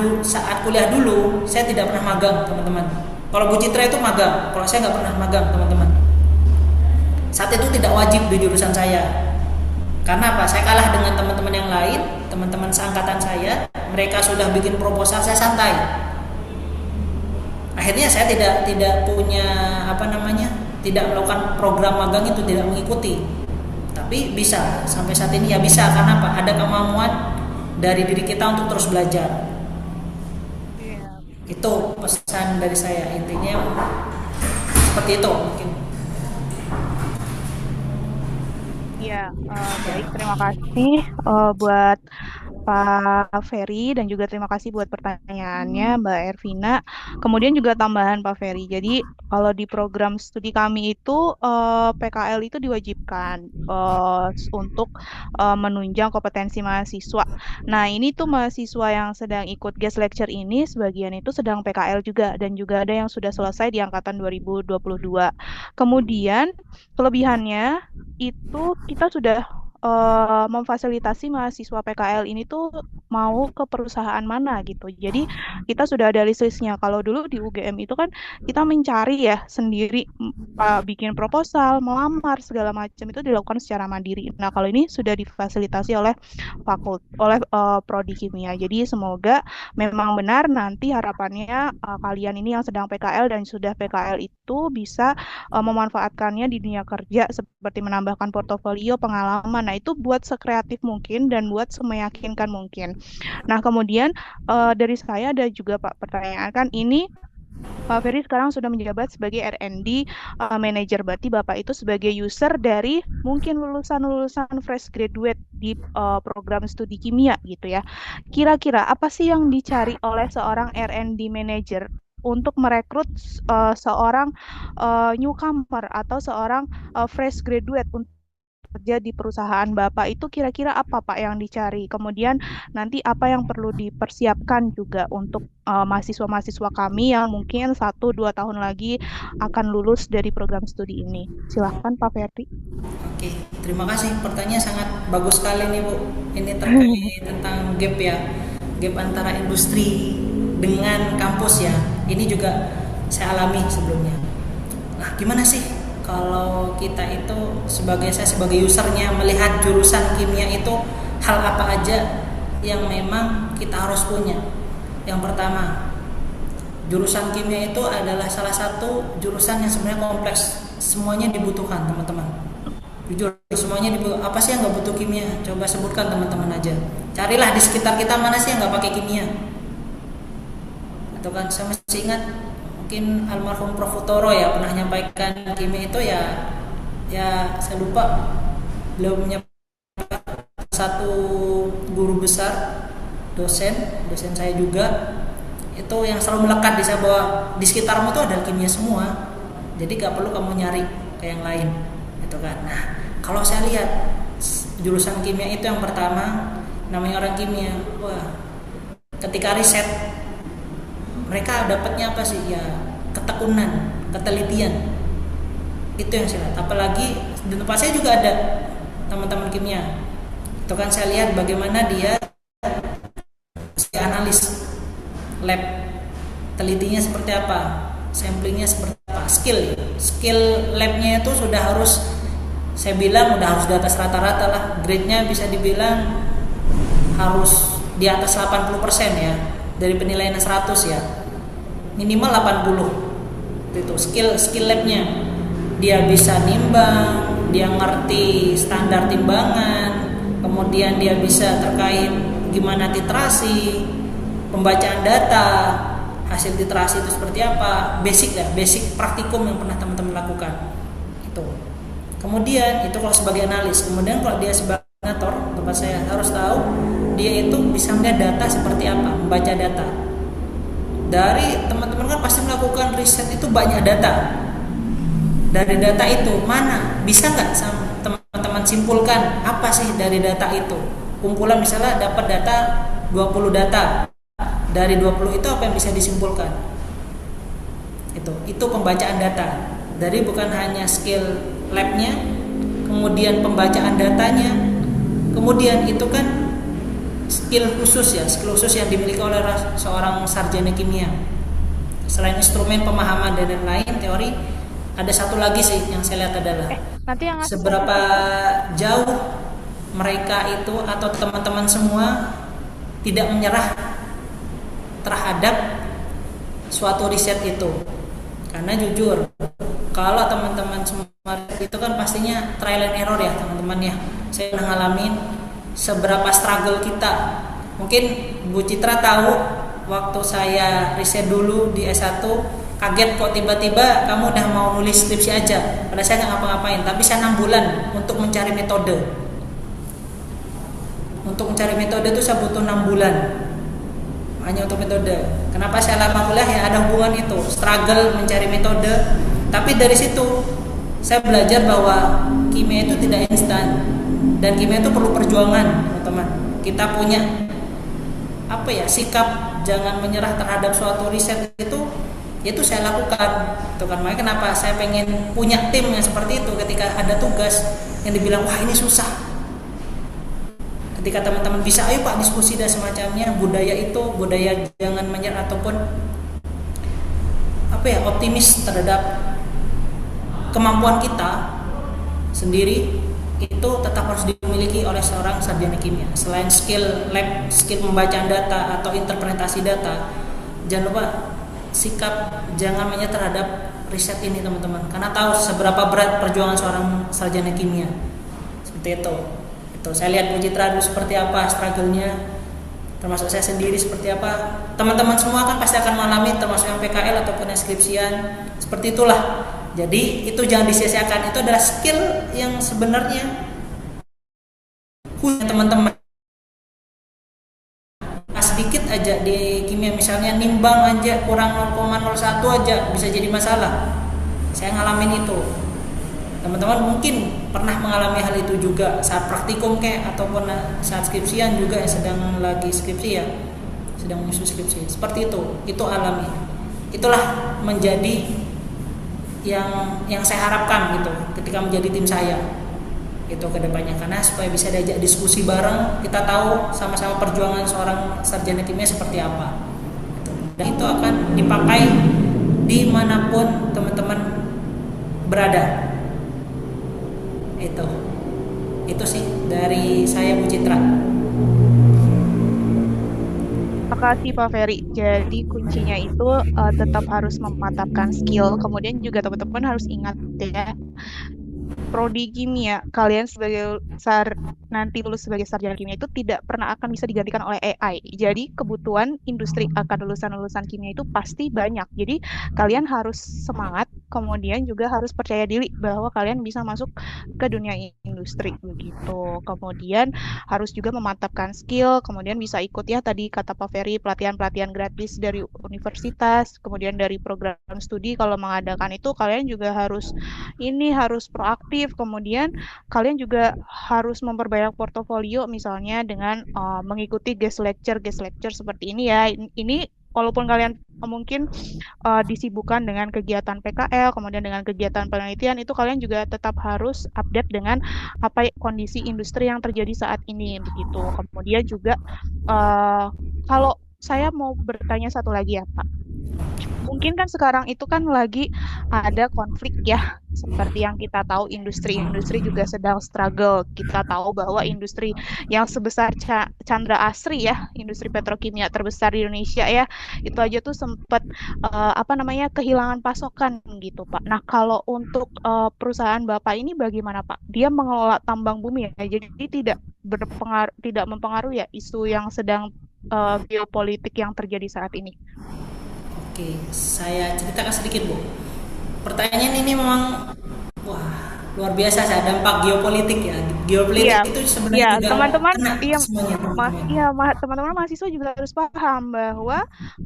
kuliah dulu saya tidak pernah magang teman-teman. Kalau Bu Citra itu magang, kalau saya nggak pernah magang teman-teman. Saat itu tidak wajib di jurusan saya. Karena apa? Saya kalah dengan teman-teman yang lain, teman-teman seangkatan saya. Mereka sudah bikin proposal, saya santai. Akhirnya saya tidak punya tidak melakukan program magang itu, tidak mengikuti. Tapi bisa sampai saat ini ya bisa. Karena apa? Ada kemampuan dari diri kita untuk terus belajar. Itu pesan dari saya, intinya seperti itu mungkin. Ya, baik, terima kasih buat Pak Ferry dan juga terima kasih buat pertanyaannya Mbak Ervina. Kemudian juga tambahan Pak Ferry. Jadi kalau di program studi kami itu PKL itu diwajibkan untuk menunjang kompetensi mahasiswa. Nah, ini tuh mahasiswa yang sedang ikut guest lecture ini sebagian itu sedang PKL juga dan juga ada yang sudah selesai di angkatan 2022. Kemudian kelebihannya itu kita sudah memfasilitasi mahasiswa PKL ini tuh mau ke perusahaan mana gitu. Jadi kita sudah ada list-listnya. Kalau dulu di UGM itu kan kita mencari ya sendiri, bikin proposal, melamar segala macam itu dilakukan secara mandiri. Nah kalau ini sudah difasilitasi oleh prodi kimia. Jadi semoga memang benar nanti harapannya kalian ini yang sedang PKL dan sudah PKL itu bisa memanfaatkannya di dunia kerja seperti menambahkan portofolio pengalaman. Nah, itu buat sekreatif mungkin dan buat semeyakinkan mungkin. Nah, kemudian dari saya ada juga Pak pertanyaan kan ini Pak Ferry sekarang sudah menjabat sebagai R&D Manager, berarti Bapak itu sebagai user dari mungkin lulusan-lulusan fresh graduate di program studi kimia gitu ya. Kira-kira apa sih yang dicari oleh seorang R&D Manager untuk merekrut seorang newcomer atau seorang fresh graduate untuk kerja di perusahaan Bapak itu kira-kira apa Pak yang dicari? Kemudian nanti apa yang perlu dipersiapkan juga untuk mahasiswa-mahasiswa kami yang mungkin 1-2 tahun lagi akan lulus dari program studi ini. Silahkan Pak Ferry. Oke, terima kasih. Pertanyaannya sangat bagus sekali nih Bu. Ini terkait tentang gap ya, gap antara industri dengan kampus ya. Ini juga saya alami sebelumnya. Nah, gimana sih kalau kita itu saya sebagai usernya melihat jurusan kimia itu hal apa aja yang memang kita harus punya? Yang pertama, jurusan kimia itu adalah salah satu jurusan yang sebenarnya kompleks, semuanya dibutuhkan teman-teman. Jujur, semuanya dibutuhkan. Apa sih yang nggak butuh kimia? Coba sebutkan teman-teman aja. Carilah di sekitar kita mana sih yang nggak pakai kimia. Atau kan saya masih ingat mungkin almarhum Prof. Utoro ya pernah menyampaikan kimia itu ya saya lupa, beliau menyampaikan satu guru besar, dosen saya juga itu yang selalu melekat di saya bahwa di sekitarmu itu ada kimia semua, jadi gak perlu kamu nyari ke yang lain gitu kan. Nah kalau saya lihat jurusan kimia itu yang pertama namanya orang kimia, wah ketika riset mereka dapatnya apa sih ya, ketekunan, ketelitian, itu yang saya lihat. Apalagi di tempat saya juga ada teman-teman kimia itu kan, saya lihat bagaimana dia analis lab, telitinya seperti apa, samplingnya seperti apa, skill labnya itu sudah harus, saya bilang udah harus di atas rata-rata lah, grade-nya bisa dibilang harus di atas 80% ya, dari penilaian 100 ya, minimal 80 Itu skill skill labnya, dia bisa nimbang, dia ngerti standar timbangan, kemudian dia bisa terkait gimana titrasi, pembacaan data, hasil titrasi itu seperti apa, basic ya, basic praktikum yang pernah teman-teman lakukan itu. Kemudian itu kalau sebagai analis, kemudian kalau dia sebagai koordinator tempat saya harus tahu dia itu bisa melihat data seperti apa, membaca data. Dari teman-teman kan pasti melakukan riset itu banyak data. Dari data itu mana bisa nggak teman-teman simpulkan apa sih dari data itu? Kumpulan misalnya dapat data 20 data. Dari 20 itu apa yang bisa disimpulkan? Itu pembacaan data. Dari bukan hanya skill labnya, kemudian pembacaan datanya, kemudian itu kan skill khusus ya, skill khusus yang dimiliki oleh seorang sarjana kimia. Selain instrumen pemahaman dan lain-lain teori, ada satu lagi sih yang saya lihat adalah nanti yang seberapa jauh mereka itu atau teman-teman semua tidak menyerah terhadap suatu riset itu. Karena jujur, kalau teman-teman semua itu kan pastinya trial and error ya teman-teman ya. Saya pernah ngalamin seberapa struggle kita. Mungkin Bu Citra tahu waktu saya riset dulu di S1, kaget kok tiba-tiba kamu udah mau nulis skripsi aja. Padahal saya nggak ngapa-ngapain, tapi saya 6 bulan untuk mencari metode. Untuk mencari metode itu saya butuh 6 bulan hanya untuk metode. Kenapa saya lama kuliah ya ada hubungan itu, struggle mencari metode. Tapi dari situ saya belajar bahwa kimia itu tidak instan dan kimia itu perlu perjuangan, teman-teman. Kita punya sikap jangan menyerah terhadap suatu riset itu saya lakukan. Itu kan makanya kenapa saya pengen punya tim yang seperti itu ketika ada tugas yang dibilang wah ini susah. Ketika teman-teman bisa, ayo Pak diskusi dan semacamnya, budaya jangan menyerah ataupun optimis terhadap kemampuan kita sendiri itu tetap harus dimiliki oleh seorang sarjana kimia. Selain skill lab, skill pembacaan data atau interpretasi data, jangan lupa sikap jangan menyerah terhadap riset ini teman-teman. Karena tahu seberapa berat perjuangan seorang sarjana kimia. Seperti itu. Saya lihat Bu Citra dulu seperti apa struggle-nya, termasuk saya sendiri seperti apa. Teman-teman semua kan pasti akan mengalami, termasuk yang PKL ataupun yang skripsian. Seperti itulah. Jadi itu jangan disia-siakan. Itu adalah skill yang sebenarnya khusus teman-teman. Sedikit aja di kimia misalnya nimbang aja kurang 0,01 aja bisa jadi masalah. Saya ngalamin itu. Teman-teman mungkin pernah mengalami hal itu juga saat praktikum ataupun saat skripsian juga yang sedang lagi skripsi ya, sedang menyusun skripsi. Seperti itu alami. Itulah menjadi yang saya harapkan gitu ketika menjadi tim saya itu kedepannya, karena supaya bisa diajak diskusi bareng, kita tahu sama-sama perjuangan seorang sarjana kimia seperti apa gitu. Dan itu akan dipakai dimanapun teman-teman berada. Itu sih dari saya Bu Citra. Terima kasih Pak Ferry. Jadi kuncinya itu tetap harus memantapkan skill. Kemudian juga teman-teman harus ingat ya, prodi kimia kalian nanti lulus sebagai sarjana kimia itu tidak pernah akan bisa digantikan oleh AI. Jadi kebutuhan industri akan lulusan-lulusan kimia itu pasti banyak. Jadi kalian harus semangat, kemudian juga harus percaya diri bahwa kalian bisa masuk ke dunia industri begitu. Kemudian harus juga memantapkan skill, kemudian bisa ikut ya tadi kata Pak Ferry pelatihan-pelatihan gratis dari universitas, kemudian dari program studi kalau mengadakan itu kalian juga harus proaktif. Kemudian kalian juga harus memperbanyak portofolio misalnya dengan mengikuti guest lecture seperti ini ya. Ini walaupun kalian mungkin disibukkan dengan kegiatan PKL, kemudian dengan kegiatan penelitian, itu kalian juga tetap harus update dengan apa kondisi industri yang terjadi saat ini begitu. Kemudian juga kalau saya mau bertanya satu lagi ya Pak, mungkin kan sekarang itu kan lagi ada konflik ya, seperti yang kita tahu industri-industri juga sedang struggle. Kita tahu bahwa industri yang sebesar Chandra Asri ya, industri petrokimia terbesar di Indonesia ya, itu aja tuh sempat apa namanya kehilangan pasokan gitu Pak. Nah kalau untuk perusahaan Bapak ini bagaimana Pak? Dia mengelola tambang bumi ya, jadi tidak mempengaruhi ya isu yang sedang geopolitik yang terjadi saat ini. Oke, saya ceritakan sedikit Bu. Pertanyaan ini memang wah luar biasa saya dampak geopolitik ya. Iya, Geopolitik itu iya, sebenarnya juga teman-teman, kena iya, semuanya teman-teman. iya, teman-teman mahasiswa juga harus paham bahwa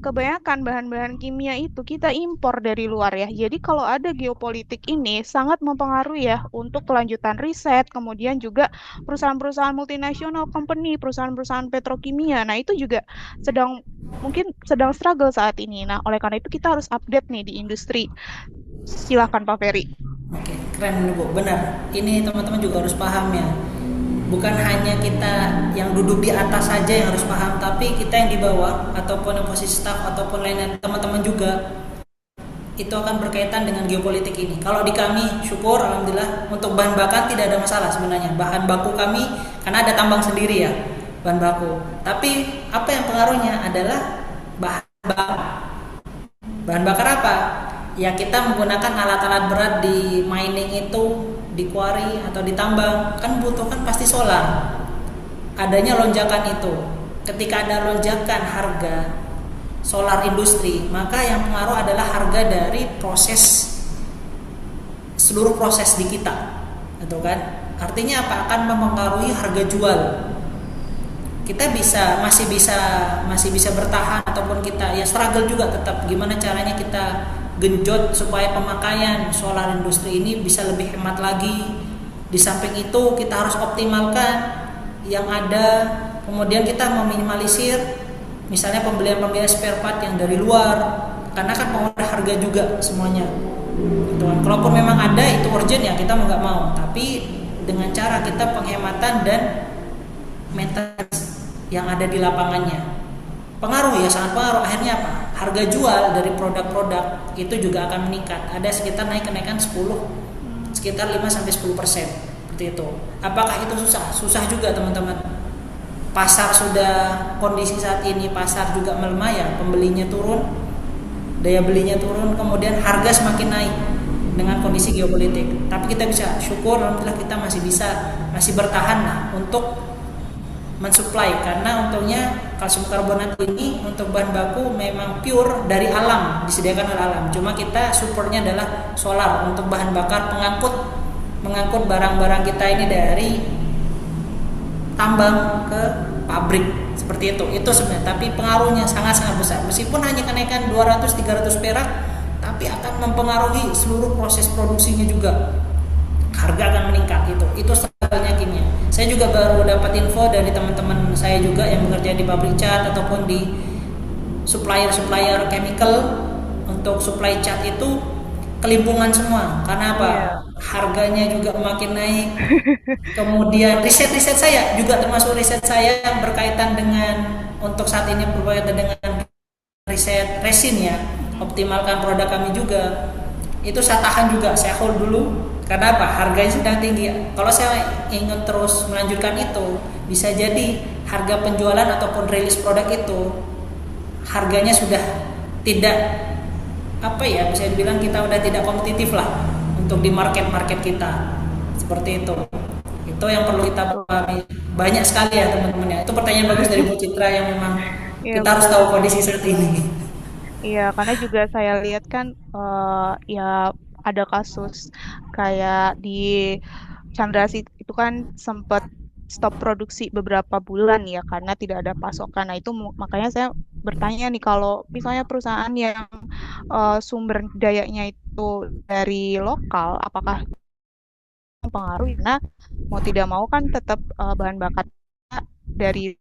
kebanyakan bahan-bahan kimia itu kita impor dari luar ya. Jadi kalau ada geopolitik ini sangat mempengaruhi ya untuk kelanjutan riset, kemudian juga perusahaan-perusahaan multinasional company, perusahaan-perusahaan petrokimia. Nah, itu juga mungkin sedang struggle saat ini. Nah, oleh karena itu kita harus update nih di industri. Silakan Pak Ferry. Oke, keren nih Bu. Benar. Ini teman-teman juga harus paham ya. Bukan hanya kita yang duduk di atas saja yang harus paham, tapi kita yang di bawah ataupun yang posisi staff ataupun lainnya teman-teman juga itu akan berkaitan dengan geopolitik ini. Kalau di kami, syukur alhamdulillah untuk bahan bakar tidak ada masalah sebenarnya. Bahan baku kami karena ada tambang sendiri ya, bahan baku. Tapi apa yang pengaruhnya adalah bahan bakar. Bahan bakar apa? Ya kita menggunakan alat-alat berat di mining itu, di quarry atau di tambang, kan butuhkan pasti solar. Adanya lonjakan itu. Ketika ada lonjakan harga solar industri, maka yang pengaruh adalah harga dari seluruh proses di kita, gitu kan? Artinya apa? Akan mempengaruhi harga jual. Kita masih bisa bertahan ataupun kita ya struggle juga tetap gimana caranya kita genjot supaya pemakaian solar industri ini bisa lebih hemat lagi. Di samping itu kita harus optimalkan yang ada, kemudian kita meminimalisir misalnya pembelian spare part yang dari luar karena kan pengaruh harga juga semuanya gitu kan. Kalaupun memang ada itu urgent ya kita mau nggak mau, tapi dengan cara kita penghematan dan maintenance yang ada di lapangannya pengaruh ya, sangat pengaruh. Akhirnya apa? Harga jual dari produk-produk itu juga akan meningkat. Ada sekitar kenaikan sekitar 5-10% seperti itu. Apakah itu susah? Susah juga teman-teman. Pasar sudah kondisi saat ini pasar juga melemah ya, pembelinya turun, daya belinya turun, kemudian harga semakin naik dengan kondisi geopolitik. Tapi kita bisa syukur alhamdulillah kita masih bertahan lah untuk mensuplai, karena untungnya kalsium karbonat ini untuk bahan baku memang pure dari alam, disediakan oleh alam. Cuma kita supportnya adalah solar untuk bahan bakar mengangkut barang-barang kita ini dari tambang ke pabrik seperti itu sebenarnya. Tapi pengaruhnya sangat-sangat besar. Meskipun hanya kenaikan 200-300 perak, tapi akan mempengaruhi seluruh proses produksinya juga. Harga akan meningkat itu strategi kimia. Saya juga baru dapat info dari teman-teman saya juga yang bekerja di pabrik cat ataupun di supplier chemical. Untuk supply cat itu kelimpungan semua. Karena apa? Harganya juga makin naik. Kemudian riset saya juga termasuk riset saya yang berkaitan dengan untuk saat ini berkaitan dengan riset resin ya. Optimalkan produk kami juga. Itu saya tahan juga, saya hold dulu. Karena apa? Harganya sedang tinggi. Kalau saya ingin terus melanjutkan itu, bisa jadi harga penjualan ataupun rilis produk itu harganya sudah tidak bisa dibilang kita udah tidak kompetitif lah untuk di market kita. Seperti itu. Itu yang perlu kita pahami. Banyak sekali ya teman-teman ya. Itu pertanyaan bagus dari Bu Citra yang memang kita harus tahu kondisi saat ini. Iya, karena juga saya lihat kan ya ada kasus kayak di Chandrasi itu kan sempat stop produksi beberapa bulan ya karena tidak ada pasokan. Nah itu makanya saya bertanya nih kalau misalnya perusahaan yang sumber dayanya itu dari lokal, apakah mempengaruhi? Nah mau tidak mau kan tetap bahan bakar dari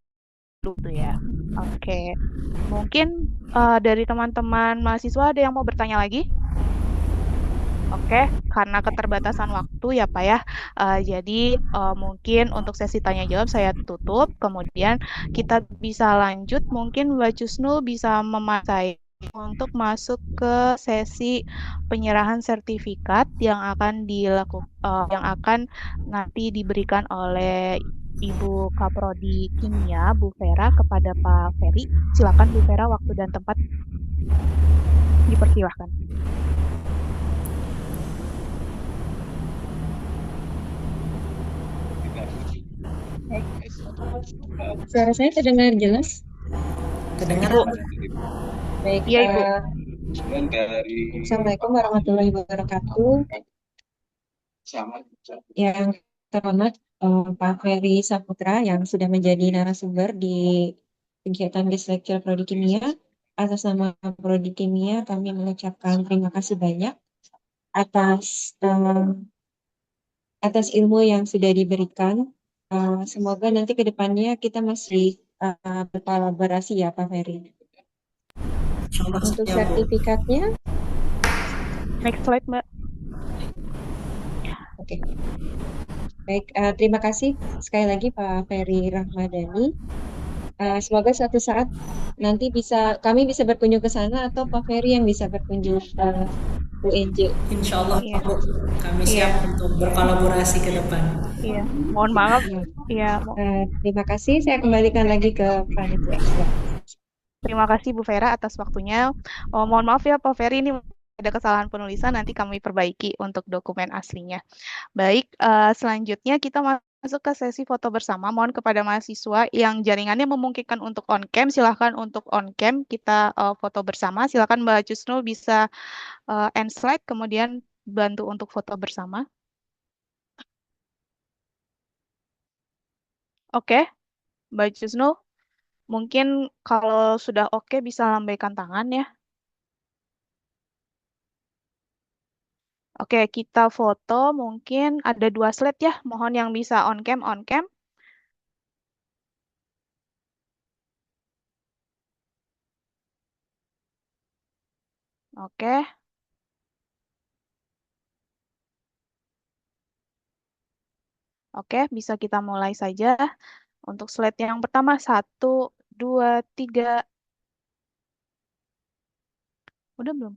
dulu ya. Oke, mungkin dari teman-teman mahasiswa ada yang mau bertanya lagi? Oke, karena keterbatasan waktu ya Pak ya. Jadi mungkin untuk sesi tanya jawab saya tutup. Kemudian kita bisa lanjut. Mungkin Mbak Cusnul bisa memasai untuk masuk ke sesi penyerahan sertifikat yang akan yang akan nanti diberikan oleh Ibu Kaprodi Kimia, Bu Vera, kepada Pak Ferry. Silakan Bu Vera, waktu dan tempat dipersilahkan. Baik. Suara saya terdengar jelas? Kedengaran? Ibu, Baik. iya Ibu. Assalamualaikum warahmatullahi wabarakatuh. Yang terhormat Pak Ferry Saputra yang sudah menjadi narasumber di kegiatan Guest Lecture Prodi Kimia. Atas nama Prodi Kimia, kami mengucapkan terima kasih banyak atas ilmu yang sudah diberikan. Semoga nanti ke depannya kita masih berkolaborasi ya Pak Ferry. Insyaallah Untuk siap, Bu. sertifikatnya, Next slide, Mbak. oke. Baik, terima kasih sekali lagi Pak Ferry Rahmadani. Semoga suatu saat nanti kami bisa berkunjung ke sana atau Pak Ferry yang bisa berkunjung ke UNJ. Insyaallah, Iya. Bu. Kami Iya. siap untuk berkolaborasi ke depan. Iya, mohon maaf. Ya. Iya, Terima kasih. Saya kembalikan lagi ke panitia. terima kasih Bu Vera atas waktunya. Mohon maaf ya Pak Ferry, ini ada kesalahan penulisan, nanti kami perbaiki untuk dokumen aslinya. Baik, selanjutnya kita masuk ke sesi foto bersama. Mohon kepada mahasiswa yang jaringannya memungkinkan untuk on cam, silahkan untuk on cam kita foto bersama. Silahkan Mbak Jusnul bisa end slide, kemudian bantu untuk foto bersama. Oke, Mbak Jusnul, mungkin kalau sudah oke bisa lambaikan tangan ya. Oke, kita foto mungkin ada 2 slide ya. Mohon yang bisa on cam, on cam. Oke. Oke, bisa kita mulai saja. Untuk slide yang pertama, 1, 2, 3. Udah belum?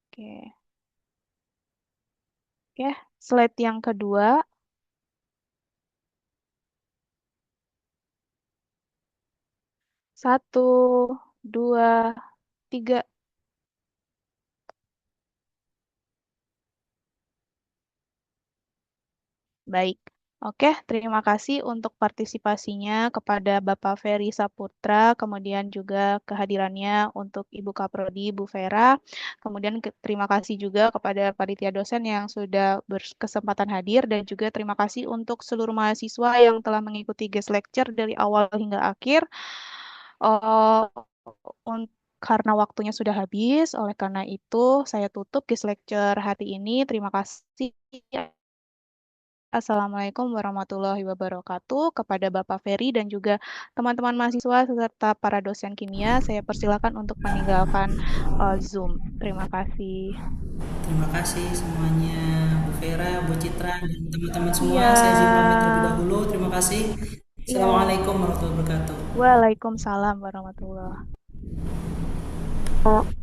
Oke. Oke, slide yang kedua. 1, 2, 3. Baik. Oke, terima kasih untuk partisipasinya kepada Bapak Ferry Saputra, kemudian juga kehadirannya untuk Ibu Kaprodi, Bu Vera. Kemudian terima kasih juga kepada panitia dosen yang sudah berkesempatan hadir, dan juga terima kasih untuk seluruh mahasiswa yang telah mengikuti guest lecture dari awal hingga akhir. Eh, karena waktunya sudah habis, oleh karena itu saya tutup guest lecture hari ini. Terima kasih. Assalamualaikum warahmatullahi wabarakatuh. Kepada Bapak Ferry dan juga teman-teman mahasiswa serta para dosen kimia, saya persilakan untuk meninggalkan Zoom. Terima kasih. Terima kasih semuanya, Bu Vera, Bu Citra, dan teman-teman semua. Iya. Saya izin pamit terlebih dahulu. Terima kasih. Iya. Assalamualaikum warahmatullahi wabarakatuh. Waalaikumsalam warahmatullahi wabarakatuh.